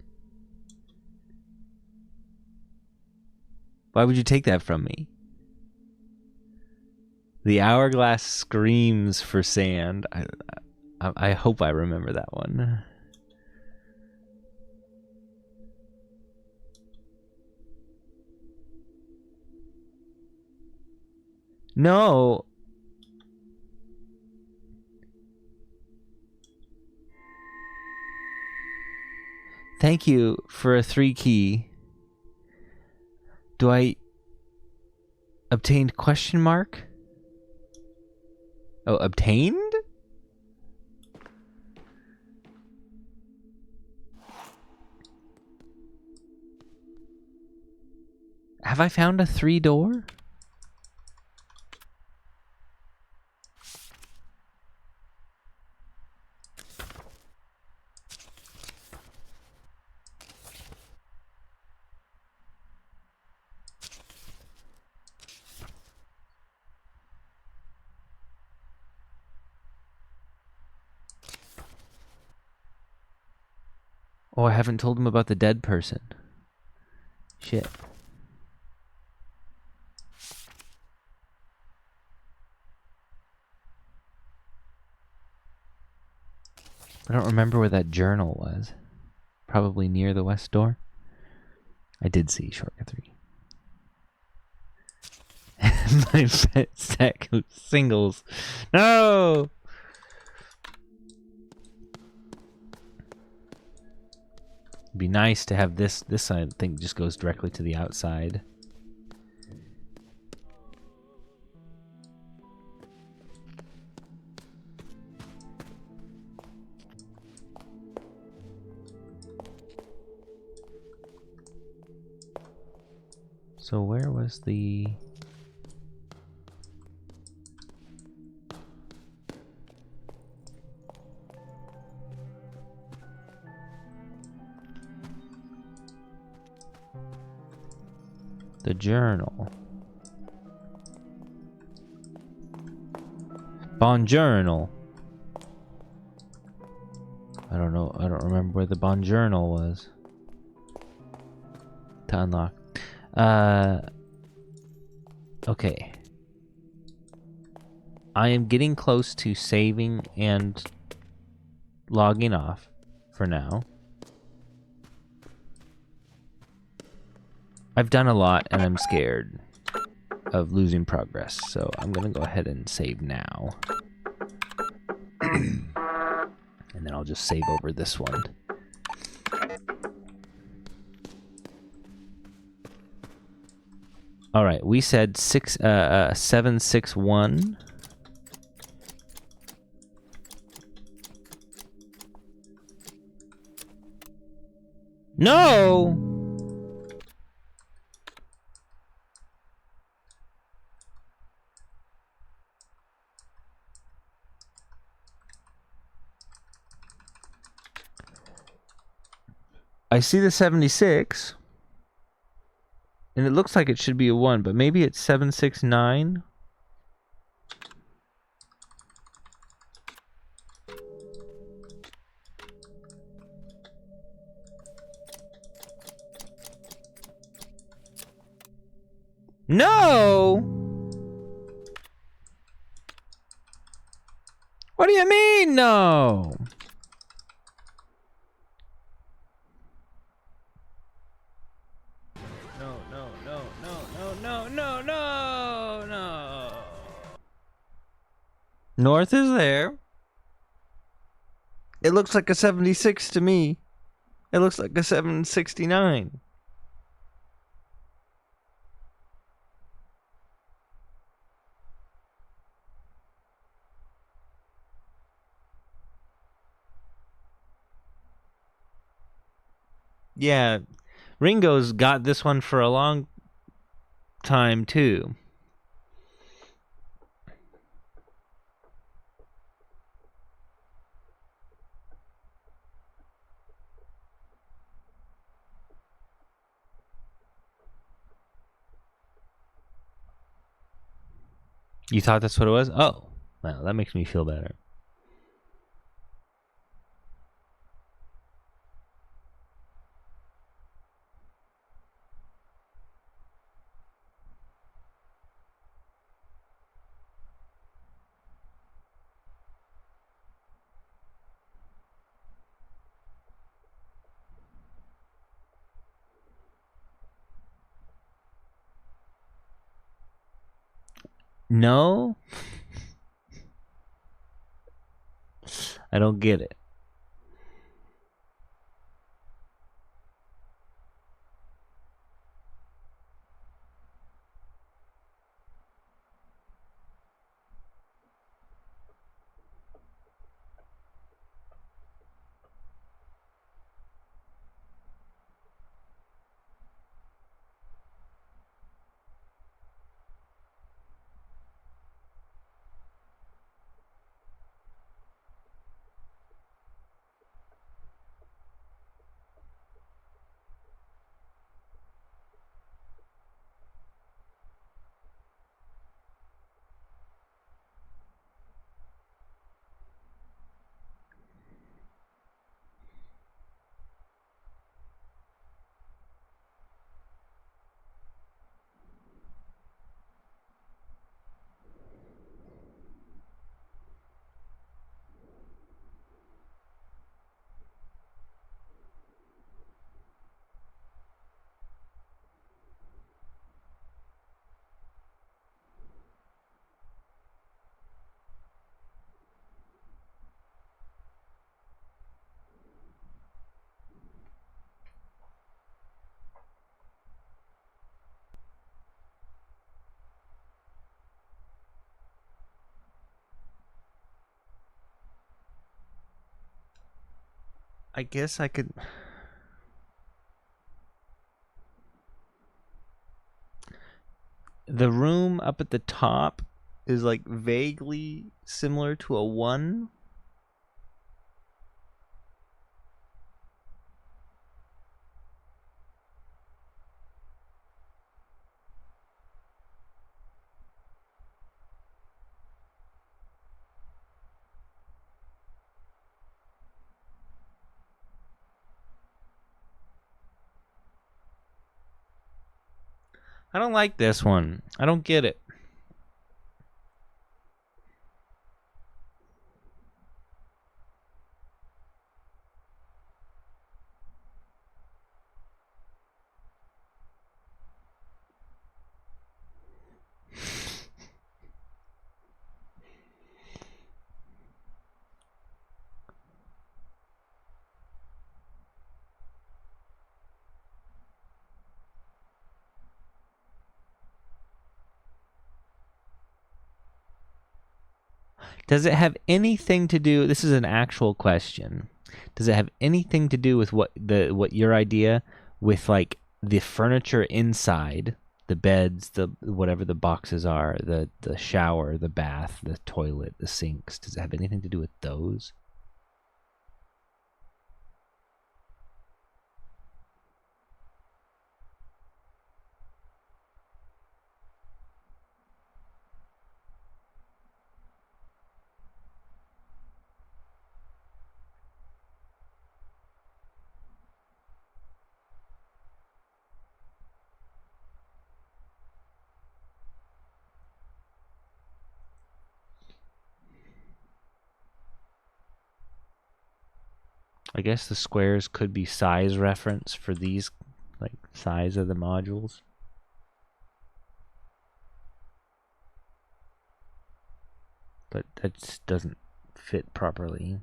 Why would you take that from me? The hourglass screams for sand. I hope I remember that one. No. Thank you for a 3 key. Do I obtained question mark? Oh, obtained? Have I found a 3-door? Oh, I haven't told him about the dead person. Shit. I don't remember where that journal was. Probably near the west door. I did see shortcut 3. My pet stack of singles. No! It'd be nice to have this. This, I think, just goes directly to the outside. So where was the... The journal. Bonjournal. I don't know. I don't remember where the Bonjournal was. To unlock. Okay. I am getting close to saving and logging off for now. I've done a lot and I'm scared of losing progress, so I'm gonna go ahead and save now. And then I'll just save over this one. All right, we said 761. No! I see the 76. And it looks like it should be a 1, but maybe it's 769. No! What do you mean, no? No. North is there. It looks like a 76 to me. It looks like a 769. Yeah, Ringo's got this one for a long time too. You thought that's what it was? Oh, well, that makes me feel better. No? I don't get it. I guess I could... The room up at the top is like vaguely similar to a 1. I don't like this one. I don't get it. Does it have anything to do... This is an actual question. Does it have anything to do with what your idea with like the furniture inside, the beds, the whatever the boxes are, the shower, the bath, the toilet, the sinks? Does it have anything to do with those? I guess the squares could be size reference for these, like, size of the modules. But that doesn't fit properly.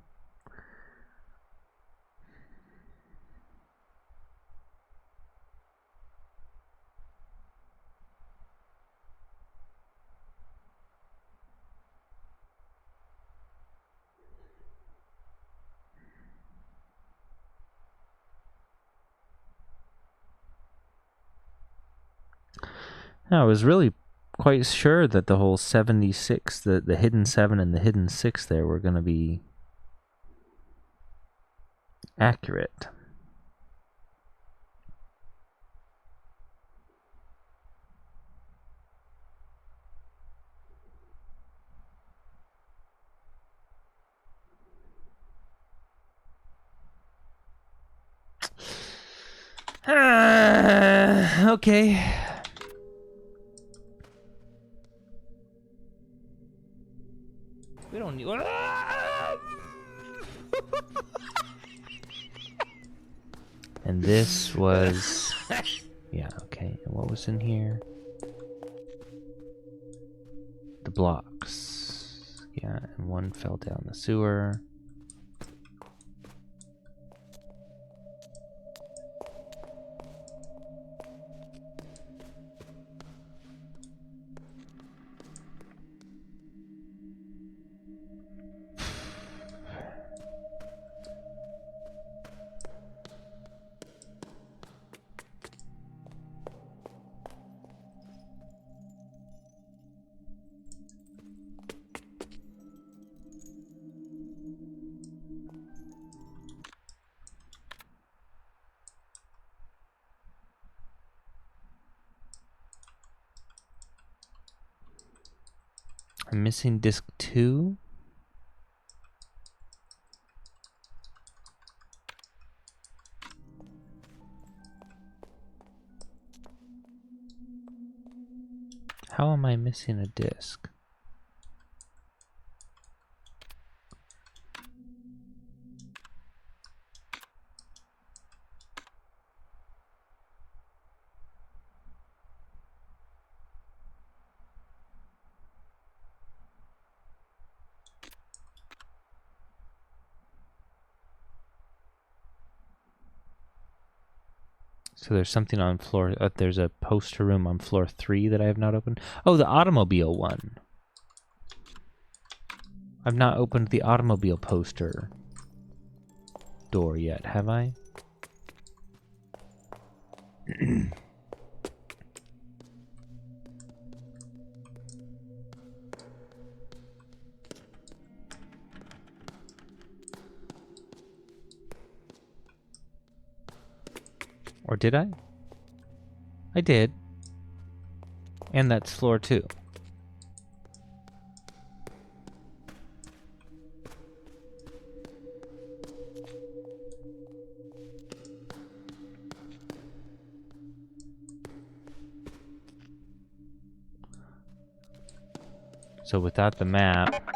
I was really quite sure that the whole 76, the hidden 7 and the hidden 6 there were going to be accurate. Okay. We don't need. And this was. Yeah, okay. And what was in here? The blocks. Yeah, and one fell down the sewer. I'm missing disc 2. How am I missing a disc? So there's something on floor. There's a poster room on floor 3 that I have not opened. Oh, the automobile one. I've not opened the automobile poster door yet, have I? Or did I? I did. And that's floor 2. So without the map...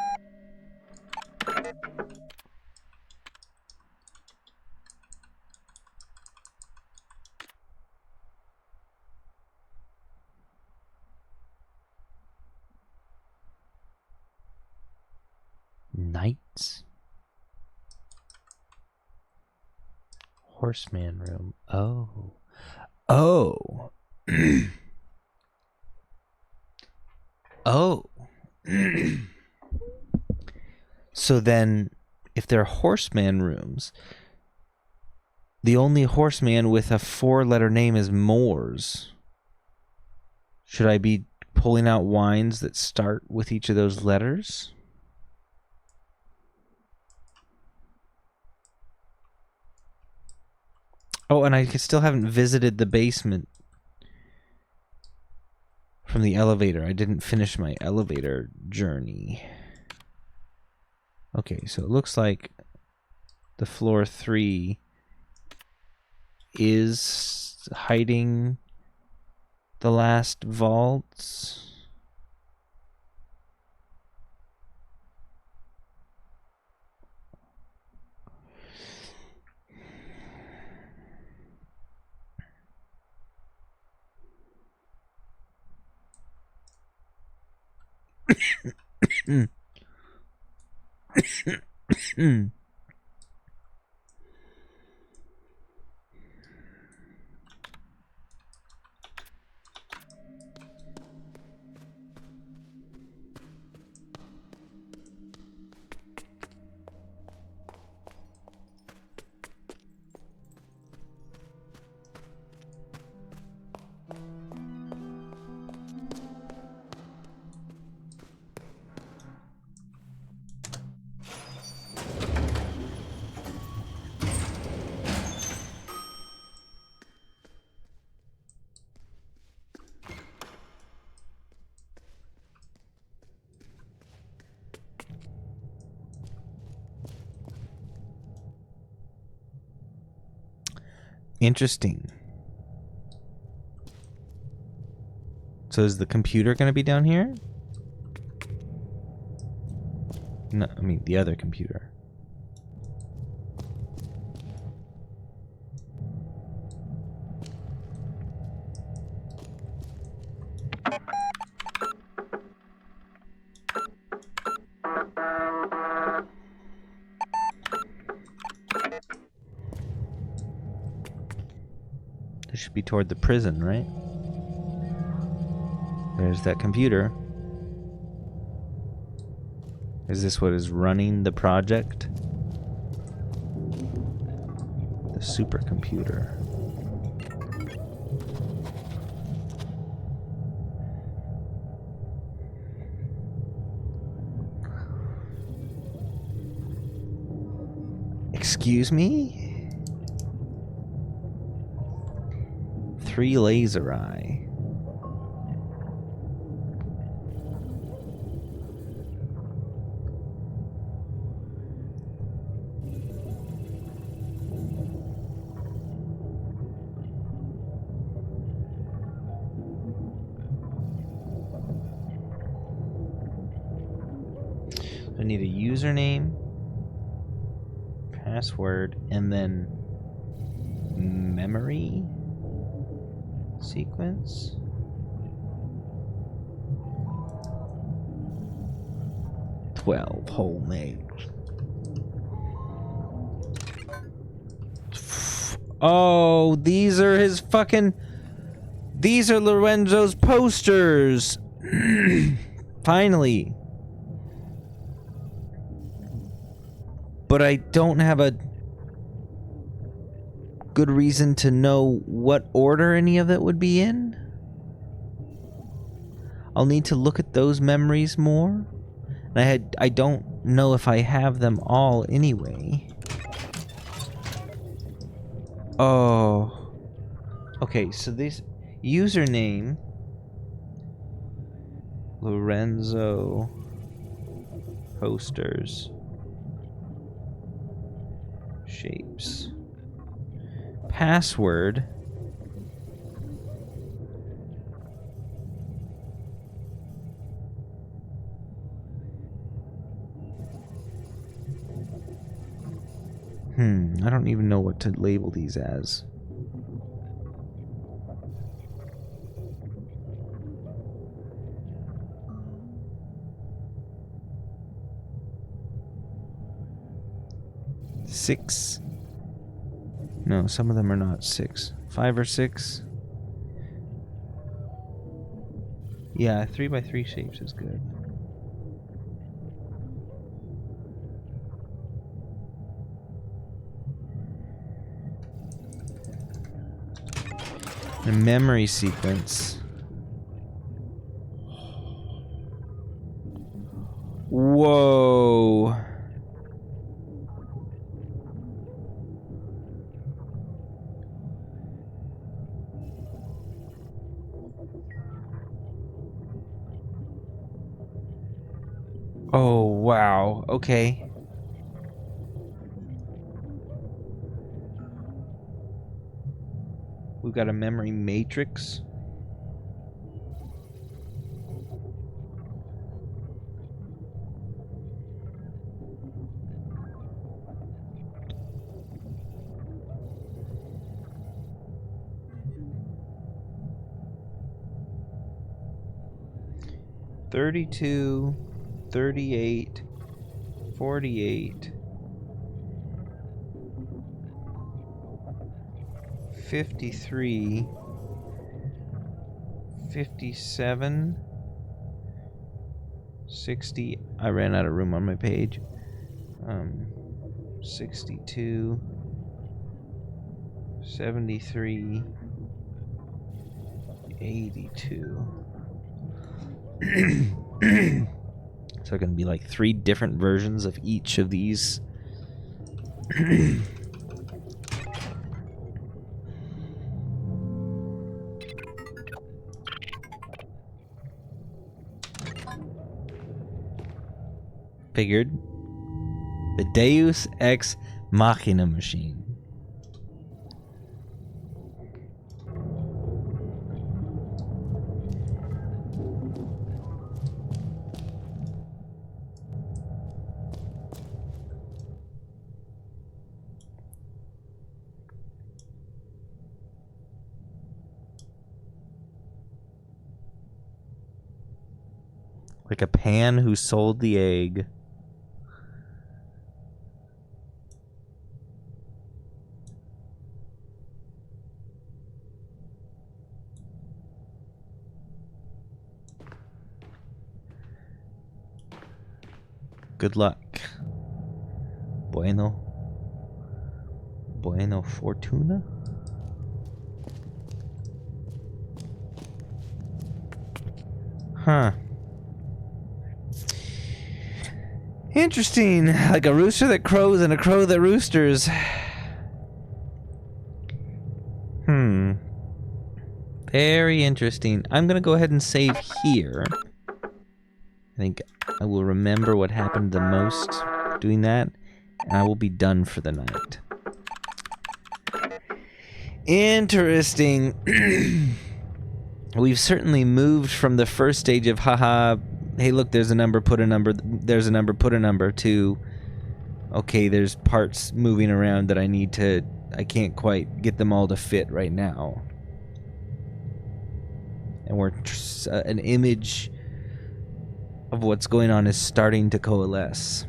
Knights? Horseman room. Oh. Oh. Oh. So then, if they're horseman rooms, the only horseman with a 4-letter name is Moores. Should I be pulling out wines that start with each of those letters? Oh, and I still haven't visited the basement from the elevator. I didn't finish my elevator journey. Okay, so it looks like the floor 3 is hiding the last vaults. Interesting. So is the computer going to be down here? No, I mean the other computer. This should be toward the prison, right? There's that computer. Is this what is running the project? The supercomputer. Excuse me? 3 laser eye. I need a username, password, and then memory sequence. "12 whole megs." Oh, these are his fucking... These are Lorenzo's posters! Finally. But I don't have a good reason to know what order any of it would be in. I'll need to look at those memories more. And I don't know if I have them all anyway. Oh. Okay, so this username, Lorenzo posters. Shapes. Password. I don't even know what to label these as. Six. No, some of them are not 6. 5 or 6. Yeah, 3x3 shapes is good. A memory sequence. Whoa. Oh, wow. Okay. We've got a memory matrix. 32, 38, 48, 53, 57, 60. I ran out of room on my page. 62, 73, 82. So going to be like 3 different versions of each of these. Figured. The Deus Ex Machina machine. Like a pan who sold the egg. Good luck. Bueno fortuna? Huh. Interesting. Like a rooster that crows and a crow that roosters. Very interesting. I'm going to go ahead and save here. I think I will remember what happened the most doing that, and I will be done for the night. Interesting. We've certainly moved from the first stage of haha, hey look, there's a number, put a number, there's a number, put a number, to okay, there's parts moving around that I can't quite get them all to fit right now. And an image of what's going on is starting to coalesce.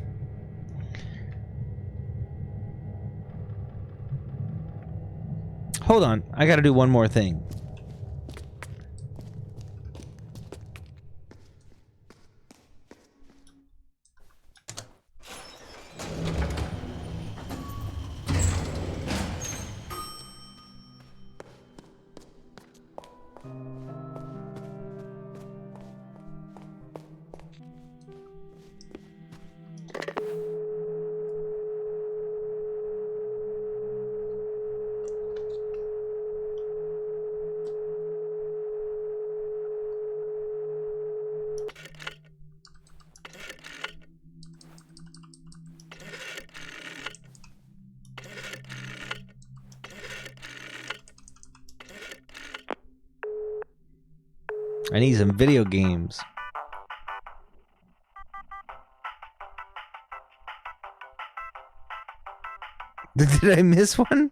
Hold on, I gotta do one more thing. I need some video games. Did I miss one?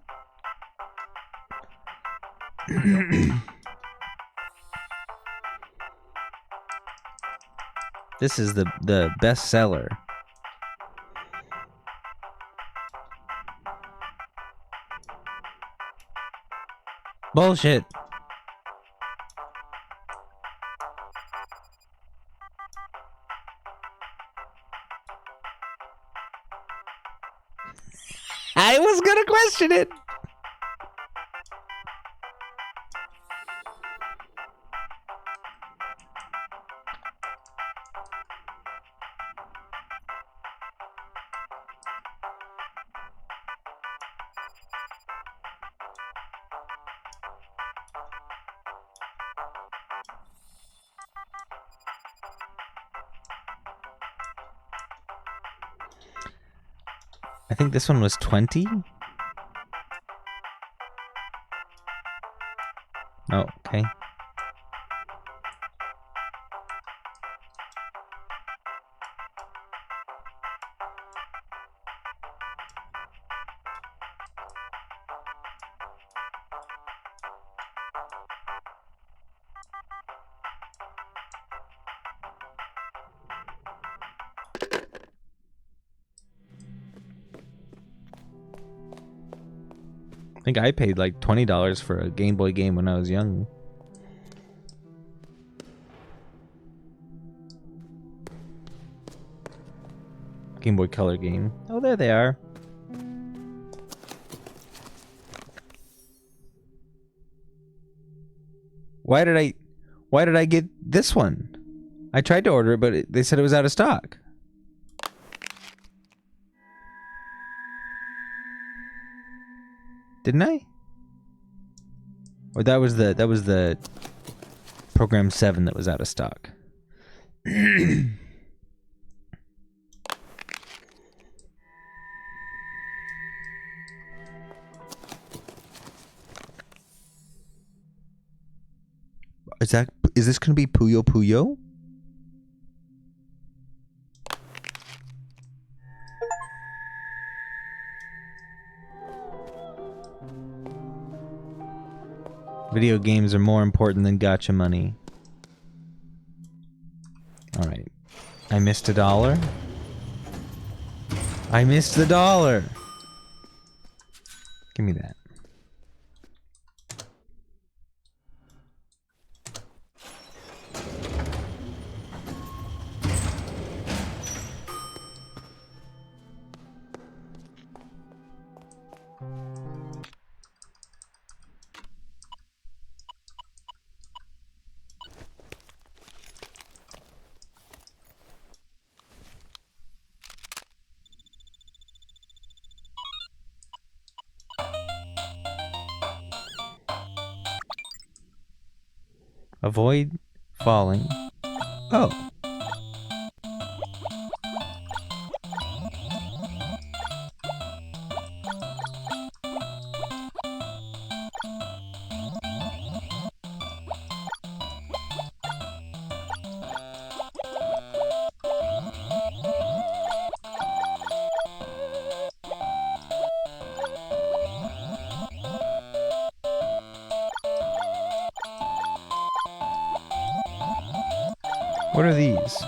This is the bestseller. Bullshit. I was gonna question it. I think this one was 20. Oh, okay. think I paid like $20 for a Game Boy game when I was young. Game Boy Color game. Oh, there they are. Why did I get this one? I tried to order it, but they said it was out of stock. Didn't I? Or that was the program 7 that was out of stock. Is this gonna be Puyo Puyo? Video games are more important than gacha money. Alright. I missed $1. I missed the $1. Give me that. Avoid falling. Oh. What are these?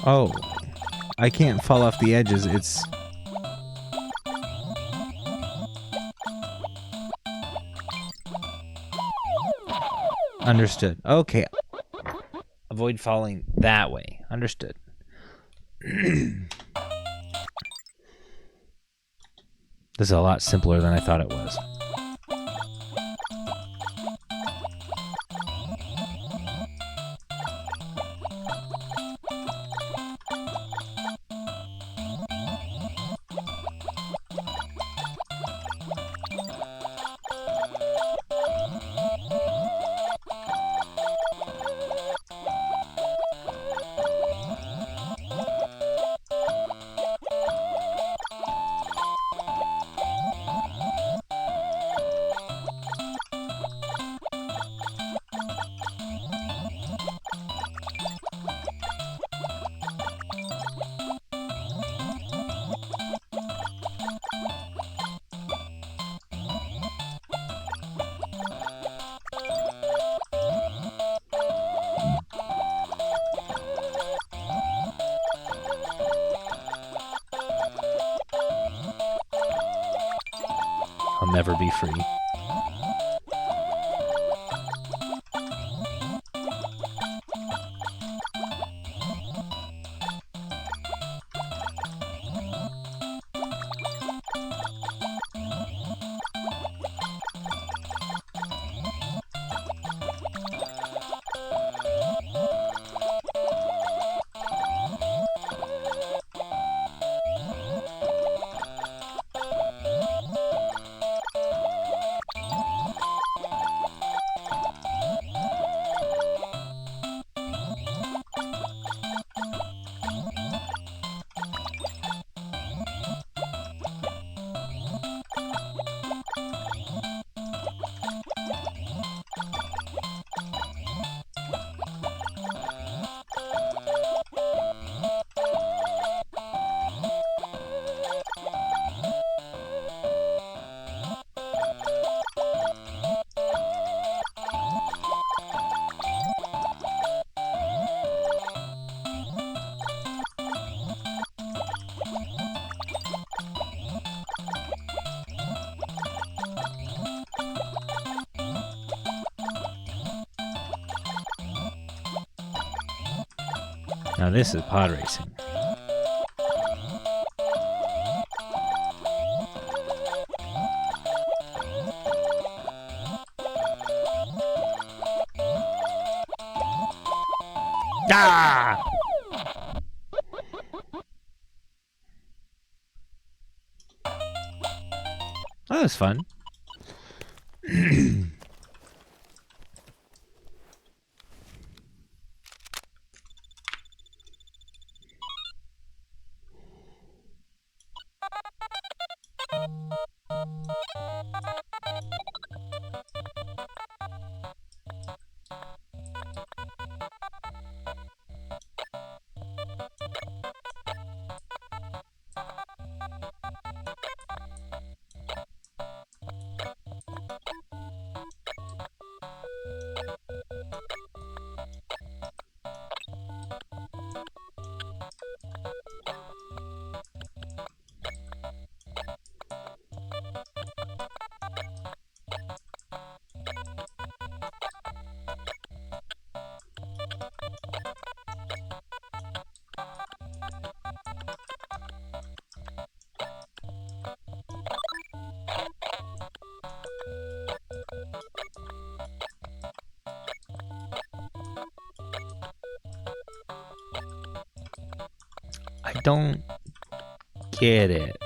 Oh. I can't fall off the edges. It's... Understood. Okay. Avoid falling that way. Understood. This is a lot simpler than I thought it was. I'll never be free. Now this is pod racing. Ah! That was fun. I don't get it.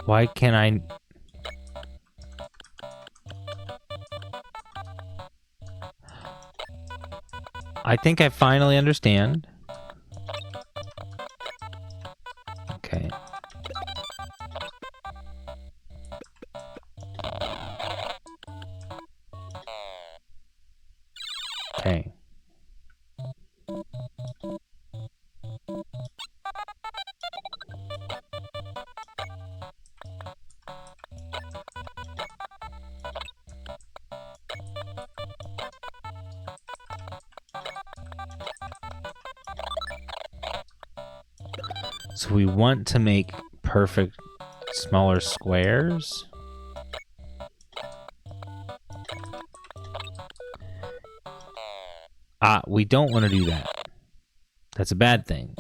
Why can't I? I think I finally understand. Okay. Okay. So we want to make perfect smaller squares. We don't want to do that. That's a bad thing.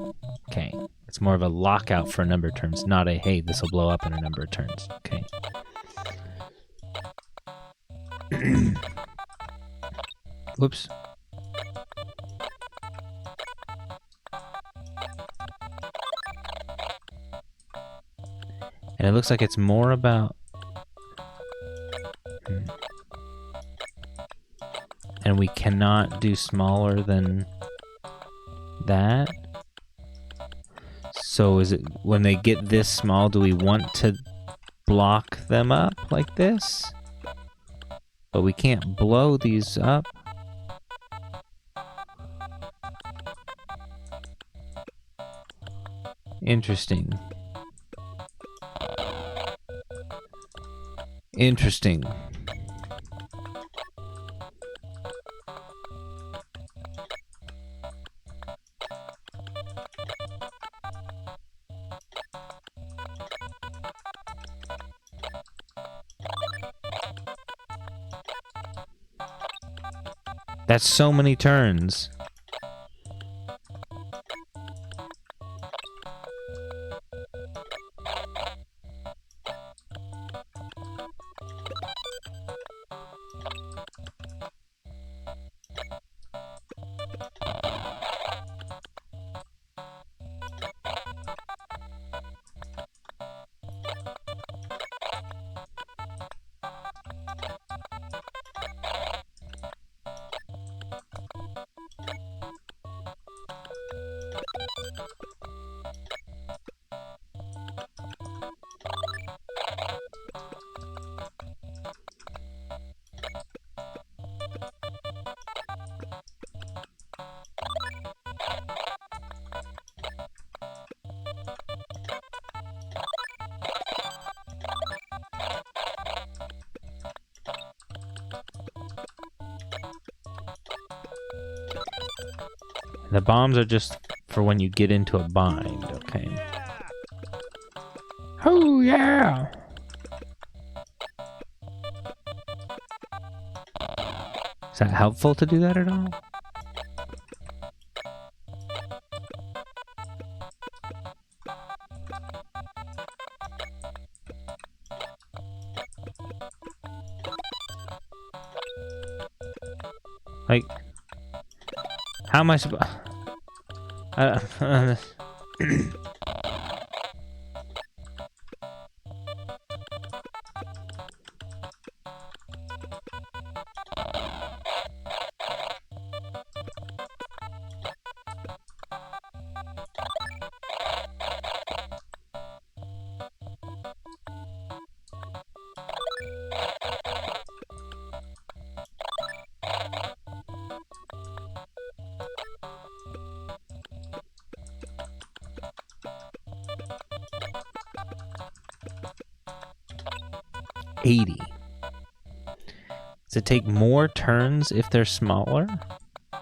Okay. It's more of a lockout for a number of turns, not a, hey, this will blow up in a number of turns. Okay. Whoops. And it looks like it's more about... And we cannot do smaller than that. So is it when they get this small, do we want to block them up like this? But we can't blow these up. Interesting. Interesting. That's so many turns. The bombs are just for when you get into a bind, okay. Oh, yeah! Is that helpful to do that at all? Like, how am I supposed... $80. Does it take more turns if they're smaller? I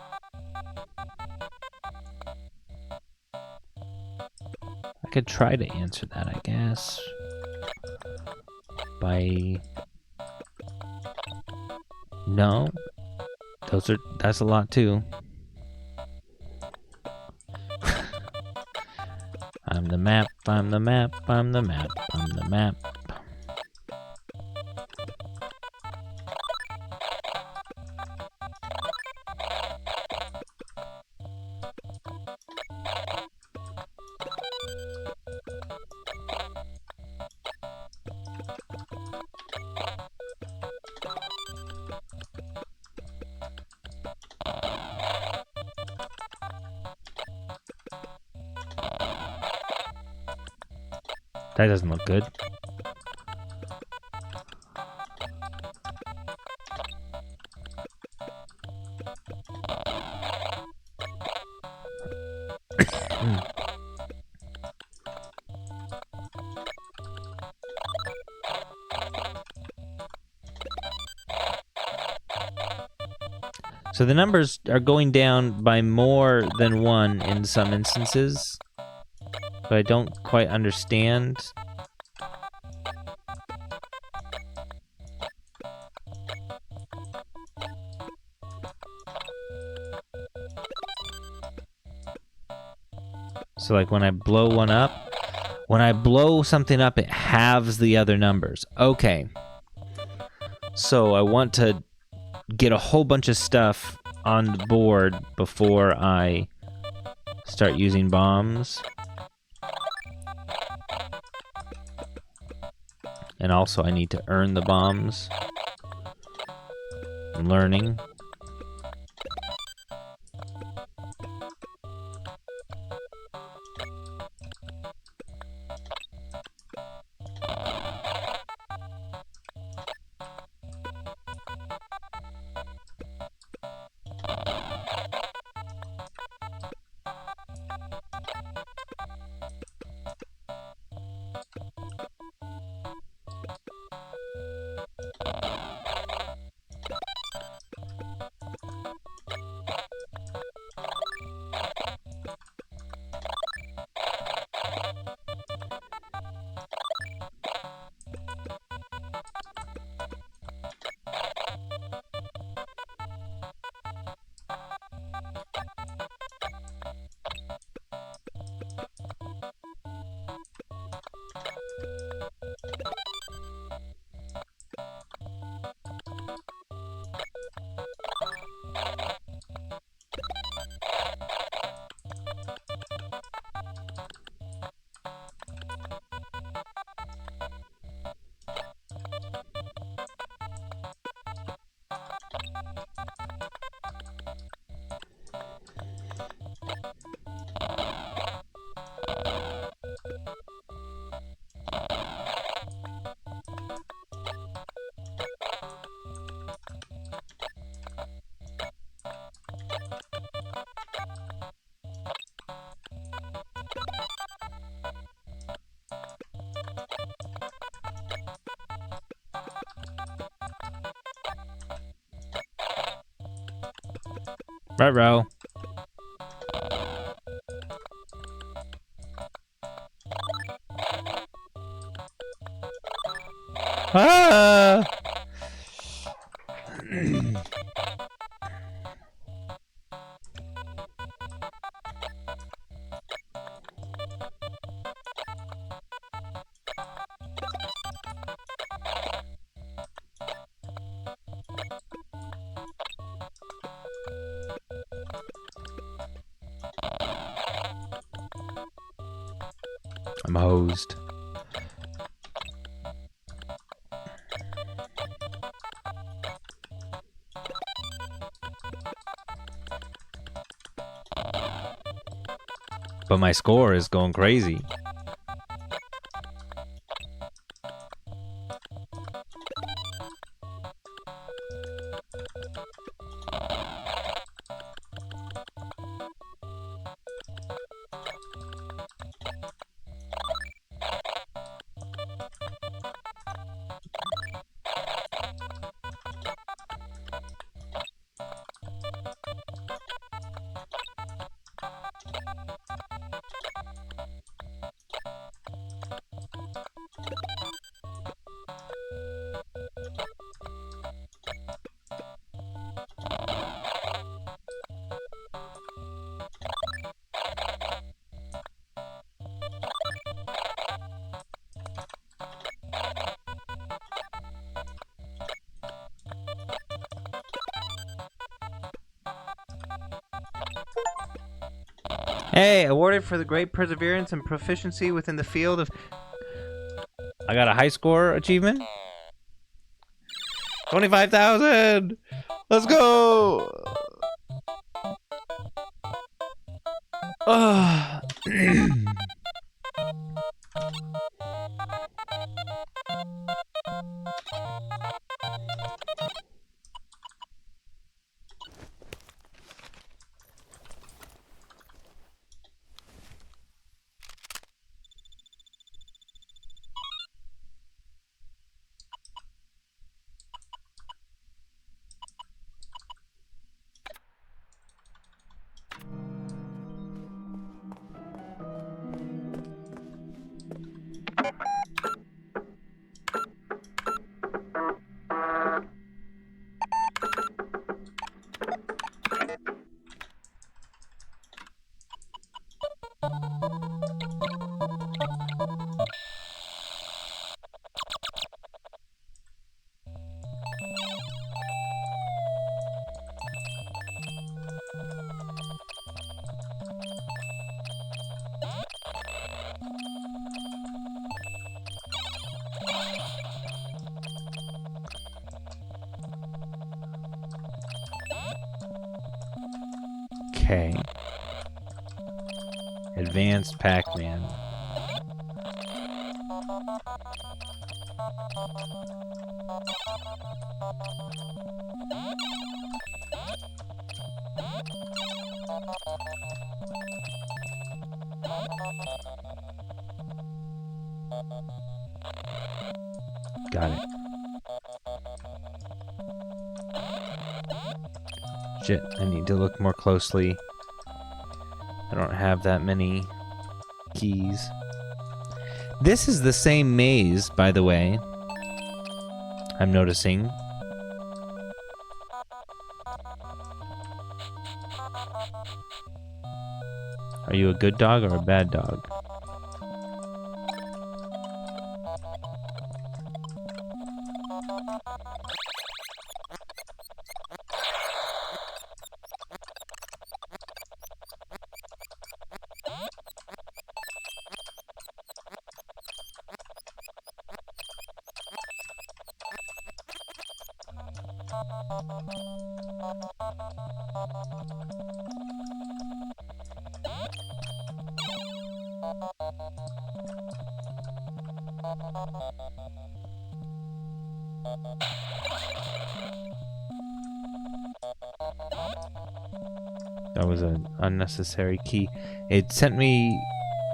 could try to answer that, I guess. By... No. That's a lot too. I'm the map, I'm the map, I'm the map, I'm the map. That doesn't look good. So the numbers are going down by more than one in some instances, but I don't quite understand. So like when I blow one up, when I blow something up, it halves the other numbers. Okay. So I want to get a whole bunch of stuff on the board before I start using bombs. And also I need to earn the bombs. I'm learning. Right, row. Ah! I'm hosed. But my score is going crazy. Hey, awarded for the great perseverance and proficiency within the field of... I got a high score achievement. 25,000! Let's go! Ah. Okay. Advanced Pac-Man. Got it. Shit, I need to look more closely. I don't have that many keys. This is the same maze, by the way. I'm noticing. Are you a good dog or a bad dog? That was an unnecessary key. It sent me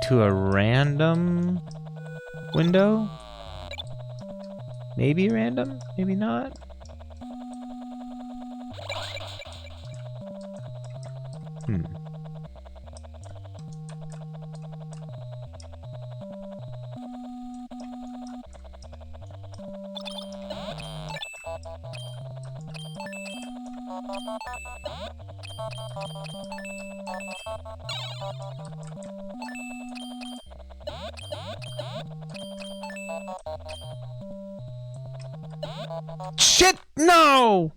to a random window? Maybe random, maybe not. Shit! No!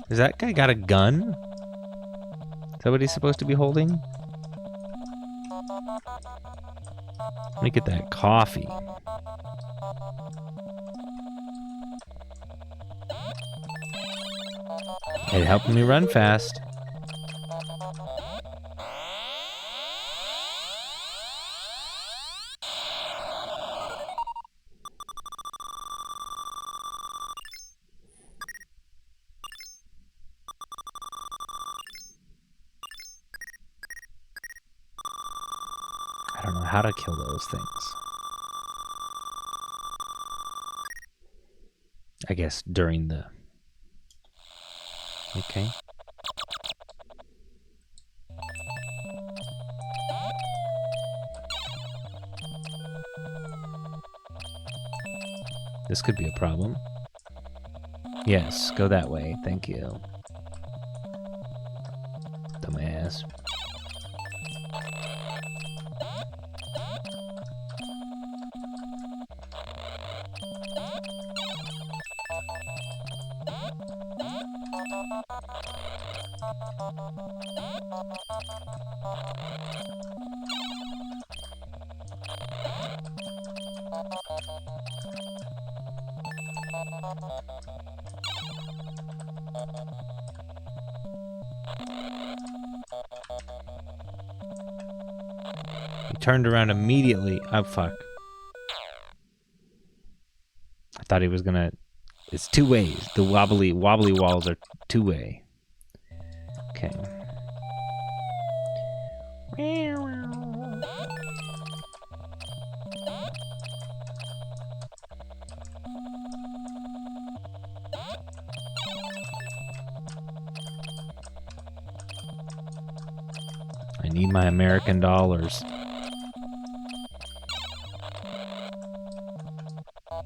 Is that guy got a gun? Is that what he's supposed to be holding? Let me get that coffee. It helped me run fast. I don't know how to kill those things. I guess during the... Okay. This could be a problem. Yes, go that way. Thank you. Dumbass. He turned around immediately. Oh, fuck. I thought he was gonna... It's two ways. The wobbly walls are two-way. Okay. I need my American dollars.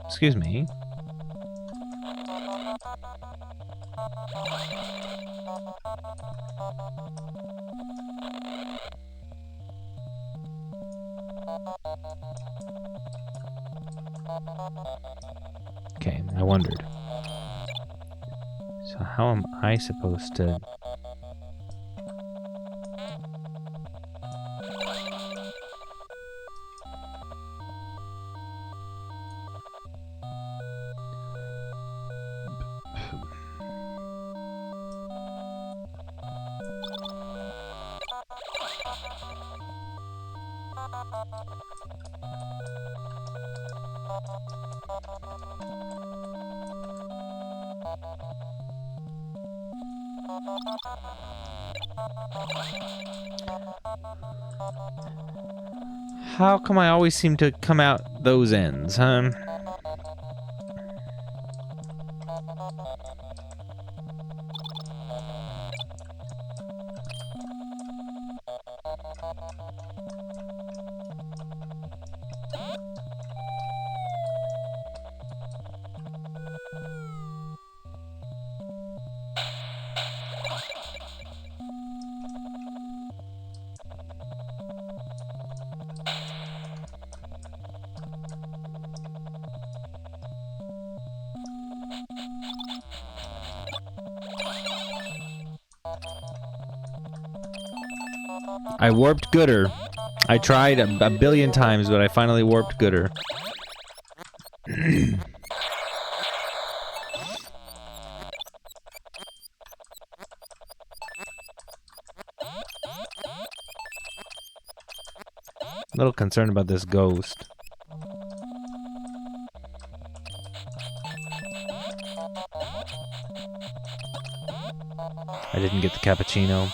Excuse me. Okay, I wondered. So how am I supposed to... How come I always seem to come out those ends, huh? I warped Gooder. I tried a billion times, but I finally warped Gooder. A little concerned about this ghost. I didn't get the cappuccino.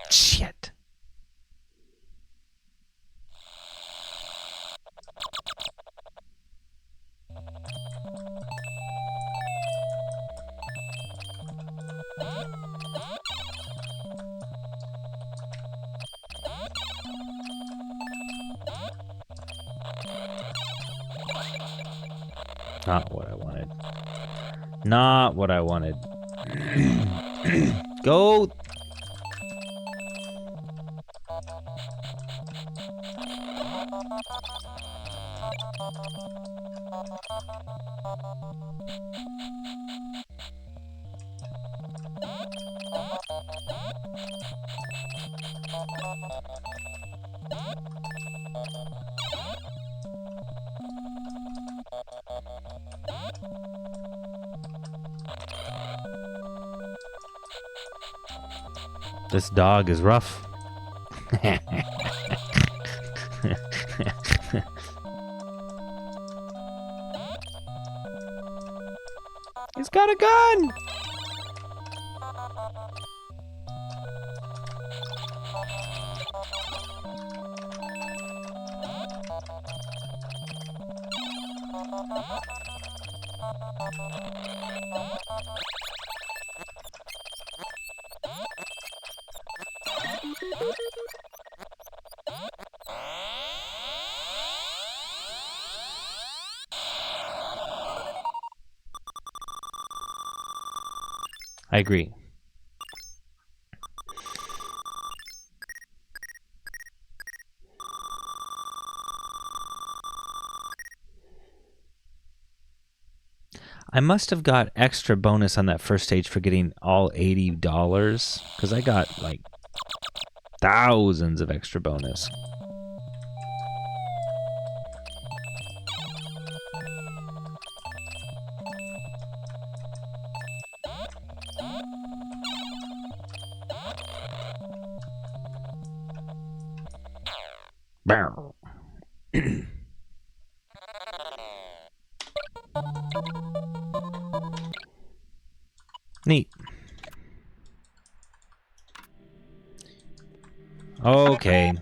Shit. Not what I wanted. Not what I wanted. Go. This dog is rough. He's got a gun! I agree. I must have got extra bonus on that first stage for getting all $80 because I got like thousands of extra bonus. Bow. Neat. Okay,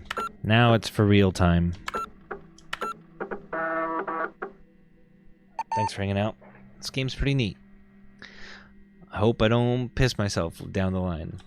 now it's for real time. Thanks for hanging out. This game's pretty neat. I hope I don't piss myself down the line.